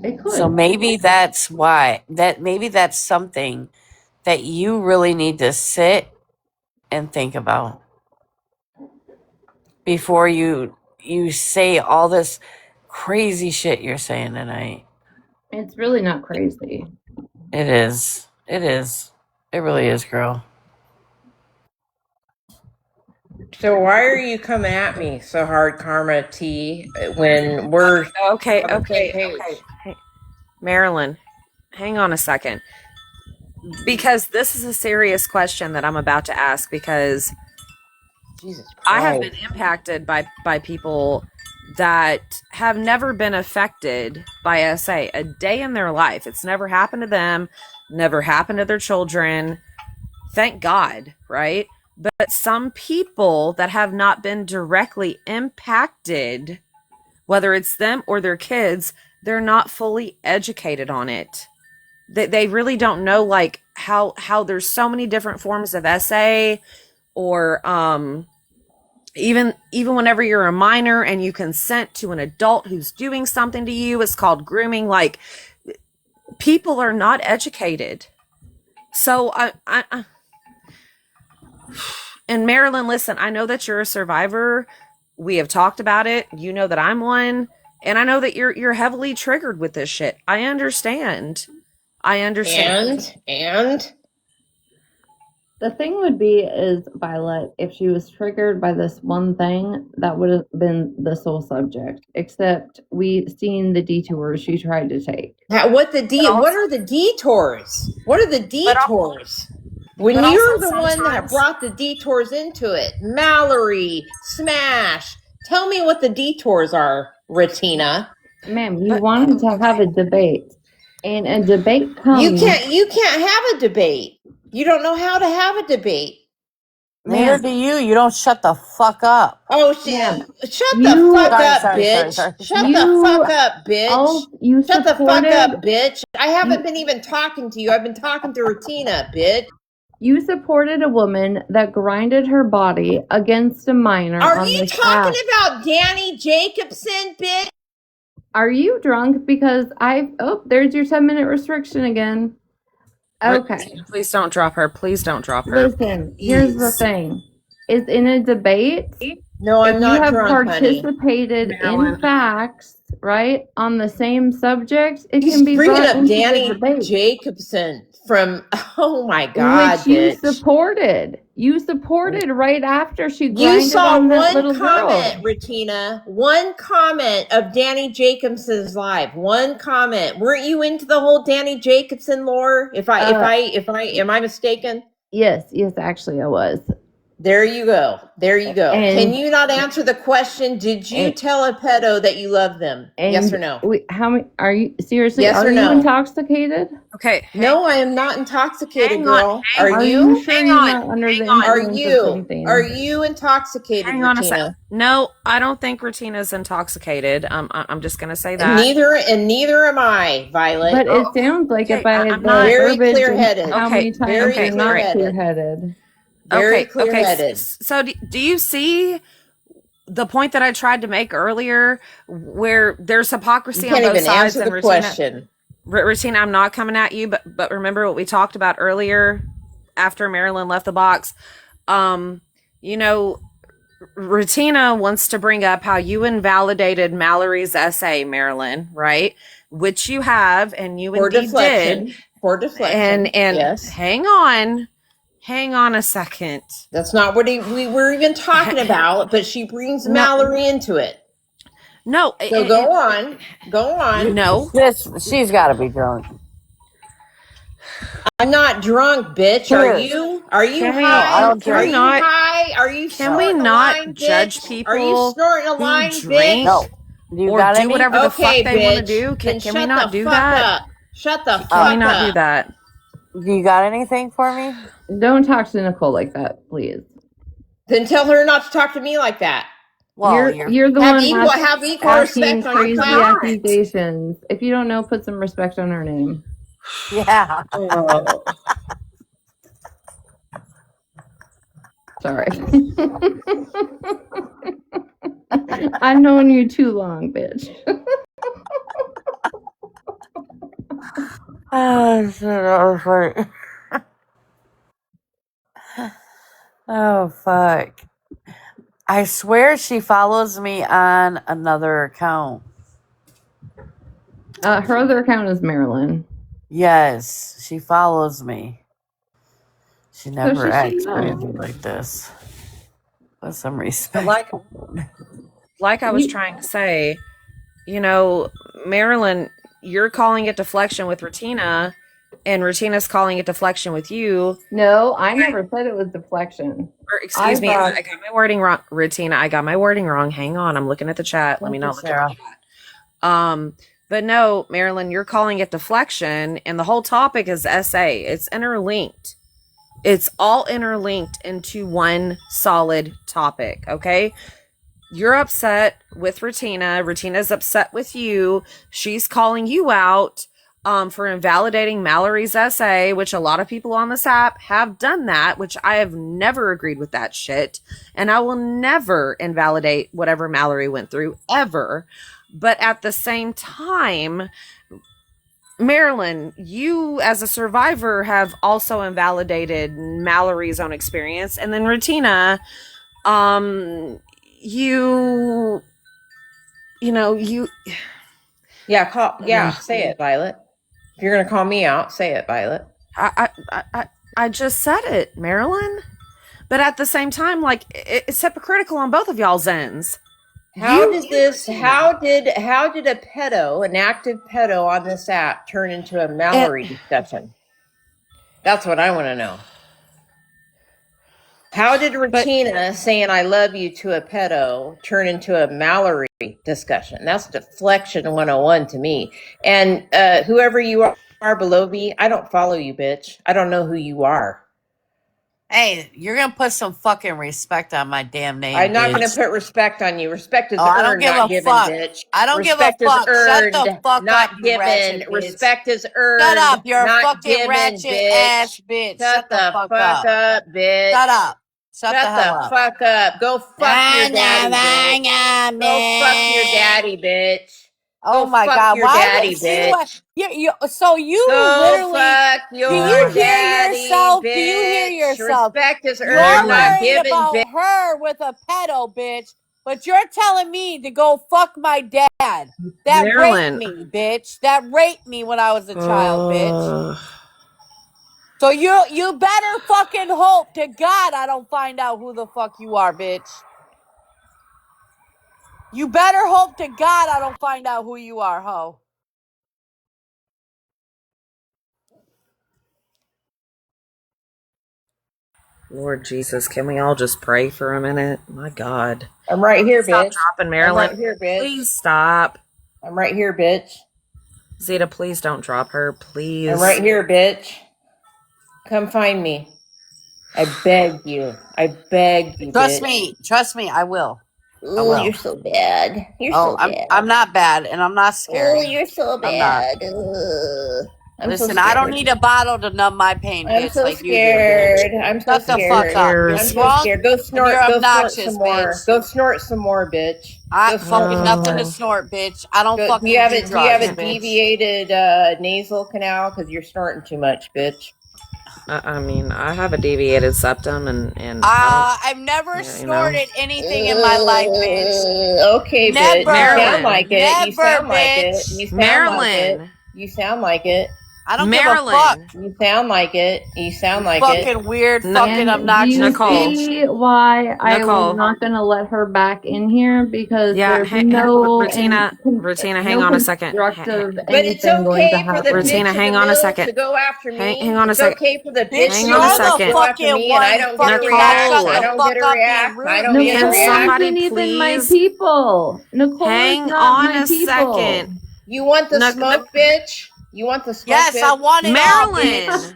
It could. So maybe that's why maybe that's something that you really need to sit and think about before you say all this crazy shit you're saying tonight. It's really not crazy. It is. It is. It really is, girl. So why are you coming at me so hard, Karma T, when we're Okay, on the same okay, page? okay. Hey, Marilyn, hang on a second. Because this is a serious question that I'm about to ask, because Jesus Christ. I have been impacted by people that have never been affected by SA a day in their life. It's never happened to them, never happened to their children. Thank God, right? But some people that have not been directly impacted, whether it's them or their kids, they're not fully educated on it. They really don't know, like, how there's so many different forms of SA, or even whenever you're a minor and you consent to an adult who's doing something to you, it's called grooming. Like, people are not educated. So I and Marilyn, listen, I know that you're a survivor. We have talked about it. You know that I'm one, and I know that you're heavily triggered with this shit. I understand. And The thing would be is Violet, if she was triggered by this one thing, that would have been the sole subject. Except we've seen the detours she tried to take. what are the detours? What are the detours? When but you're also the one that sometimes- brought the detours into it, Mallory, Smash, tell me what the detours are, Retina. Ma'am, you wanted to have a debate. And a debate comes. You can't have a debate. You don't know how to have a debate. Neither Ma'am, do you. You don't shut the fuck up. Oh, ma'am, shut you- the fuck Sorry, up, sorry, bitch. sorry. Shut You the fuck up, bitch. you Shut the fuck supported up, bitch. I haven't been even talking to you. I've been talking to Retina, bitch. you supported a woman that grinded her body against a minor Are on you this talking app. about Danny Jacobson, bitch? Are you drunk? Because there's your 10-minute restriction again. Okay. Please don't drop her. Please don't drop her. Listen, here's the thing. Is in a debate, No, I'm if you not have drunk, honey. participated Marilyn. in facts, right, on the same subject, it He's can be bringing brought up into Danny the debate. Jacobson from, oh my God, Which you bitch. supported. You supported right after she You grinded saw on that one little comment, girl. Retina. One comment of Danny Jacobson's live. One comment. Weren't you into the whole Danny Jacobson lore? Am I mistaken? Yes, actually I was. There you go. There you go. And- Can you not answer the question? Did you and- tell a pedo that you love them? Yes or no? How many are you seriously? Yes are or you no? intoxicated? Okay. No, I am not intoxicated, hang on, girl. hang- Are Are you? you sure Hang you're on, not under the hang on. Are influence of you? something? Are you intoxicated, Hang on a Retina? second. No, I don't think Retina's intoxicated. I'm just gonna say that. Neither am I, Violet. But it sounds like okay, it by I'm the not- Very verbiage clear-headed. and how Okay, many times very you're not clear-headed. clear-headed. Very clear-headed. So do you see the point that I tried to make earlier, where there's hypocrisy You on can't both even sides? answer And the question. Retina, I'm not coming at you, but remember what we talked about earlier after Marilyn left the box. You know, Retina wants to bring up how you invalidated Mallory's essay, Marilyn, right? Which you have, and you For indeed deflection. did. For deflection. And yes. hang on a second. That's not what we were even talking about, but she brings No. Mallory into it. No. So go on. Go on. No. She's got to be drunk. I'm not drunk, bitch. Are Cheers. you? Are you Can we- high? I don't can Are we drink. you not- high? Are you Can we snorting a not line, judge bitch? Are you people snorting a who line, drink? bitch? No. You Or got do any? whatever the fuck Okay, they want to bitch. do? Then Can we shut not the do fuck that? up. Shut the Can we fuck not up. do that? Do you got anything for me? Don't talk to Nicole like that, please. Then tell her not to talk to me like that. Well, You're the Have one equal asking respect on your crazy planet. accusations. If you don't know, put some respect on her name. yeah. Oh. Sorry. I've known you too long, bitch. Oh shit! That was funny. Oh fuck! I swear she follows me on another account. Her other account is Marilyn. Yes, she follows me. She never she should acts know. crazy like this. With some respect. Like I was trying to say, Marilyn, you're calling it deflection with Retina, and Retina's calling it deflection with you. No, I never said it was deflection. Or excuse me, I got my wording wrong. Retina, I got my wording wrong. Hang on, I'm looking at the chat. Let me not look at the chat. But no, Marilyn, you're calling it deflection, and the whole topic is SA. It's interlinked. It's all interlinked into one solid topic, okay? You're upset with Retina. Retina's upset with you. She's calling you out for invalidating Mallory's essay, which a lot of people on this app have done that, which I have never agreed with that shit. And I will never invalidate whatever Mallory went through, ever. But at the same time, Marilyn, you as a survivor have also invalidated Mallory's own experience. And then Retina, you Say it, Violet. If you're gonna call me out, say it, Violet. I just said it, Marilyn. But at the same time, like, it's hypocritical on both of y'all's ends. How did a pedo, an active pedo on this app, turn into a Mallory discussion? That's what I want to know. How did Retina saying "I love you" to a pedo turn into a Mallory discussion? That's deflection 101 to me. And whoever you are below me, I don't follow you, bitch. I don't know who you are. Hey, you're gonna put some fucking respect on my damn name. I'm not bitch. going to put respect on you. Respect is earned, I don't give not a given, fuck. bitch. I don't Respect give a fuck. Is earned, Shut the fuck not up, you given. ratchet bitch. Respect is earned. Shut up. You're not a fucking given, ratchet bitch. ass bitch. Shut the fuck up, bitch. Shut up. Shut the hell up. Fuck up. Go fuck your daddy, bitch. Go fuck your daddy, bitch. Oh my god! Your daddy, bitch. So you Go literally fuck your do you hear daddy, yourself? bitch. Do you hear yourself? Respect is You're earned, not worried given, about bitch. her with a pedo, bitch, but you're telling me to go fuck my dad. That Marilyn. raped me, bitch. That raped me when I was a child, bitch. So you better fucking hope to God I don't find out who the fuck you are, bitch. You better hope to God I don't find out who you are, ho. Lord Jesus, can we all just pray for a minute? My God. I'm right here, Stop bitch. dropping Marilyn. I'm right here, bitch. Please stop. I'm right here, bitch. Zeta, please don't drop her. Please. I'm right here, bitch. Come find me. I beg you. I beg you, Trust bitch. me. Trust me. I will. Oh, you're so bad. You're so bad. I'm not bad, and I'm not scared. Oh, you're so bad. Listen, I don't need a bottle to numb my pain, bitch. I'm so like scared. You do, I'm so Shut scared. the fuck up. You're I'm so drunk. scared. Go snort. You're Go obnoxious, snort some more. bitch. Go snort some more, bitch. I fucking nothing to snort, bitch. I don't fucking do you have do a drugs, deviated nasal canal? Because you're snorting too much, bitch. I mean, I have a deviated septum, and I've never snorted anything in my life, bitch. Okay, never. bitch. You sound like it. Never, You sound like bitch. it. You sound Marilyn. like it. You sound like it. I don't Marilyn. give You sound like it. You sound a like fuck. it. Fucking weird, No- fucking And do obnoxious you Nicole. bitch. see why I was Nicole. not going to let her back in here? Because Yeah, there's no Retina, hang on a second. constructive But it's anything going to okay for the happen. Retina, bitch of hang the on a mill second. to go after me. Hang on a It's second. okay for the Bitch, bitch Hang of the on a mill to second. go after You're the me, and I fucking don't get a fucking react. Nicole. I shut the don't fuck get a up being react. rude, I don't get a Can Nicole bitch. react. somebody isn't even my please people. Nicole is hang not on my a people. second? You want the Nic- smoke, bitch? You want the smoke, Yes, I bitch? want it all, bitch. Marilyn.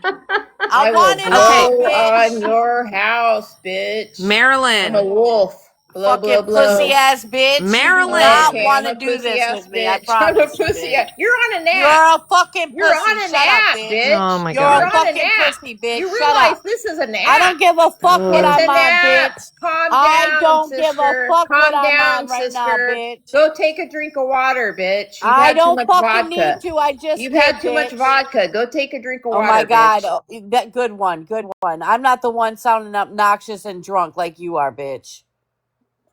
I I will want it all, blow on bitch. your house, bitch. I'm a Marilyn. wolf. Blow, blow, Fucking pussy blow. ass bitch. You do not Marilyn. Okay, want I'm to a do pussy this ass with me. I bitch. I'm a promise you, pussy bitch. ass. You're on a You're nap. a fucking You're pussy. on a Shut up, nap, bitch. bitch. Oh my You're You're a god. on a fucking nap. pussy, bitch. You Shut up. realize this is a I nap. don't give a fuck what It's I'm a on, nap. bitch. Calm I down, don't give a sister. fuck what Calm I'm down, on right now, sister. bitch. Go take a drink of water, bitch. You've I had too don't much fucking vodka. need to. I just You've did, had too much bitch. vodka. Go take a drink of Oh water, my god. bitch. Oh, that good one. Good one. I'm not the one sounding obnoxious and drunk like you are, bitch.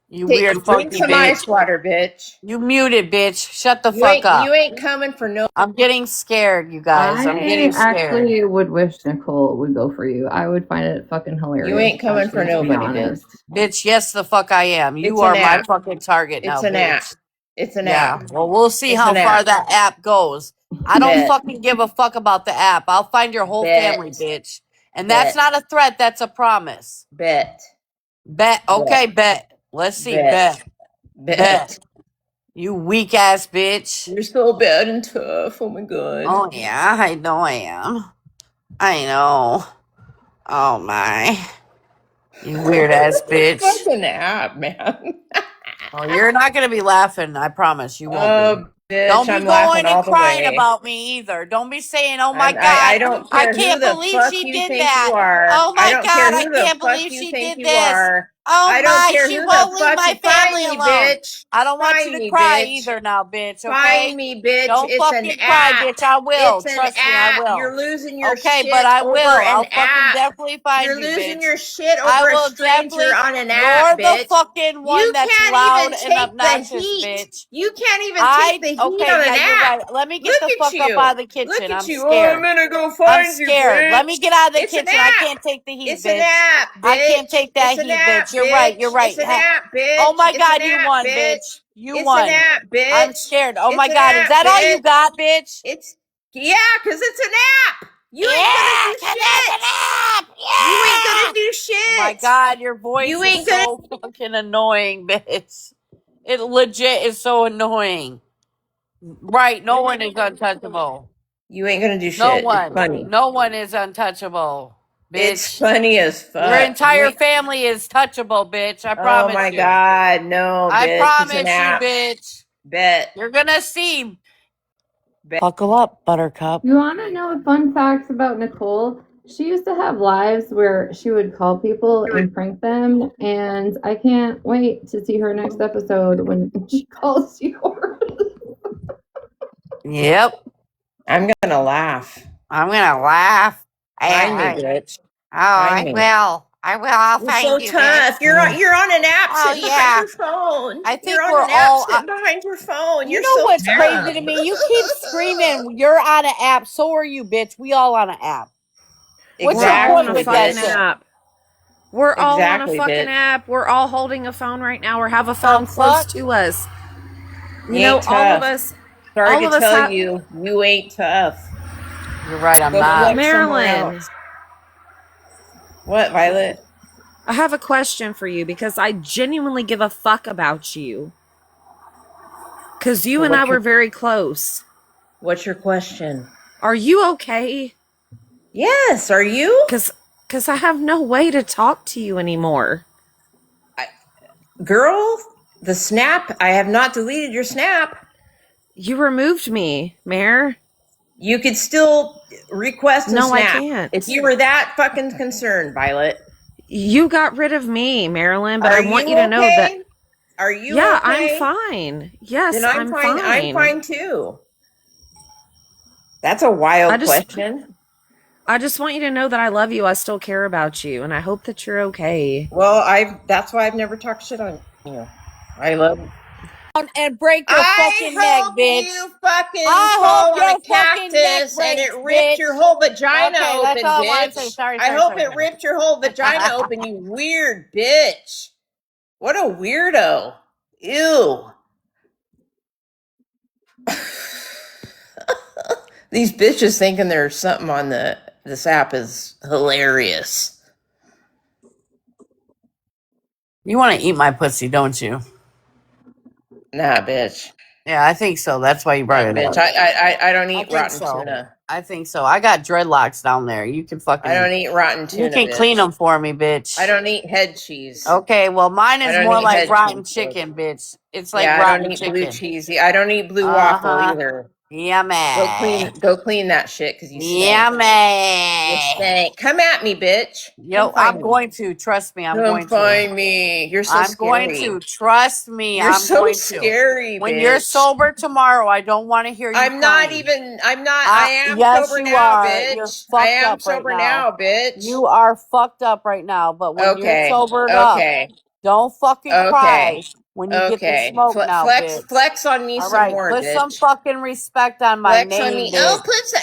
You weird Drink funky some bitch. ice water, bitch. You muted, bitch. Shut the You fuck up. ain't coming for no. I'm getting scared, you guys. I'm I getting scared. actually would wish Nicole would go for you. I would find it fucking hilarious. You ain't coming for actually, to be nobody, bitch. honest. Bitch, yes, the fuck I am. You It's an are my app. fucking target now, It's an app. bitch. It's an Yeah. app. Well, we'll see It's how an far app. that app goes. I don't Bet. fucking give a fuck about the app. I'll find your whole Bet. family, bitch. And that's Bet. not a threat, that's a promise. Bet. Bet. Okay, bet. Let's see. Bet. Bet. You weak ass bitch. You're so bad and tough. Oh my god. Oh, yeah, I know I am. I know. Oh, my. You weird ass bitch. It's an app, man. Oh, you're not going to be laughing. I promise you won't be. Oh, bitch, Don't be I'm laughing going and all the crying way. about me either. Don't be saying, oh my I God, don't I care who can't the believe fuck she you did think that. you are. Oh I my don't God, care I who the can't fuck believe you she think did you this. are. Oh I don't my, care she who the won't leave fuck my you family find me, alone. bitch. I don't want you Find to me, cry bitch. either now, bitch, okay? Find me, bitch. Don't It's an fucking cry, app. bitch. I will. It's an Trust me, I app. will. You're losing your Okay, but shit I over will. an I'll fucking app. definitely find You're you, losing bitch. your shit I over a will stranger definitely. on an app, You're the bitch. fucking one You that's can't loud even and take the obnoxious, heat. bitch. You can't even take the heat Okay, on yeah, an you're app. right. Let me get Look the at fuck up you. out of the Look kitchen. at I'm you. Oh, I'm scared. gonna go I'm find you, scared. Let me bitch. get out of the It's an kitchen. I app. can't take the heat, It's an bitch. app, I can't bitch. take that It's an heat, app, bitch. You're right. You're bitch. right. It's an app, Oh bitch. my It's an God, you app, won, bitch. bitch. You It's an won. app, I'm bitch. scared. Oh It's my an God, is app, that all you bitch. got, bitch? It's yeah, cause it's an app. You ain't gonna Yeah, do 'cause that's an shit. app. You ain't gonna Yeah. do Oh my shit. God, your voice You is ain't gonna. so fucking annoying, bitch. It legit is so annoying. Right, no one is untouchable. You ain't gonna do No shit. It's one. funny. No one is untouchable, It's bitch. funny as Your fuck. You entire ain't. family is touchable, bitch. I Oh promise my you. god, no, I bitch. It's an promise you, app. bitch. Bet. You're gonna see. Bet. Buckle up, Buttercup. You want to know fun facts about Nicole? She used to have lives where she would call people and prank them, and I can't wait to see her next episode when she calls yours. Yep. I'm gonna laugh. I'm gonna laugh. Find me, I, bitch. oh, Find I me. will. I will. I'll You're so find you, bitch. tough. You're on an app Oh sitting behind yeah. your phone. I You're think on we're an app all. sitting behind your phone. You You're know so what's crazy tough. to me? You keep screaming. You're on an app. So are you, bitch. We all on an app. What's We're your all on point a Exactly, with that fucking bitch. shit? app. We're all on a Exactly, fucking bitch. app. We're all holding a phone right now or have a The phone close fuck? to us. You You know, ain't tough. Sorry all to of us tell have. you, you ain't tough. You're right. I'm Go not. flex somewhere Marilyn, else. What, Violet? I have a question for you because I genuinely give a fuck about you. Because you So and I were very close. what's your question? Are you okay? Yes, are you? Because I have no way to talk to you anymore. Girl, the snap, I have not deleted your snap. You removed me, Mare. You could still request a No, I snap can't. if you were that fucking concerned, Violet. You got rid of me, Marilyn, but Are I want you you to know that, okay? Are you yeah, I'm okay? fine. Then Yes, I'm I'm fine. I'm fine. fine too. That's a I wild just question. I just want you to know that I love you. I still care about you, and I hope that you're okay. Well, that's why I've never talked shit on you. I love and break your fucking neck, hope bitch. you fucking I fall hope on a your fucking neck cactus and it breaks, ripped bitch. your whole vagina Okay, that's open, all I want to say. bitch. Sorry. I hope it ripped your whole vagina open, you weird bitch. What a weirdo. Ew. These bitches thinking there's something on this app is hilarious. You want to eat my pussy, don't you? Nah, bitch. Yeah, I think so. That's why you brought it Bitch. up. I don't I eat think rotten so. tuna. I think so. I got dreadlocks down there. You can fucking. I don't eat rotten You tuna, can bitch. clean them for me, bitch. I don't eat head cheese. Okay, well, mine I is don't more eat like head rotten cheese, bitch. chicken, bitch. It's like Yeah, I don't rotten eat blue chicken. cheese. I don't eat blue waffle either. Yummy. Go clean that shit because you stink. Yummy. You stink. Come at me, bitch. Yo, Come find I'm me. going to. Trust me, I'm Come going to. find me. You're so I'm scary. going to. Trust me, You're I'm so going to. scary, When bitch. you're sober tomorrow, I don't want to hear you I'm crying. not even. I'm not. I am yes, sober you now, are. bitch. You're I fucked am up right sober now. now, bitch. You are fucked up right now, but when you're Okay. sobered up, Okay. don't fucking cry Okay. when you get the Okay. smoke now, bitch. Flex on me All some right, more, put bitch. some fucking respect on my Flex on name, me. bitch.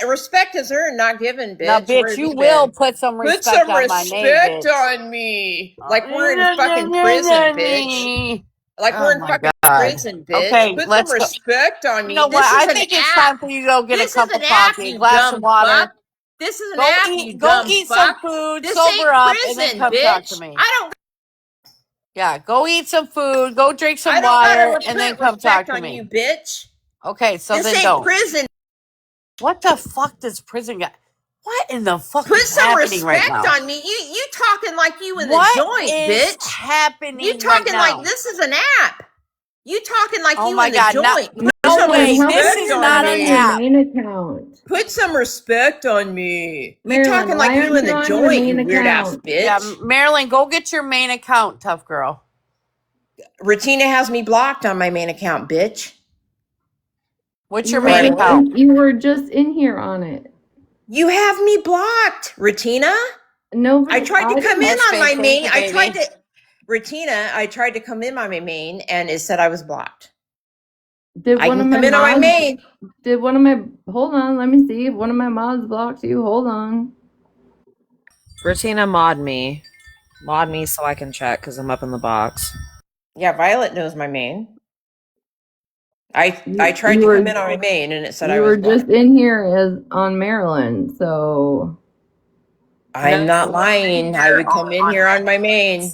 Oh, respect is earned, not given, bitch. Now, Where bitch, have you you will been? put some Put respect some on my name, respect bitch. on me. Like we're in fucking prison, bitch. Like we're in fucking prison, bitch. Okay, Put let's some go. respect on me. You know what? This is I an think it's app. time for you to go get This a cup is an of app, coffee, a you glass of dumb water. fuck. This is an Go app, eat. you Go dumb eat fuck. some food. This Sober ain't up, and then prison, come talk to bitch. me. I don't. Yeah, go eat some food. Go drink some I don't water, gotta and then put come talk respect to on me. you, bitch. Okay, so This then ain't don't. prison. What the fuck does prison got? What in the fuck Put is some happening right respect now? on me. You talking like you in the What joint, is bitch. happening You right talking now? like this is an app. You talking like Oh you my in the God! joint. Put No some way! Marilyn, how This come respect is you're on not not an on your me. app. main account? Put some respect on me. You Marilyn, talking like why you aren't in you the on your joint, you main weird ass account? bitch. Yeah, Marilyn, go get your main account, tough girl. Retina has me blocked on my main account, bitch. What's You your were main Or just account? you were just in here on it. you have me blocked, Retina. I Nobody, tried to I come didn't. in Hush, on babe. my Thank main. you, I tried baby. to Retina, I tried to come in on my main and it said I was blocked. Did I one can of my come in on my mods? main. Did one of my? Hold on, let me see if one of my mods blocked you. Hold on. Retina, mod me. Mod me so I can check because I'm up in the box. Yeah, Violet knows my main. I tried You to come were in on my main and it said I you was were just blocked. in here as on Maryland, so I'm not lying. I would come in here on my main.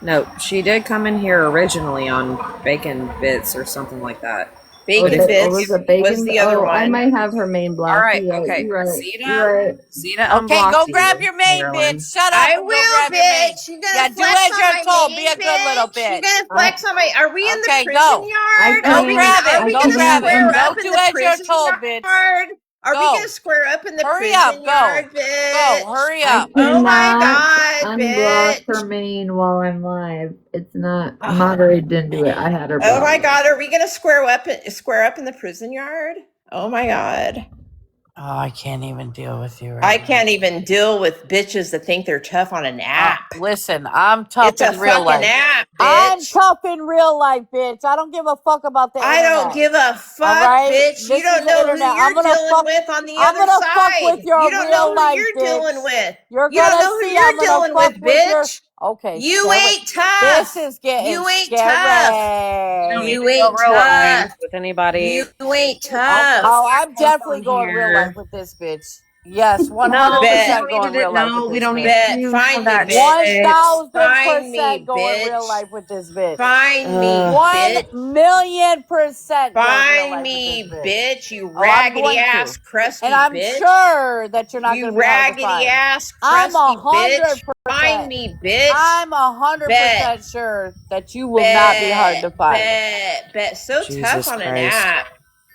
No, she did come in here originally on Bacon Bits or something like that. oh, Bacon was Bits it was bacon? the other Oh, I one. might have her main All blocked. right, You're right. okay. You're right. Zeta, You're right. Zeta Okay, go unblocked grab you, your main, Marilyn. bitch. Shut up I and go will, grab your main. bitch. You gonna Yeah, do flex as on you're my told. Be main, a good little bitch? You bitch. gonna I flex on my? Are we in the Okay, prison go. I yard? Go can't. grab Are it. I we Go gonna grab can't. it. square Go up in do the as you're prison told, bitch. yard? Are we Go. gonna square up in the Hurry up. prison Go. yard, Go. bitch? Hurry I up. Oh my cannot god, unblock bitch! her main while I'm live. It's not moderator didn't do it. I had her Oh blocked. my god, are we gonna square up in the prison yard? Oh my god. Oh, I can't even deal with you I right now. can't even deal with bitches that think they're tough on an app. Listen, I'm tough It's a in real fucking life. app, I'm bitch. tough in real life, bitch. I don't give a fuck about the I don't internet. give a All fuck, right? bitch. You This is don't the know who internet. you're dealing with on the I'm other gonna fuck with side. your You don't know real who life, you're bitch. dealing with. You're You don't gonna know who see I'm you're gonna dealing fuck with, your bitch. okay, You scary. ain't tough. This is getting You ain't scary. tough. You don't need You to go ain't real life tough. with anybody. You ain't Oh, tough. I'm definitely On going real life here. with this bitch. Yes, No, we 100% don't need to going do. real life with No, we this don't need bitch. to Bet. do Find me, that bitch. shit. Find 1000% me, going real bitch. life with this bitch. Find me, Uh, 1,000,000% going real Find life with this me, bitch. bitch. You Oh, I'm raggedy going to. ass, And crusty I'm bitch. sure that you're not going You to be hard to raggedy find. ass, I'm crusty bitch. 100%. Find me, bitch. I'm Bet, 100% sure that you will not be hard to find. bet. So tough Jesus on an Christ. app.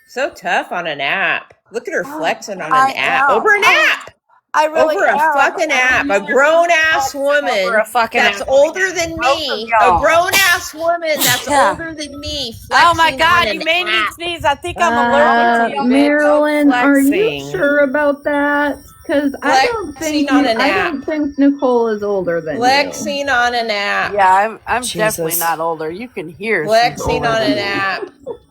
So tough on an app. Look at her flexing on an I app. am. Over an app. I really Over a am. fucking app. A grown ass Over a woman fucking that's app. older than Both of me. A y'all. grown ass woman that's Yeah. older than me Oh my flexing on God, you an made me app. sneeze. I think I'm allergic to you, bitch. Marilyn, are you Flexing. sure about that? Because I don't think Nicole is older than you. Flexing on an app. Yeah, I'm Jesus. definitely not older. You can hear she's Flexing older on than an me. app.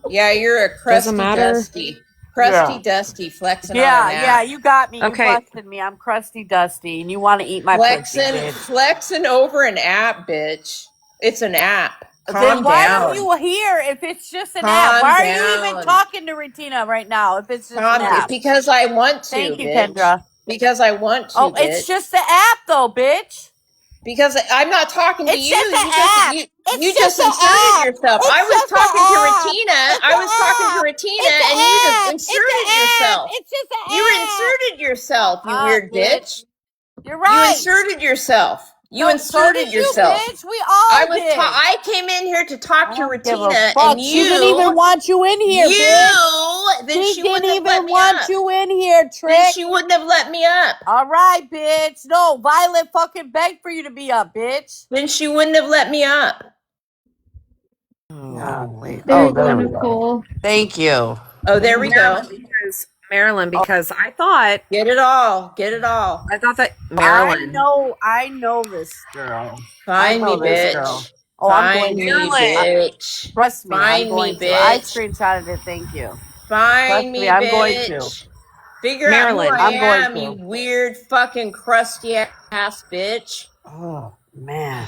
Yeah, you're a Doesn't crusty matter. dusty. Crusty Yeah. dusty flexing on an app. Yeah, you got me. Okay. You busted me. I'm crusty dusty, and you want to eat my pussy, bitch. Flexing over an app, bitch. It's an app. Calm Then why down. are you here if it's just an Calm app? Why are you down. even talking to Retina right now if it's just an app? Because I want to, Thank you, bitch. Kendra. Because I want to, Oh, bitch. it's just the app, though, bitch. Because I'm not talking to It's you. just an app. You just inserted yourself. It's I was just talking an to app. Retina. It's I an was talking to app. Retina, It's an and you just app. inserted It's an yourself. app. It's just an You app. inserted yourself, you Up, weird bitch. You're right. You inserted yourself. You So inserted did yourself. You, bitch. We all did. I came in here to talk to Retina, and you. She didn't even want you in here, bitch. Then she didn't wouldn't have even let me want up. you in here, Trick. Then she wouldn't have let me up. All right, bitch. No, Violet fucking begged for you to be up, bitch. Then she wouldn't have let me up. There you go, Nicole. Thank you. Oh, there we go. Marilyn, because I thought Get it all. I thought that Marilyn. I know this girl. Find me, bitch. Girl. Oh, I'm going to. Bitch. Trust me, Find I'm going me, to. I bitch. screenshotted it. Thank you. Find me, I'm bitch. going to. Figure Marilyn, out who I I'm going am, to. you weird fucking crusty ass bitch. Oh man,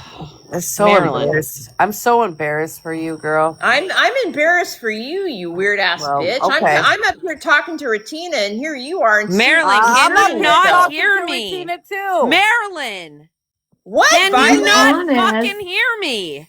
that's so Marilyn. embarrassed. I'm so embarrassed for you, girl. I'm embarrassed for you, you weird ass bitch. Okay. I'm up here talking to Retina, and here you are. Marilyn, can you not hear me? Retina too. Marilyn, what? Can Violet? you not Honest. fucking hear me?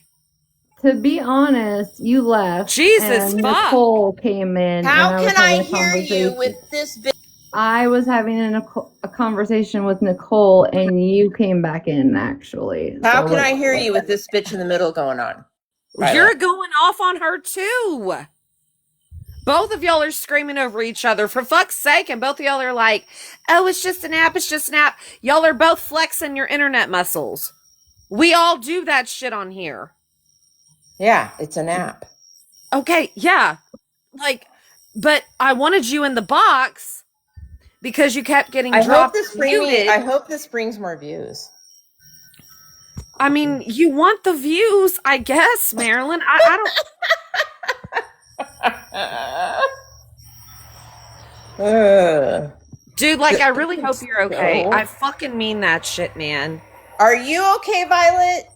To be honest, you left. Jesus and fuck. Nicole came in. How and I was can I having a hear you conversation. with this bitch? I was having a conversation with Nicole, and you came back in, actually. How So can I hear you with this bitch in the middle going on? Violet. You're going off on her too. Both of y'all are screaming over each other, for fuck's sake, and both of y'all are like, oh, it's just an app, it's just an app. Y'all are both flexing your internet muscles. We all do that shit on here. Yeah, it's an app. Okay, yeah. Like, but I wanted you in the box because you kept getting dropped muted. I hope this brings more views. I mean, you want the views, I guess, Marilyn. I don't... Dude, like, I really hope you're okay. I fucking mean that shit, man. Are you okay, Violet?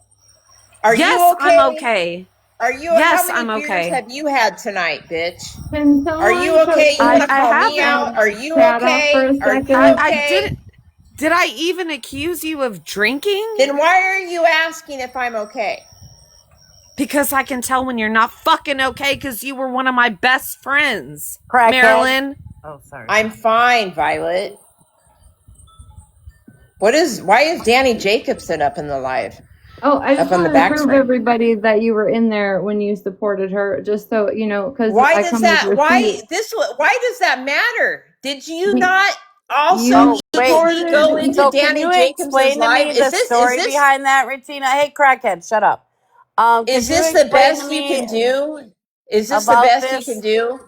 Are yes, you okay? I'm okay. Are you? Yes, how many beers have you had tonight, bitch? Are you okay? You want to call me out? Are you okay? Are you okay? I didn't. Did I even accuse you of drinking? Then why are you asking if I'm okay? Because I can tell when you're not fucking okay because you were one of my best friends. Crackhead. Marilyn. Oh, sorry. I'm fine, Violet. Why is Danny Jacobson up in the live? Oh, I just wanted to prove everybody that you were in there when you supported her, just so you know. Because why does that matter? Did you not also go into Danny Jacobson's live? Is this the story behind that, Retina? Hey, crackhead, shut up. Is this the best you can do? Is this the best you can do?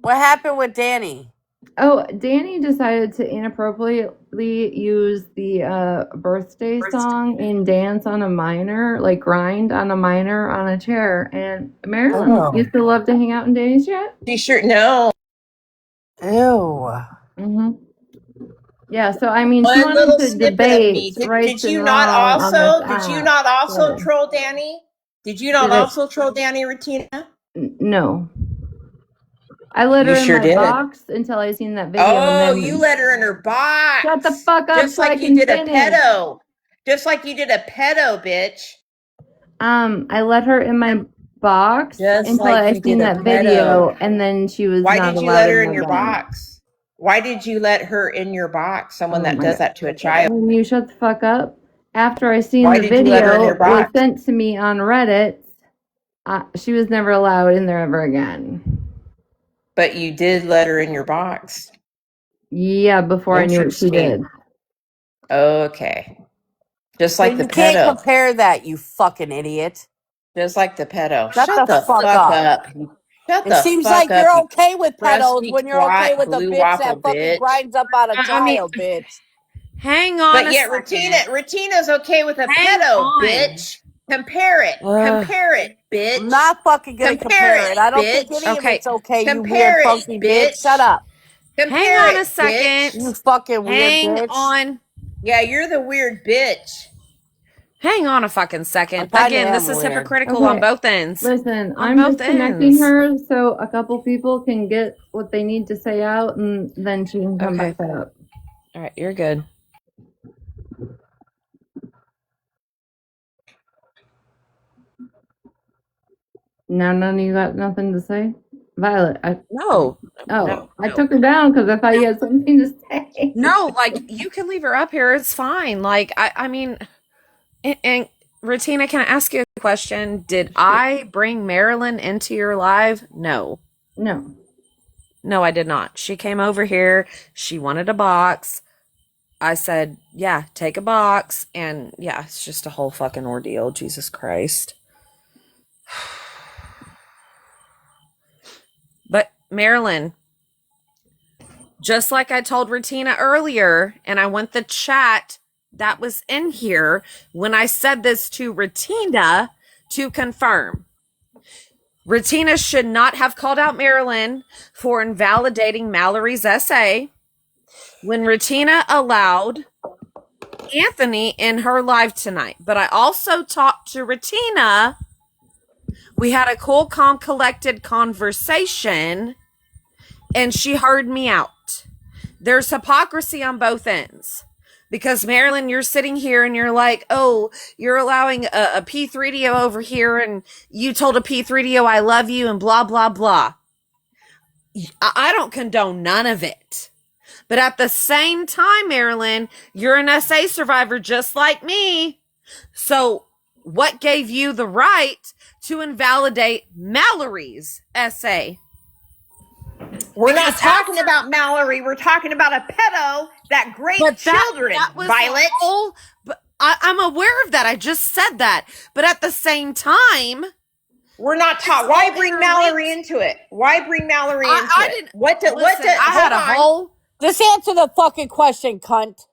What happened with Danny? Oh, Danny decided to inappropriately use the birthday song and dance on a minor, like grind on a minor on a chair. And Marilyn used to love to hang out in Danny's chat. She sure no. Ew. Mm-hmm. Yeah, so I mean, she wanted to debate rights and wrong on this app. Did you not also troll Danny? Did you not also troll Danny, Retina? No. I let her in my box until I seen that video. Oh, you let her in her box. Shut the fuck up. Just like you did a pedo. Just like you did a pedo, bitch. I let her in my box until I seen that video, and then she was not allowed. Why did you let her in your box? Why did you let her in your box? Someone that does that to a child. You shut the fuck up. After I seen the video, it was sent to me on Reddit. She was never allowed in there ever again. But you did let her in your box. Yeah, before I knew what she did. Okay. Just like the pedo. You can't compare that, you fucking idiot. Just like the pedo. Shut the fuck up. Shut Shut It the seems fuck like up, you're you okay with pedos crusty when you're okay twat with a blue bitch waffle that fucking bitch. grinds up on a I mean, child, bitch. hang on But a yet second. Retina's okay with a Hang pedo, on. bitch. Compare it, bitch. I'm not fucking gonna compare it. I don't think bitch. any of Okay. it's okay, you Compare weird it, funky bitch. bitch. Shut up. Hang Compare on it, a second. You bitch. fucking weird Hang bitch. on. Yeah, you're the weird bitch. Hang on a fucking I second. kinda Again, am this is weird. hypocritical on Okay, both ends. listen, On I'm both disconnecting ends. her so a couple people can get what they need to say out, and then she can come Okay. back up. All right, you're good. Now none of you got nothing to say? Violet, No. I took her down because I thought you had something to say. No, like you can leave her up here. It's fine. Like I mean, and Retina, can I ask you a question? Did I bring Marilyn into your live? No. No. No, I did not. She came over here. She wanted a box. I said, yeah, take a box. And yeah, it's just a whole fucking ordeal. Jesus Christ. But Marilyn, just like I told Retina earlier, and I want the chat that was in here when I said this to Retina to confirm. Retina should not have called out Marilyn for invalidating Mallory's essay when Retina allowed Anthony in her live tonight. But I also talked to Retina. We had a cool, calm, collected conversation, and she heard me out. There's hypocrisy on both ends. Because Marilyn, you're sitting here and you're like, oh, you're allowing a P3DO over here, and you told a P3DO I love you, and blah, blah, blah. I don't condone none of it. But at the same time, Marilyn, you're an SA survivor just like me. So what gave you the right to invalidate Mallory's essay? We're not talking about Mallory. We're talking about a pedo that raped children, that was Violet. I'm aware of that. I just said that. But at the same time, we're not talking. Why bring Mallory into it? Why bring Mallory into it? Just answer the fucking question, cunt.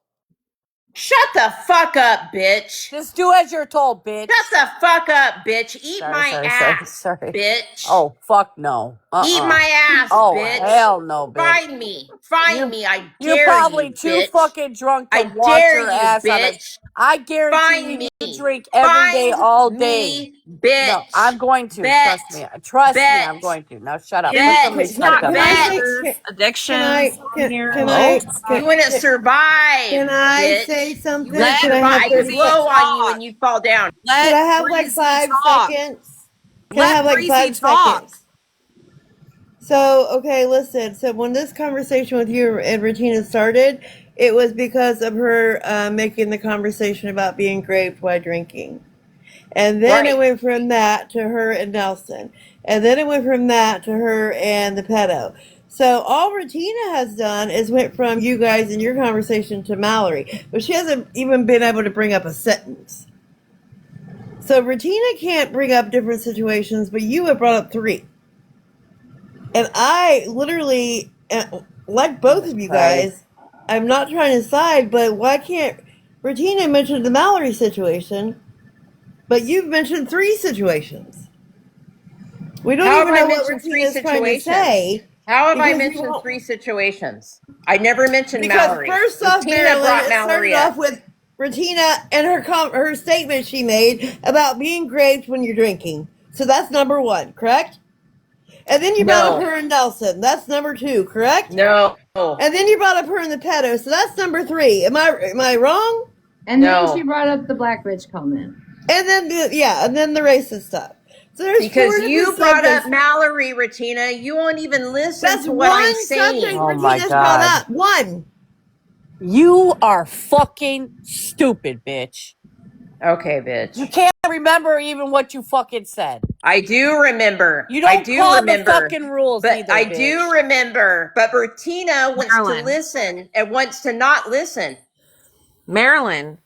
Shut the fuck up, bitch. Just do as you're told, bitch. Shut the fuck up, bitch. Eat my ass, bitch. Oh, fuck no. Eat my ass, bitch. Hell no, bitch. Find me. Find me. I dare you, You're probably too bitch. fucking drunk to I watch dare your you, ass bitch. on a... I guarantee you drink every day, all day. Bitch. No, I'm going to. Trust me. Trust me, I'm going to. Now shut up. Put somebody shut up. Addictions. You want to survive. Can I bitch. say something? I could blow on you and you'd fall down. Could I have like 5 seconds? Can I have like 5 seconds? So, okay, listen. So when this conversation with you and Regina started, it was because of her making the conversation about being raped while drinking. And then it went from that to her and Nelson. And then it went from that to her and the pedo. So all Regina has done is went from you guys in your conversation to Mallory. But she hasn't even been able to bring up a sentence. So Regina can't bring up different situations, but you have brought up 3. And I literally, like both of you guys, I'm not trying to side, but why can't Regina mention the Mallory situation, but you've mentioned 3 situations? We don't even know what Regina's trying to say. How have I mentioned 3 situations? I never mentioned Mallory. Because first off, Marilyn, it started off with Regina and her statement she made about being raped when you're drinking. So that's number 1, correct? And then you brought up her and Nelson. That's number 2, correct? No. And then you brought up her and the pedo. So that's number 3. Am I wrong? And then she brought up the black bitch comment. And then and then the racist stuff. So there's because you brought up Mallory, Retina. You won't even listen to what I'm saying. Subject Regina's brought up. 1. You are fucking stupid, bitch. Okay, bitch. You can't remember even what you fucking said. I do remember. You don't call the fucking rules but either, I bitch. do remember. But Retina wants to listen and wants to not listen. Marilyn.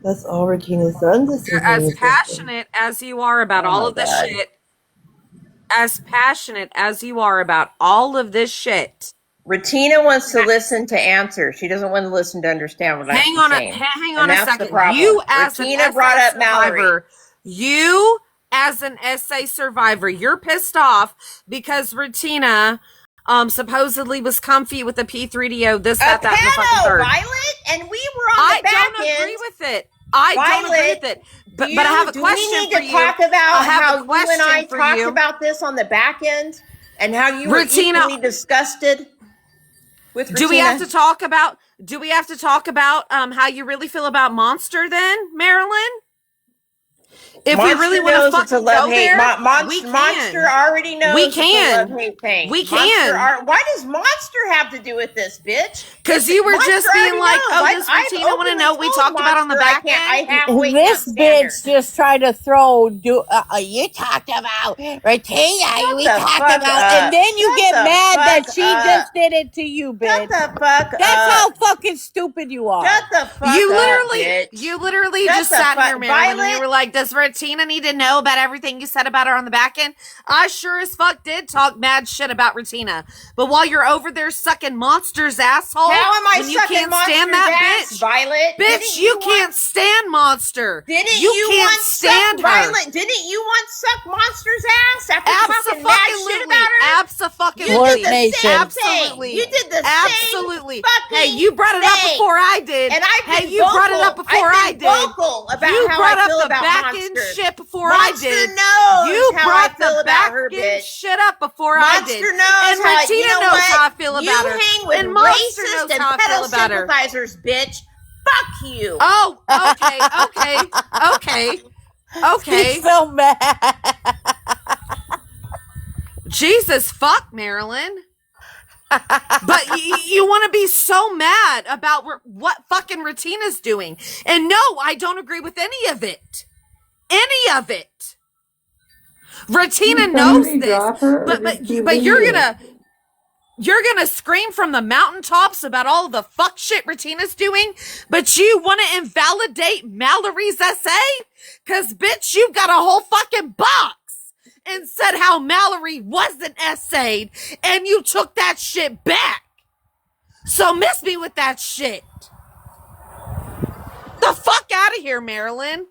That's all Regina's done. You're as passionate as you are about all of this shit. as passionate as you are about all of this shit. Retina wants to listen to answer. She doesn't want to listen to understand what I'm saying. Hang on a second. Problem. You as Retina an brought up survivor, Mallory. You as an SA survivor, you're pissed off because Retina supposedly was comfy with the P3DO, this, that, and the fucking third. Violet, and we were on the back end. I don't agree with it. I don't agree with it. But I have a question for you. Do we need to talk about how you and I talked about this on the back end and how you were equally disgusted with Retina? Do we have to talk about how you really feel about Monster then, Marilyn? If Monster we really want to fucking go there, we can. Monster already knows we can. It's a love-hate thing. We can. Why does Monster have to do with this, bitch? Because you were just being like, does Retina want to know what we talked about on the back end? This bitch just tried to throw, you talked about Retina, we talked about, and then you get mad that she just did it to you, bitch. Shut the fuck up. That's how fucking stupid you are. Shut the fuck up, bitch. You literally just sat here, Marilyn, and you were like, does Retina need to know about everything you said about her on the back end? I sure as fuck did talk mad shit about Retina. But while you're over there sucking Monster's asshole, how am I when you can't stand that bitch, Violet? Bitch, you can't stand Monster. Didn't you once suck Violet? Didn't you once suck Monster's ass after talking mad shit about her? Absolutely. You did the same Absolutely. thing. You did the Absolutely. same Hey, you brought it up before I did. And you brought it up before I did. Vocal about you how brought I up feel the about back Monster. end shit before Monster I did. knows You how brought I feel the about back her, end bitch. shit up before I did. Monster knows and how Retina knows how I feel about her. You hang with and Monster racist knows and how I feel pedo about her. sympathizers, bitch. Fuck you. Oh, okay. She's so mad. Jesus fuck, Marilyn. But you want to be so mad about what fucking Retina's doing. And no, I don't agree with any of it. Any of it. Retina knows this. But you're gonna scream from the mountaintops about all of the fuck shit Retina's doing, but you want to invalidate Mallory's essay? Cause bitch, you got a whole fucking box and said how Mallory wasn't essayed, and you took that shit back. So miss me with that shit. The fuck out of here, Marilyn.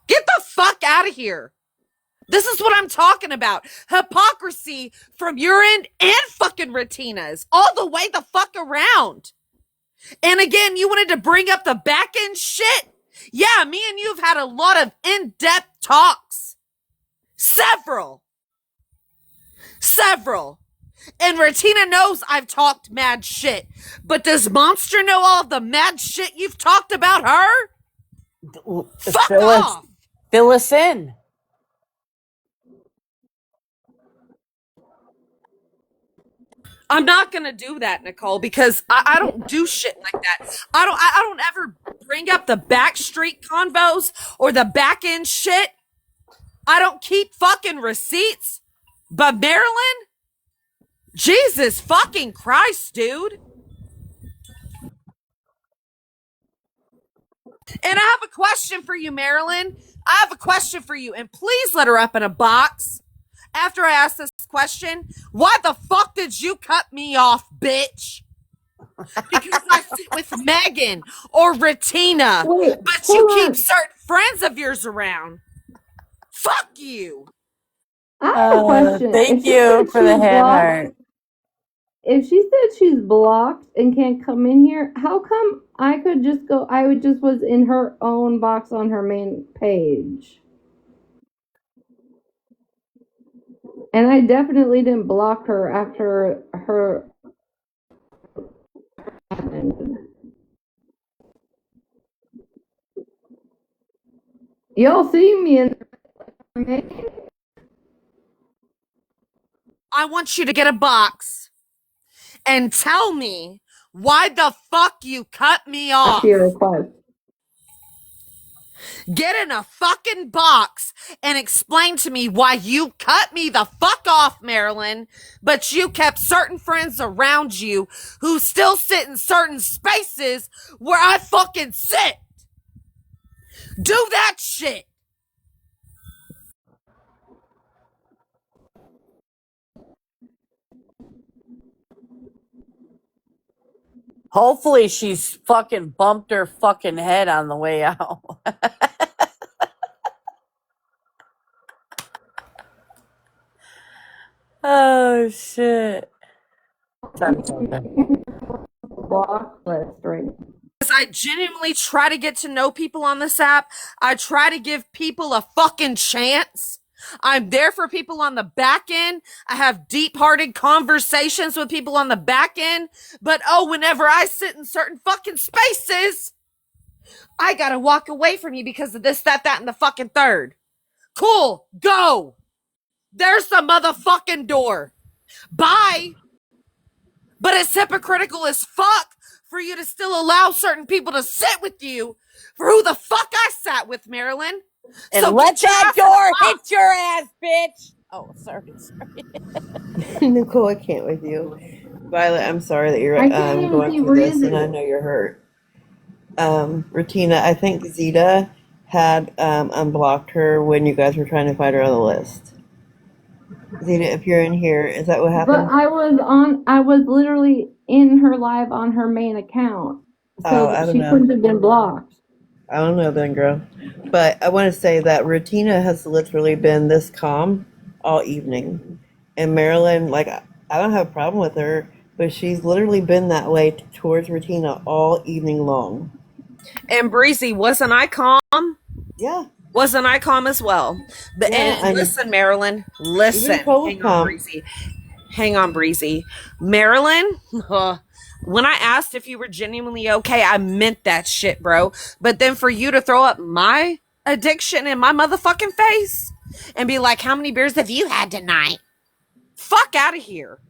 Get the fuck out of here. This is what I'm talking about. Hypocrisy from your end and fucking Retina's. All the way the fuck around. And again, you wanted to bring up the back end shit? Yeah, me and you have had a lot of in-depth talks. Several. And Retina knows I've talked mad shit. But does Monster know all of the mad shit you've talked about her? Fuck off. Fill us in. I'm not gonna do that, Nicole, because I don't do shit like that. I don't ever bring up the backstreet convos or the back end shit. I don't keep fucking receipts. But Marilyn, Jesus fucking Christ, dude. And I have a question for you, Marilyn. I have a question for you, and please let her up in a box. After I ask this question, why the fuck did you cut me off, bitch? Because I sit with Megan or Retina, but you keep certain friends of yours around. Fuck you. I have a question. Thank you for the hand heart. If she said she's blocked and can't come in here, how come I could just go? I would just was in her own box on her main page. And I definitely didn't block her after her happened. Y'all see me in the I want you to get a box and tell me why the fuck you cut me off. your request. Get in a fucking box and explain to me why you cut me the fuck off, Marilyn, but you kept certain friends around you who still sit in certain spaces where I fucking sit. Do that shit. Hopefully she's fucking bumped her fucking head on the way out. Oh shit. Block list right now. I genuinely try to get to know people on this app. I try to give people a fucking chance. I'm there for people on the back end. I have deep-hearted conversations with people on the back end. But whenever I sit in certain fucking spaces, I gotta walk away from you because of this, that, and the fucking third. Cool, go. There's the motherfucking door. Bye. But it's hypocritical as fuck for you to still allow certain people to sit with you for who the fuck I sat with, Marilyn. And So let that door hit your ass, bitch. Oh, sorry. Nicole, I can't with you. Violet, I'm sorry that you're I can't even going see through this, and I Breezy. know you're hurt. Retina, I think Zeta had unblocked her when you guys were trying to find her on the list. Zeta, if you're in here, is that what But happened? I was literally in her live on her main account. Oh, So I don't she know. couldn't have been blocked. I don't know then, girl. But I want to say that Retina has literally been this calm all evening. And Marilyn, like, I don't have a problem with her, but she's literally been that way towards Retina all evening long. And Breezy, wasn't I calm? Yeah. Wasn't I calm as well? But Yeah, and listen, Marilyn, listen. even Nicole was Hang on, calm. Breezy. Hang on, Breezy. Marilyn, when I asked if you were genuinely okay, I meant that shit, bro. But then for you to throw up my addiction in my motherfucking face and be like, how many beers have you had tonight? Fuck out of here.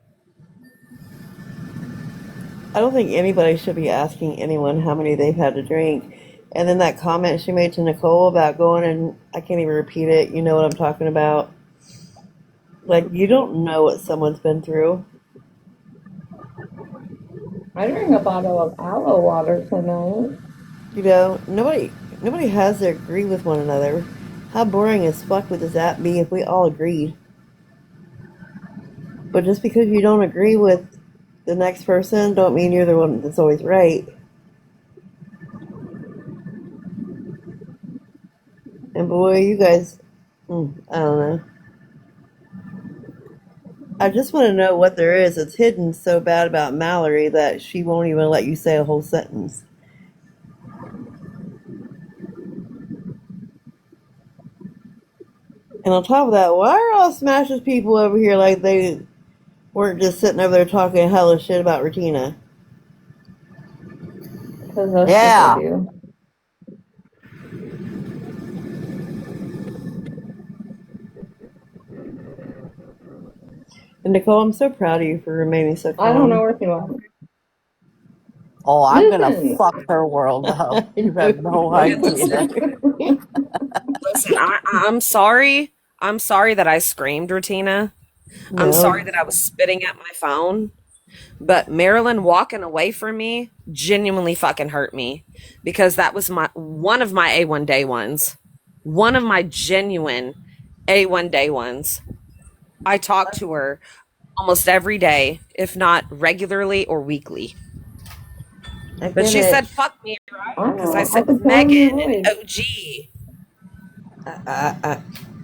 I don't think anybody should be asking anyone how many they've had to drink. And then that comment she made to Nicole about going and I can't even repeat it. You know what I'm talking about. Like, you don't know what someone's been through. I drank a bottle of aloe water tonight. You know, nobody has to agree with one another. How boring as fuck would this app be if we all agreed? But just because you don't agree with the next person, don't mean you're the one that's always right. And boy, you guys, I don't know. I just want to know what there is that's hidden so bad about Mallory that she won't even let you say a whole sentence. And on top of that, why are all Smashes people over here like they weren't just sitting over there talking hella shit about Retina? Because that's Yeah. what they do. And Nicole, I'm so proud of you for remaining so calm. I don't know where you are. Oh, I'm gonna Listen. fuck her world up. You have no idea. Listen, I'm sorry. I'm sorry that I screamed, Retina. I'm sorry that I was spitting at my phone. But Marilyn walking away from me genuinely fucking hurt me because that was one of my A1 day ones. One of my genuine A1 day ones. I talk to her almost every day, if not regularly or weekly. But she said, fuck me, right? Because I sit with Megan and OG.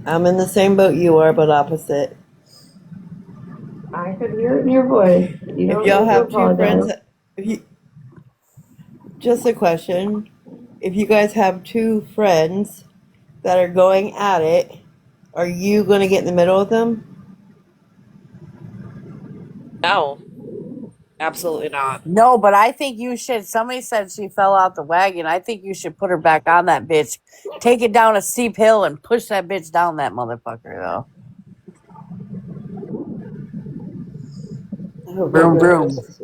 I'm in the same boat you are, but opposite. I could hear it in your voice. You If don't y'all need to have two apologize. friends, just a question. If you guys have two friends that are going at it, are you going to get in the middle of them? No, absolutely not. No, but I think you should. Somebody said she fell out the wagon. I think you should put her back on that bitch. Take it down a steep hill and push that bitch down that motherfucker, though. I hope Broom, nobody broom. does.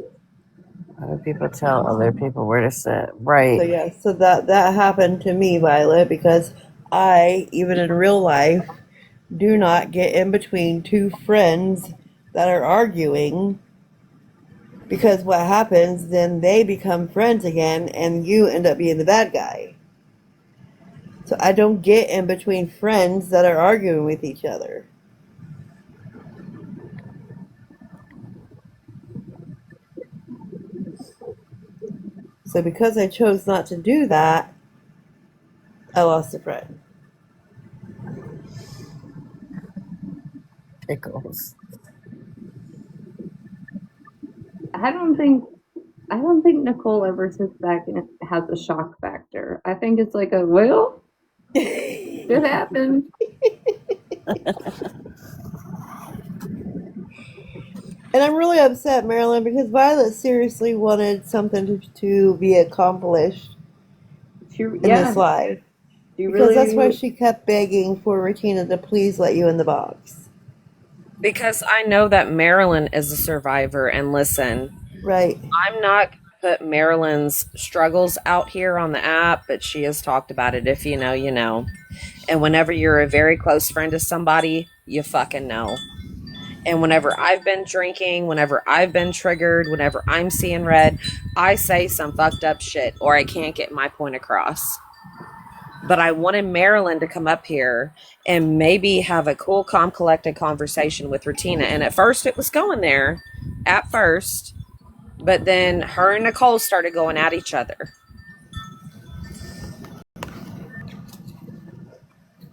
Other people tell other people where to sit. Right. So yeah, so that happened to me, Violet, because I, even in real life, do not get in between two friends that are arguing, because what happens then they become friends again and you end up being the bad guy. So I don't get in between friends that are arguing with each other. So because I chose not to do that, I lost a friend. Pickles. I don't think Nicole ever sits back and has a shock factor. I think it's like a well, it happened. And I'm really upset, Marilyn, because Violet seriously wanted something to be accomplished in this life. Because that's why she kept begging for Retina to please let you in the box. Because I know that Marilyn is a survivor, and listen, Right. I'm not going to put Marilyn's struggles out here on the app, but she has talked about it. If you know, you know. And whenever you're a very close friend to somebody, you fucking know. And whenever I've been drinking, whenever I've been triggered, whenever I'm seeing red, I say some fucked up shit or I can't get my point across. But I wanted Marilyn to come up here and maybe have a cool, calm, collected conversation with Retina. And at first it was going there, at first. But then her and Nicole started going at each other.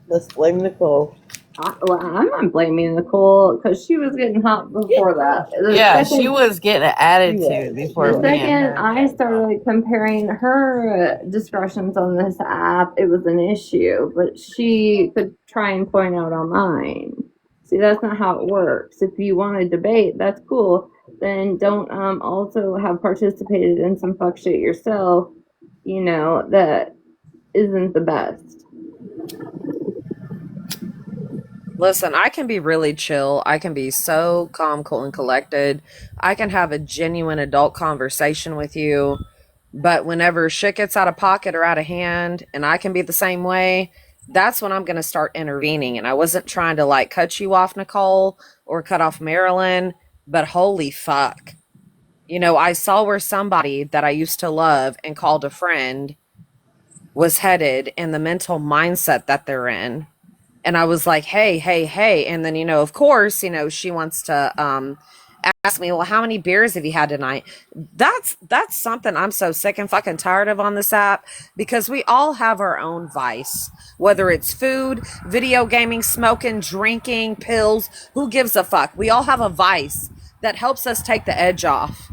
Let's blame Nicole. I'm not blaming Nicole because she was getting hot before that. She was getting an attitude before The me and second her. I started comparing her discretions on this app, it was an issue, but she could try and point out on mine. See, that's not how it works. If you want to debate, that's cool. Then don't also have participated in some fuck shit yourself, that isn't the best. Listen, I can be really chill. I can be so calm, cool, and collected. I can have a genuine adult conversation with you. But whenever shit gets out of pocket or out of hand, and I can be the same way, that's when I'm going to start intervening. And I wasn't trying to like cut you off, Nicole, or cut off Marilyn, but holy fuck. I saw where somebody that I used to love and called a friend was headed and the mental mindset that they're in. And I was like, hey, hey, hey. And then, of course, she wants to ask me, well, how many beers have you had tonight? That's something I'm so sick and fucking tired of on this app, because we all have our own vice, whether it's food, video gaming, smoking, drinking, pills, who gives a fuck? We all have a vice that helps us take the edge off.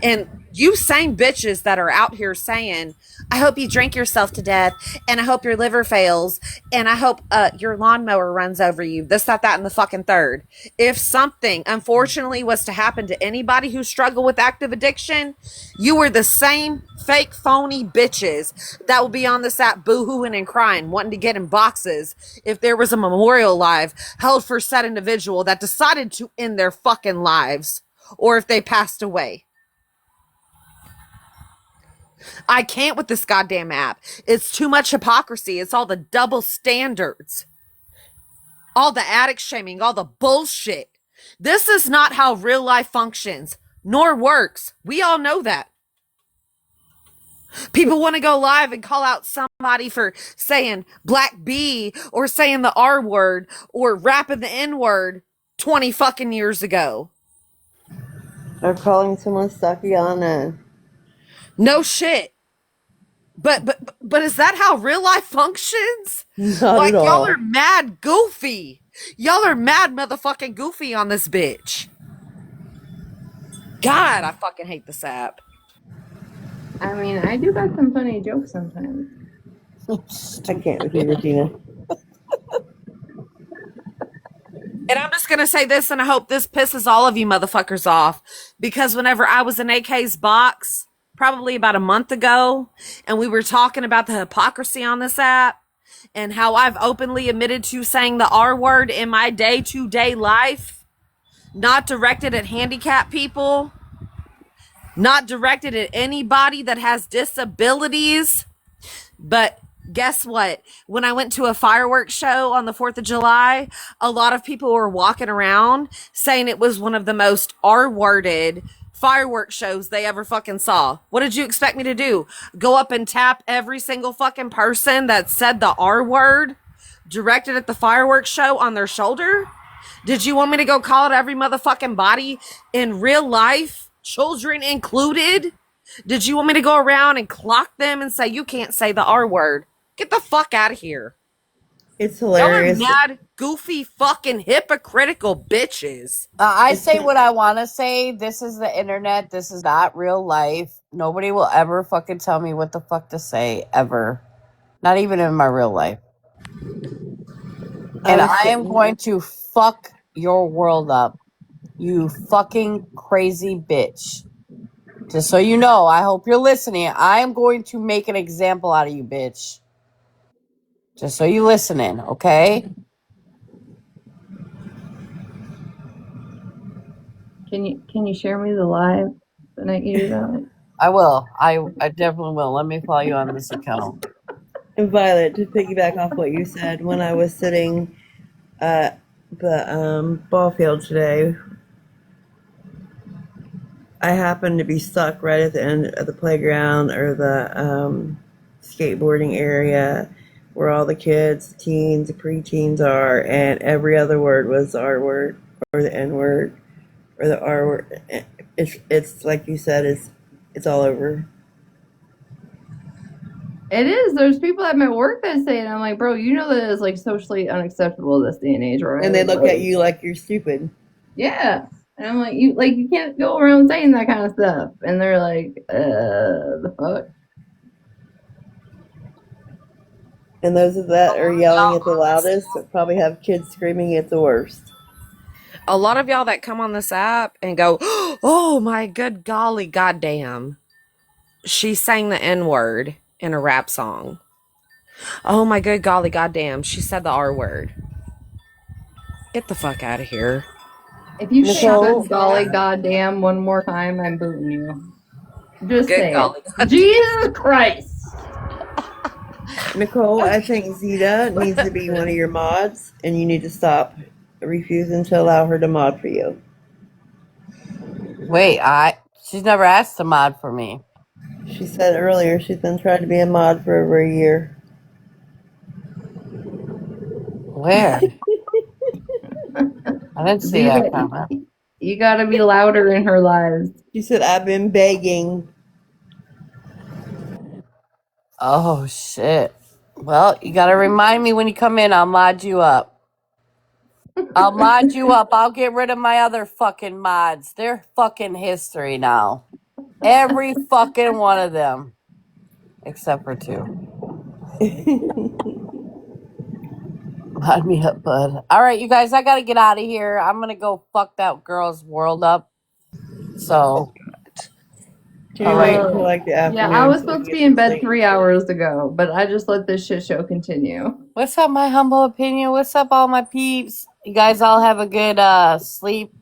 And you same bitches that are out here saying, I hope you drink yourself to death, and I hope your liver fails, and I hope your lawnmower runs over you, this, that, and the fucking third. If something, unfortunately, was to happen to anybody who struggled with active addiction, you were the same fake, phony bitches that will be on this app boo-hooing and crying, wanting to get in boxes if there was a memorial live held for said individual that decided to end their fucking lives, or if they passed away. I can't with this goddamn app. It's too much hypocrisy. It's all the double standards. All the addict shaming, all the bullshit. This is not how real life functions, nor works. We all know that. People want to go live and call out somebody for saying black B or saying the R word or rapping the N word 20 fucking years ago. Or calling someone Sakiana. No shit. But is that how real life functions? Not at all. Y'all are mad goofy. Y'all are mad motherfucking goofy on this bitch. God, I fucking hate this app. I mean, I do got some funny jokes sometimes. I can't with you, Regina. And I'm just going to say this, and I hope this pisses all of you motherfuckers off, because whenever I was in AK's box, probably about a month ago, and we were talking about the hypocrisy on this app and how I've openly admitted to saying the R word in my day-to-day life, not directed at handicapped people, not directed at anybody that has disabilities. But guess what? When I went to a fireworks show on the 4th of July, a lot of people were walking around saying it was one of the most R-worded fireworks shows they ever fucking saw. What did you expect me to do? Go up and tap every single fucking person that said the R word directed at the fireworks show on their shoulder? Did you want me to go call it every motherfucking body in real life, children included, Did you want me to go around and clock them and say, you can't say the R word? Get the fuck out of here. It's Y'all are hilarious. mad, goofy, fucking hypocritical bitches. I say what I want to say. This is the internet. This is not real life. Nobody will ever fucking tell me what the fuck to say, ever. Not even in my real life. And I am going to fuck your world up. You fucking crazy bitch. Just so you know, I hope you're listening. I am going to make an example out of you, bitch. Just so you listening, okay? Can you share me the live the night you do that? I will. I definitely will. Let me follow you on this account. And Violet, to piggyback off what you said, when I was sitting at the ball field today, I happened to be stuck right at the end of the playground or the skateboarding area where all the kids, the teens, the preteens are, and every other word was the R word or the N word or the R word. It's like you said, it's all over. It is. There's people at my work that say it. I'm like, bro, you know that is like socially unacceptable this day and age, right? And they look at you like you're stupid. Yeah. And I'm like, you can't go around saying that kind of stuff. And they're like, the fuck? And those that are yelling at the loudest probably have kids screaming at the worst. A lot of y'all that come on this app and go, oh my good golly, goddamn. She sang the N word in a rap song. Oh my good golly, goddamn. She said the R word. Get the fuck out of here. If you say Nicole? good golly goddamn one more time, I'm booting you. Just Good say golly, it. Jesus Christ. Nicole, I think Zeta needs to be one of your mods, and you need to stop refusing to allow her to mod for you. Wait, she's never asked to mod for me. She said earlier she's been trying to be a mod for over a year. Where? I didn't see that comment. You gotta be louder in her lives. She said, I've been begging. Oh, shit. Well, you gotta remind me when you come in. I'll mod you up. I'll mod you up. I'll get rid of my other fucking mods. They're fucking history now. Every fucking one of them. Except for 2. Mod me up, bud. All right, you guys, I gotta get out of here. I'm gonna go fuck that girl's world up. So, Can you wait until like the afternoon? Yeah, I was so we supposed to can be get in some bed sleep? 3 hours ago, but I just let this shit show continue. what's up, my humble opinion? What's up, all my peeps? You guys all have a good sleep,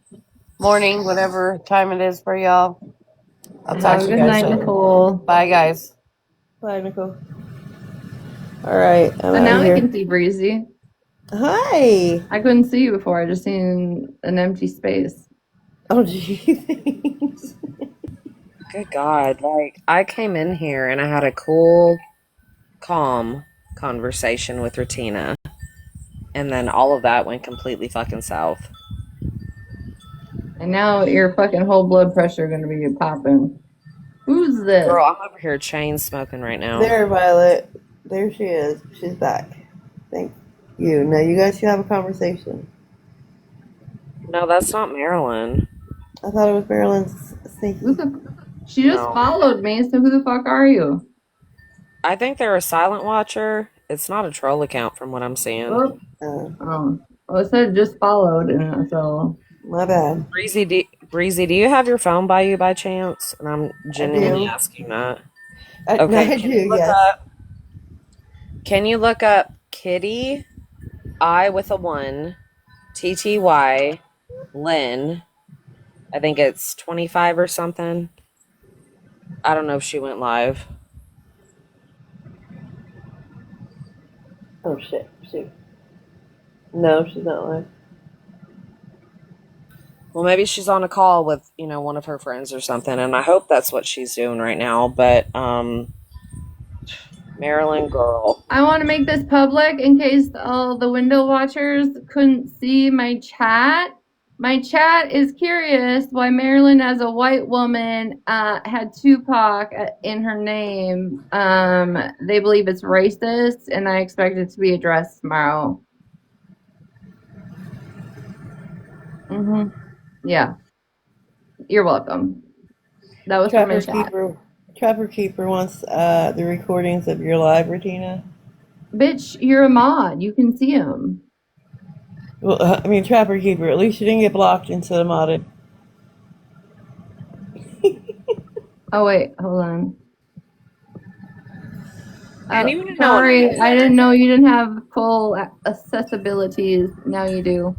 morning, whatever time it is for y'all. I'll talk Have a to you good guys night, later. Nicole. Bye, guys. Bye, Nicole. All right, I'm And out now of we here. can see Breezy. Hi. I couldn't see you before. I just seen an empty space. Oh, jeez. Good God. Like, I came in here and I had a cool, calm conversation with Retina. And then all of that went completely fucking south. And now your fucking whole blood pressure gonna be popping. Who's this? Girl, I'm over here chain smoking right now. There, Violet. There she is. She's back. Thank you. Now you guys should have a conversation. No, that's not Marilyn. I thought it was Marilyn's sneaky. She just No. followed me, so who the fuck are you? I think they're a silent watcher. It's not a troll account from what I'm seeing. Oh, well, it said just followed, and so. My bad. Breezy, do you have your phone by you by chance? And I'm genuinely do. asking that. I Okay, do, yes. can you look up Kitty, I with a 1, TTY, Lynn? I think it's 25 or something. I don't know if she went live. Oh, shit. Shoot. No, she's not live. Well, maybe she's on a call with, one of her friends or something, and I hope that's what she's doing right now, but, Marilyn girl. I want to make this public in case all the window watchers couldn't see my chat. My chat is curious why Maryland, as a white woman, had Tupac in her name. They believe it's racist, and I expect it to be addressed tomorrow. Yeah. You're welcome. That was from my chat. Trapper Keeper wants the recordings of your live, Retina. Bitch, you're a mod. You can see them. Well, I mean, Trapper Keeper. At least you didn't get blocked instead of modded. Oh wait, hold on. And you know Sorry, I didn't know you didn't have full accessibilities. Now you do.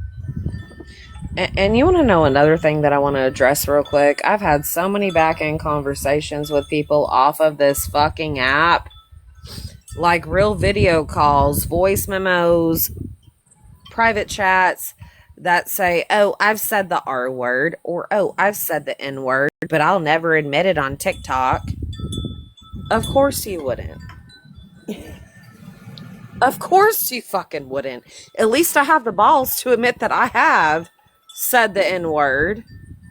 And you want to know another thing that I want to address real quick? I've had so many back end conversations with people off of this fucking app, like real video calls, voice memos, private chats that say, oh, I've said the R word, or oh, I've said the N word, but I'll never admit it on TikTok. Of course you wouldn't. Of course you fucking wouldn't. At least I have the balls to admit that I have said the N word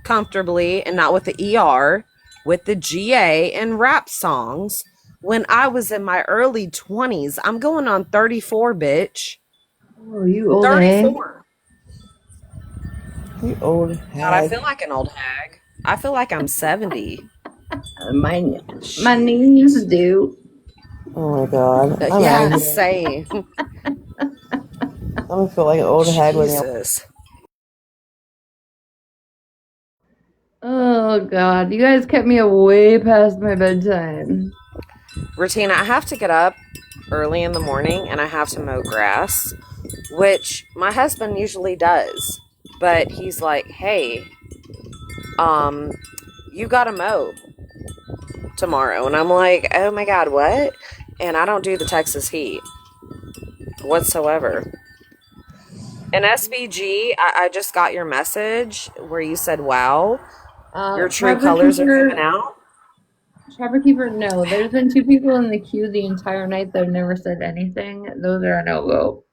comfortably and not with the ER, with the GA and rap songs when I was in my early 20s. I'm going on 34, bitch. Oh, you old 34. You old hag. God, I feel like an old hag. I feel like I'm 70. My knees do. Oh my god. I'm Yeah, angry. same. I'm gonna feel like an old hag when you're. Jesus. Oh god, you guys kept me way past my bedtime. Retina, I have to get up early in the morning and I have to mow grass, which my husband usually does. But he's like, hey, you gotta mow tomorrow. And I'm like, oh my god, what? And I don't do the Texas heat whatsoever. And SVG, I just got your message where you said, wow, your true colors are coming out. Trapper Keeper, no. There's been 2 people in the queue the entire night that have never said anything. Those are a no-go.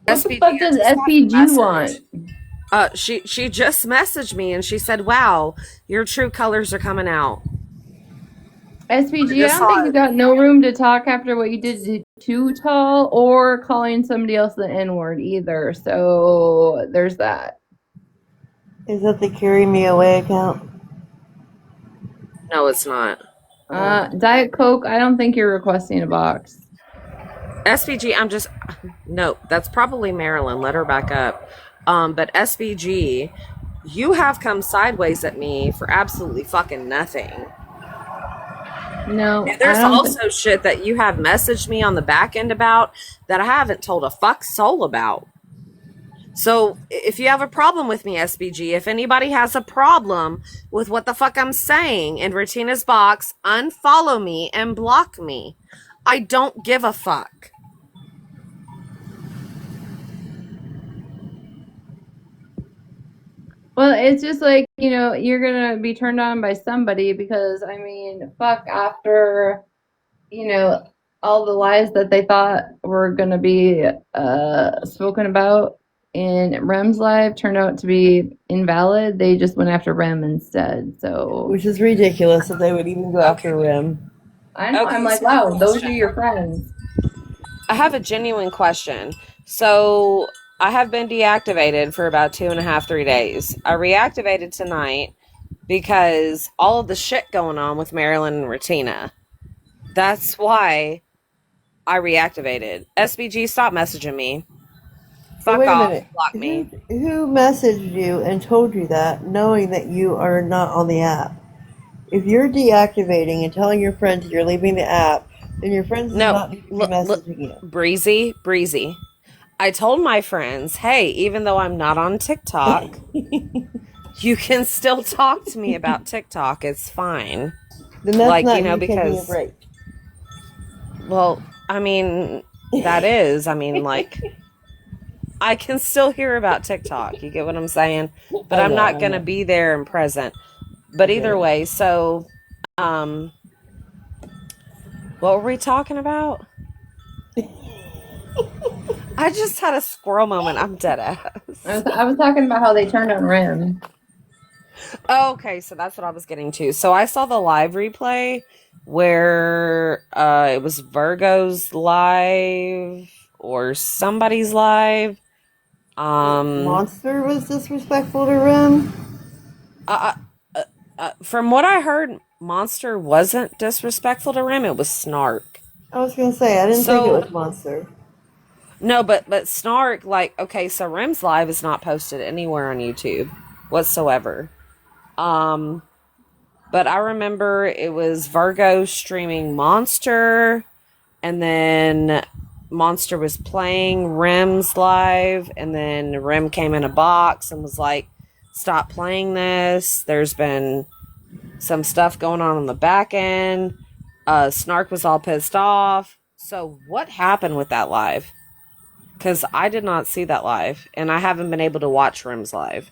What the fuck does SPG want? She just messaged me and she said, wow, your true colors are coming out. SPG, I don't think you got no room to talk after what you did to Tall or calling somebody else the N-word either. So there's that. Is that the Carry Me Away account? No, it's not. Diet Coke, I don't think you're requesting a box. SVG, no, that's probably Marilyn. Let her back up. But SVG, you have come sideways at me for absolutely fucking nothing. No, and there's also shit that you have messaged me on the back end about that I haven't told a fuck soul about. So if you have a problem with me, SBG, if anybody has a problem with what the fuck I'm saying in Retina's box, unfollow me and block me. I don't give a fuck. Well, it's just like, you're going to be turned on by somebody because, I mean, fuck, after, all the lies that they thought were going to be spoken about in Rem's live turned out to be invalid. They just went after Rem instead. So, which is ridiculous that they would even go after Rem. I know. Okay, I'm like, wow, those are your friends. I have a genuine question. So I have been deactivated for about 2.5, 3 days. I reactivated tonight because all of the shit going on with Marilyn and Retina. That's why I reactivated. SBG, stop messaging me. Fuck wait off. A minute. Block me. Who messaged you and told you that, knowing that you are not on the app? If you're deactivating and telling your friends you're leaving the app, then your friends not need to be messaging you. Breezy. I told my friends, hey, even though I'm not on TikTok, you can still talk to me about TikTok. It's fine. Then that's not you taking a break. Well, I mean, that is. I mean, like, I can still hear about TikTok. You get what I'm saying? But I'm not going to be there and present. But either way, so, what were we talking about? I just had a squirrel moment. I'm dead ass. I was talking about how they turned on Rim. Okay, so that's what I was getting to. So I saw the live replay where it was Virgo's live or somebody's live. Monster was disrespectful to Rim. Uh, from what I heard, Monster wasn't disrespectful to Rim. It was Snark. I was gonna say I didn't think it So was Monster. no, but Snark, like, okay, so Rim's live is not posted anywhere on YouTube whatsoever. But I remember it was Virgo streaming Monster, and then Monster was playing Rim's live, and then Rim came in a box and was like, "Stop playing this. There's been some stuff going on the back end." Snark was all pissed off. So what happened with that live? Because I did not see that live, and I haven't been able to watch Rim's live.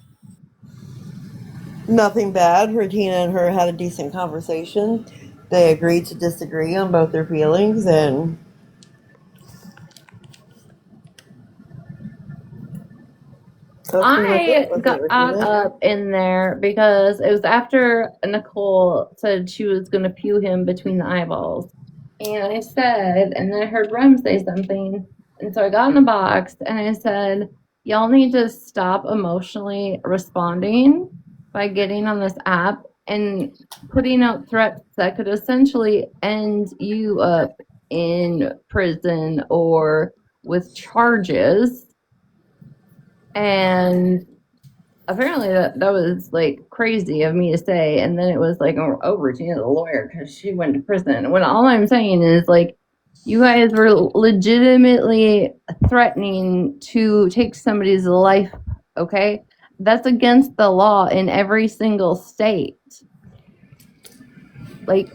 Nothing bad. Regina and her had a decent conversation. They agreed to disagree on both their feelings, and that's pretty much it I with it, got Regina. up in there because it was after Nicole said she was going to pew him between the eyeballs. And I said, and then I heard Rem say something. And so I got in the box and I said, y'all need to stop emotionally responding by getting on this app and putting out threats that could essentially end you up in prison or with charges. And apparently that was like crazy of me to say. And then it was like, oh, Regina's a lawyer because she went to prison. When all I'm saying is like, you guys were legitimately threatening to take somebody's life. Okay, that's against the law in every single state. Like,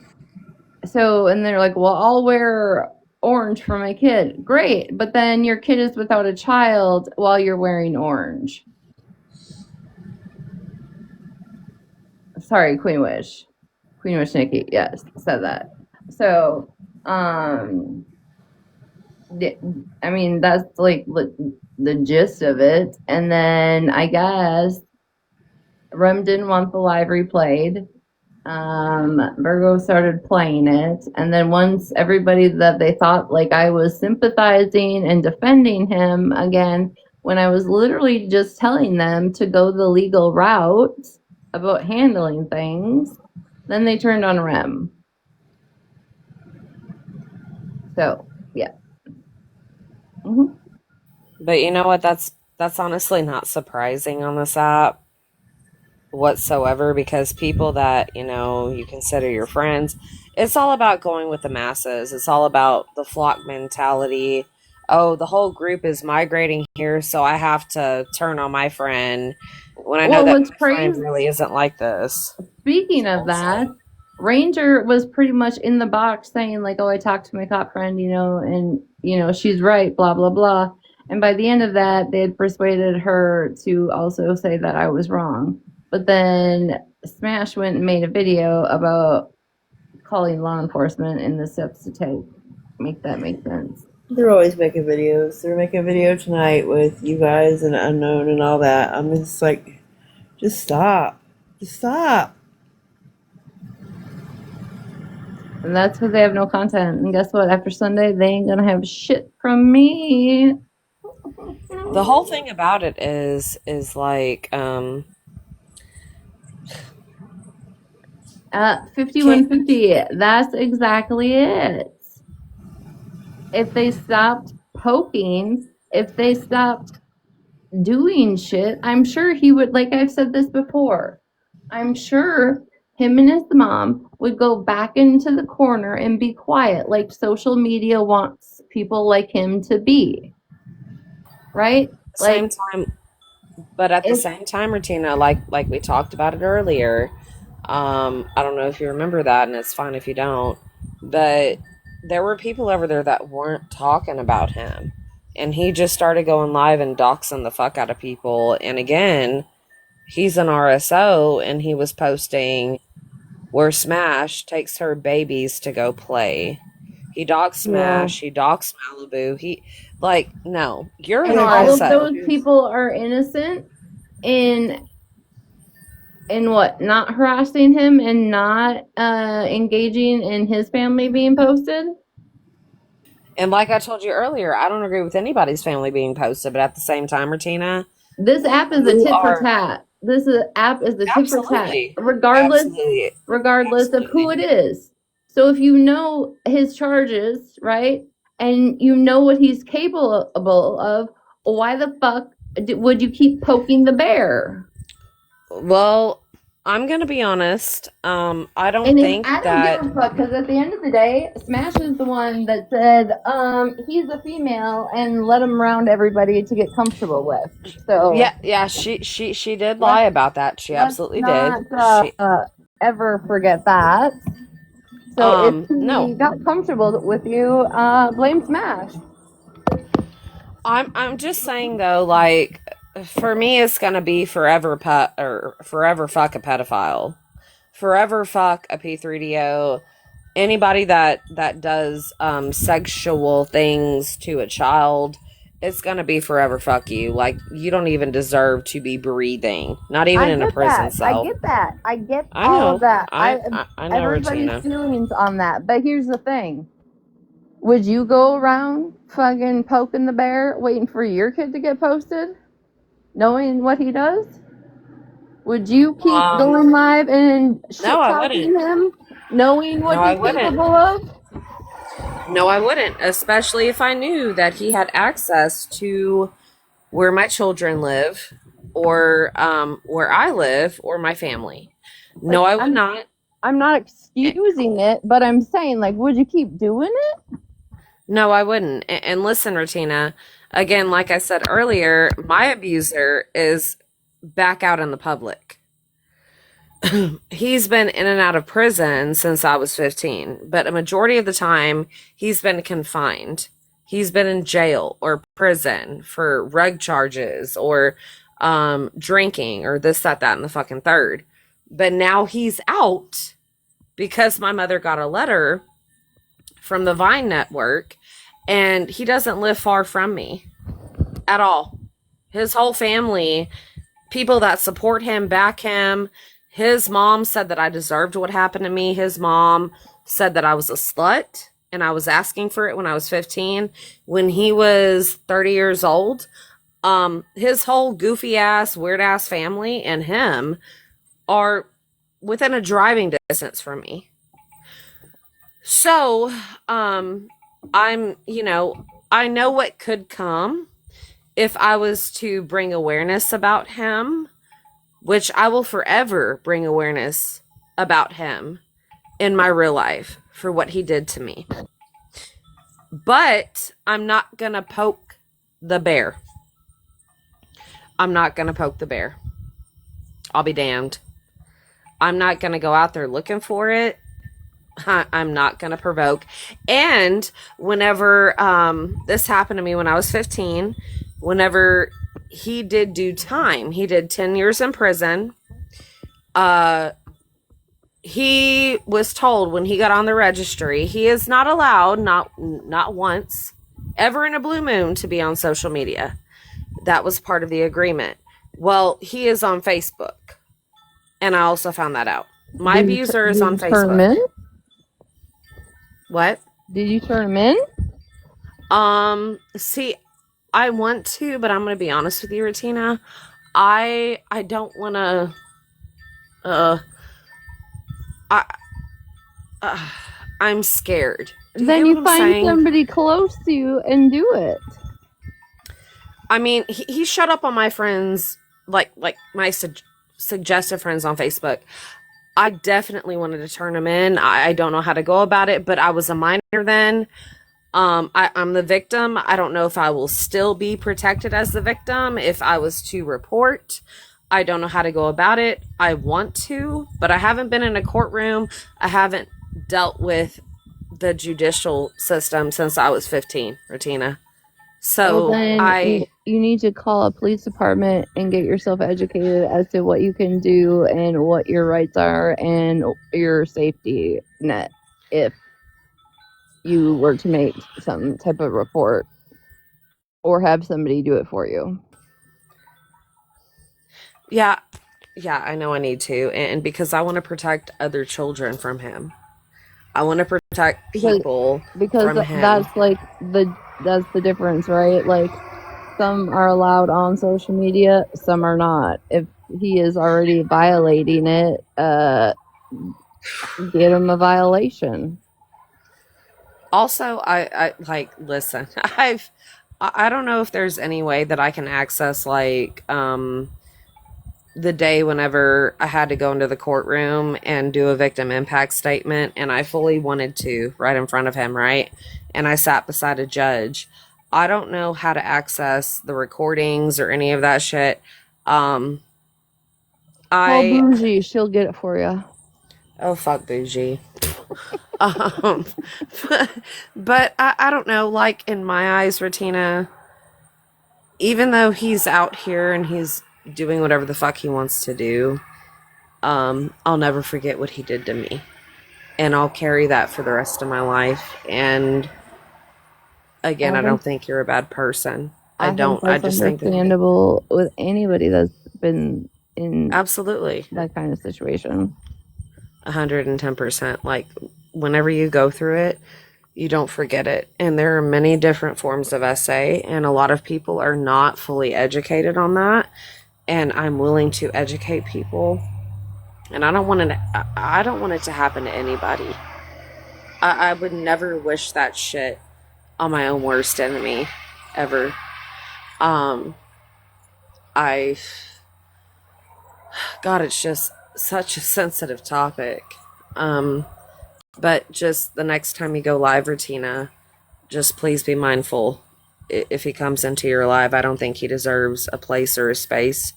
so, and they're like, well, I'll wear orange for my kid. Great, but then your kid is without a child while you're wearing orange. Sorry, Queen Wish Nikki, yes, said that. So, I mean, that's like the gist of it. And then I guess Rem didn't want the live replayed. Virgo started playing it, and then once everybody that they thought like I was sympathizing and defending him again, when I was literally just telling them to go the legal route about handling things, then they turned on Rem. So yeah. Mm-hmm. But you know what? That's honestly not surprising on this app whatsoever, because people that, you know, you consider your friends, it's all about going with the masses. It's all about the flock mentality. Oh, the whole group is migrating here, so I have to turn on my friend when I know Well, that what's my friend crazy, really isn't like this. speaking of that, Ranger was pretty much in the box saying like, "Oh, I talked to my cop friend, you know, and you know she's right, blah blah blah." And by the end of that, they had persuaded her to also say that I was wrong. But then Smash went and made a video about calling law enforcement and the steps to take. Make that make sense. They're always making videos. They're making a video tonight with you guys and Unknown and all that. I'm just like, just stop. Just stop. And that's because they have no content. And guess what? After Sunday, they ain't gonna have shit from me. The whole thing about it is like 5150. That's exactly it. If they stopped poking, if they stopped doing shit, I'm sure he would, like I've said this before, I'm sure him and his mom would go back into the corner and be quiet like social media wants people like him to be. Right? same Like, time, but at the same time, Retina, like we talked about it earlier, I don't know if you remember that, and it's fine if you don't, but there were people over there that weren't talking about him, and he just started going live and doxing the fuck out of people. And again, he's an RSO, and he was posting where Smash takes her babies to go play. He dogs Smash. He dogs Malibu. No, you're and an all of RSO. those people are innocent in what, not harassing him and not engaging in his family being posted. And like I told you earlier, I don't agree with anybody's family being posted, but at the same time, Retina, this app is a tit for tat. This app is a tit for tat, regardless of who it is. So if you know his charges, right, and you know what he's capable of, why the fuck would you keep poking the bear? Well, I'm gonna be honest. I don't think I don't that. give a fuck, because at the end of the day, Smash is the one that said he's a female and let him round everybody to get comfortable with. So yeah, she did lie about that. She absolutely did. Ever forget that. So if he got comfortable with you, blame Smash. I'm just saying though, like, for me, it's gonna be forever fuck a pedophile, forever fuck a P3DO, anybody that does sexual things to a child. It's gonna be forever fuck you. Like, you don't even deserve to be breathing, not even in a prison cell. I get that. I get I know. all of that. I know, everybody's Retina. feelings on that. But here's the thing. Would you go around fucking poking the bear, waiting for your kid to get posted, knowing what he does? Would you keep going live and shit-talking him, knowing what he's capable of? No, I wouldn't, especially if I knew that he had access to where my children live, or where I live, or my family. No, I would not. I'm not excusing it, but I'm saying, like, would you keep doing it? No, I wouldn't. And listen, Retina, again, like I said earlier, my abuser is back out in the public. He's been in and out of prison since I was 15, but a majority of the time he's been confined. He's been in jail or prison for rug charges or drinking or this, that, and the fucking third. But now he's out because my mother got a letter from the Vine Network, and he doesn't live far from me at all. His whole family, people that support him, back him. His mom said that I deserved what happened to me. His mom said that I was a slut and I was asking for it when I was 15. When he was 30 years old, his whole goofy ass, weird ass family and him are within a driving distance from me. So, I know what could come if I was to bring awareness about him, which I will forever bring awareness about him in my real life for what he did to me. But I'm not going to poke the bear. I'm not going to poke the bear. I'll be damned. I'm not going to go out there looking for it. I'm not going to provoke. And whenever this happened to me when I was 15, whenever he did do time, he did 10 years in prison. He was told when he got on the registry, he is not allowed, not once, ever in a blue moon, to be on social media. That was part of the agreement. Well, he is on Facebook. And I also found that out. My abuser is on Facebook. Turn him in? What? Did you turn him in? See, I want to, but I'm going to be honest with you, Retina. I don't want to, I'm scared. Then you find somebody close to you and do it. I mean, he showed up on my friends, like my suggested friends on Facebook. I definitely wanted to turn him in. I don't know how to go about it, but I was a minor then. I'm the victim. I don't know if I will still be protected as the victim if I was to report. I don't know how to go about it. I want to, but I haven't been in a courtroom. I haven't dealt with the judicial system since I was 15, Retina. So you need to call a police department and get yourself educated as to what you can do and what your rights are and your safety net. you were to make some type of report or have somebody do it for you. Yeah, I know I need to, and because I want to protect other children from him. I want to protect people from him. That's like that's the difference, right? Like some are allowed on social media, some are not. If he is already violating it, get him a violation. Also, I like listen. I don't know if there's any way that I can access like the day whenever I had to go into the courtroom and do a victim impact statement, and I fully wanted to right in front of him, right? And I sat beside a judge. I don't know how to access the recordings or any of that shit. Call Bougie, she'll get it for you. Oh, fuck Bougie. um, but I don't know, like in my eyes, Retina, even though he's out here and he's doing whatever the fuck he wants to do, I'll never forget what he did to me. And I'll carry that for the rest of my life. And again, I don't think you're a bad person. I don't. I just think that understandable with anybody that's been in absolutely that kind of situation. 110%. Like whenever you go through it, you don't forget it. And there are many different forms of SA, and a lot of people are not fully educated on that. And I'm willing to educate people. And I don't want it to happen to anybody. I would never wish that shit on my own worst enemy ever. God, it's just such a sensitive topic. But just the next time you go live, Retina, just please be mindful. If he comes into your live, I don't think he deserves a place or a space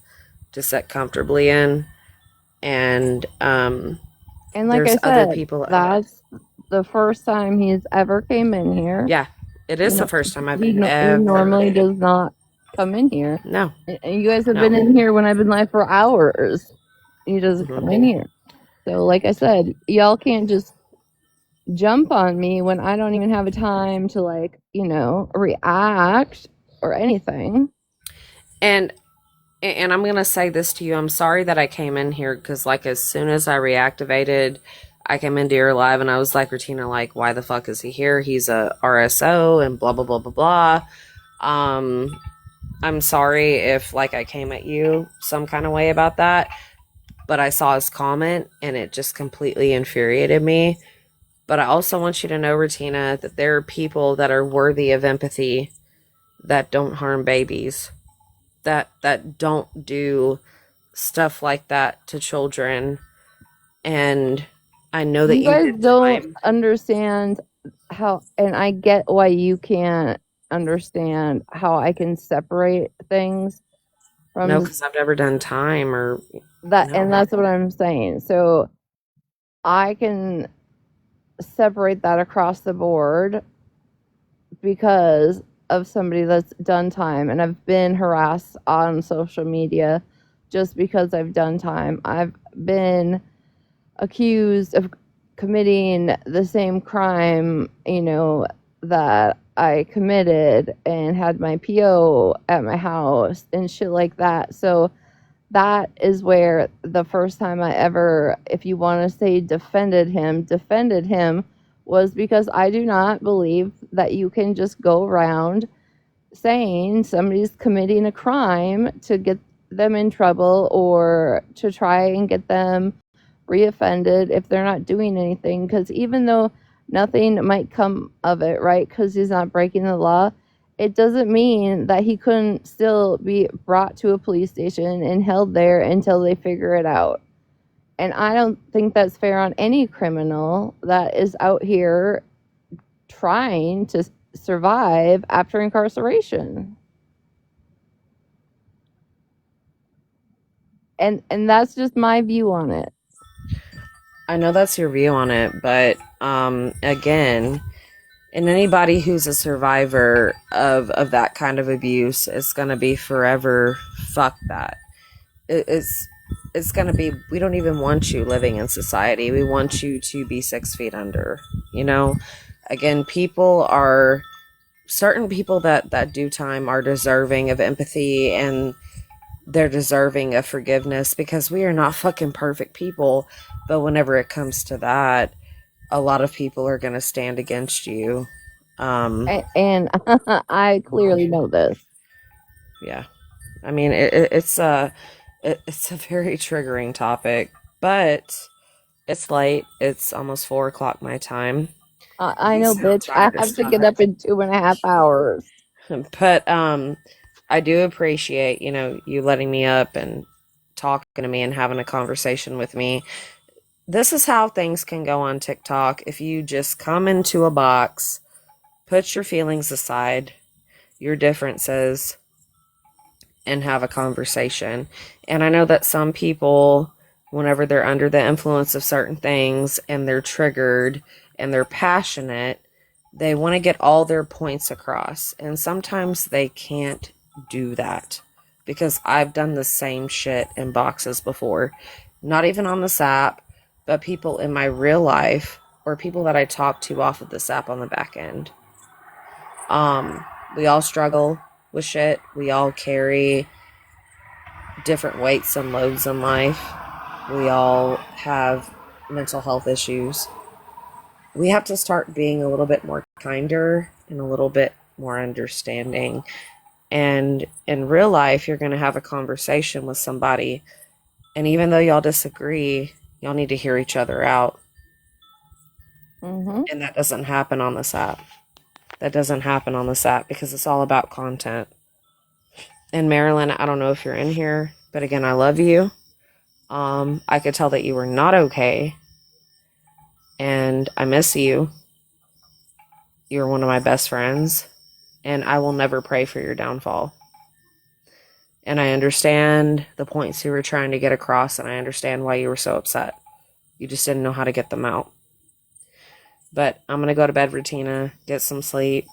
to sit comfortably in. And like I said, other people that's the first time he's ever came in here. Yeah, it is the first time he normally does not come in here. No. And you guys have been in here when I've been live for hours. He doesn't come in here. So like I said, y'all can't just jump on me when I don't even have a time to react or anything. And I'm going to say this to you. I'm sorry that I came in here because like as soon as I reactivated, I came into your live and I was like, Retina, like, why the fuck is he here? He's a RSO and blah, blah, blah, blah, blah. I'm sorry if like I came at you some kind of way about that, but I saw his comment and it just completely infuriated me. But I also want you to know, Retina, that there are people that are worthy of empathy that don't harm babies, that don't do stuff like that to children. And I know that you guys don't understand how, and I get why you can't understand how I can separate things from. No, because I've never done time or that, and that's what I'm saying. So I can separate that across the board because of somebody that's done time, and I've been harassed on social media just because I've done time. I've been accused of committing the same crime, that I committed and had my PO at my house and shit like that. So that is where the first time I ever, if you want to say defended him was because I do not believe that you can just go around saying somebody's committing a crime to get them in trouble or to try and get them reoffended if they're not doing anything. Because even though nothing might come of it, right, because he's not breaking the law, it doesn't mean that he couldn't still be brought to a police station and held there until they figure it out. And I don't think that's fair on any criminal that is out here trying to survive after incarceration. And that's just my view on it. I know that's your view on it, but again, and anybody who's a survivor of that kind of abuse is going to be forever fuck that. It's going to be, we don't even want you living in society. We want you to be 6 feet under, again, certain people that do time are deserving of empathy, and they're deserving of forgiveness, because we are not fucking perfect people. But whenever it comes to that, a lot of people are going to stand against you. And I clearly know this. Yeah. I mean, it's a very triggering topic, but it's late. It's almost 4 o'clock my time. I know, bitch. I have to get up in 2.5 hours. But I do appreciate, you letting me up and talking to me and having a conversation with me. This is how things can go on TikTok. If you just come into a box, put your feelings aside, your differences, and have a conversation. And I know that some people, whenever they're under the influence of certain things and they're triggered and they're passionate, they want to get all their points across. And sometimes they can't do that, because I've done the same shit in boxes before. Not even on this app, but people in my real life, or people that I talk to off of this app on the back end. We all struggle with shit. We all carry different weights and loads in life. We all have mental health issues. We have to start being a little bit more kinder and a little bit more understanding. And in real life, you're going to have a conversation with somebody, and even though y'all disagree, y'all need to hear each other out. Mm-hmm. And that doesn't happen on this app. That doesn't happen on this app, because it's all about content. And Marilyn, I don't know if you're in here, but again, I love you. I could tell that you were not okay, and I miss you. You're one of my best friends, and I will never pray for your downfall. And I understand the points you were trying to get across, and I understand why you were so upset. You just didn't know how to get them out. But I'm going to go to bed, Retina, get some sleep.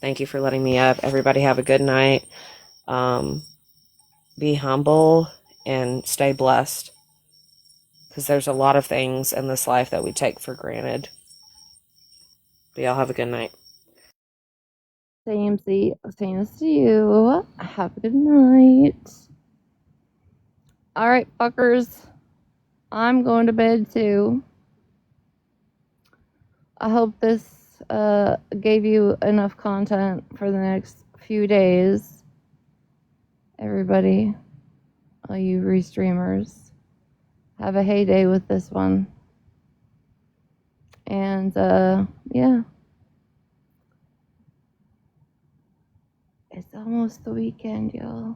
Thank you for letting me up. Everybody have a good night. Be humble and stay blessed, because there's a lot of things in this life that we take for granted. But y'all have a good night. Same to you. Have a good night. All right, fuckers. I'm going to bed too. I hope this gave you enough content for the next few days. Everybody, all you restreamers, have a heyday with this one. And yeah. It's almost the weekend, y'all.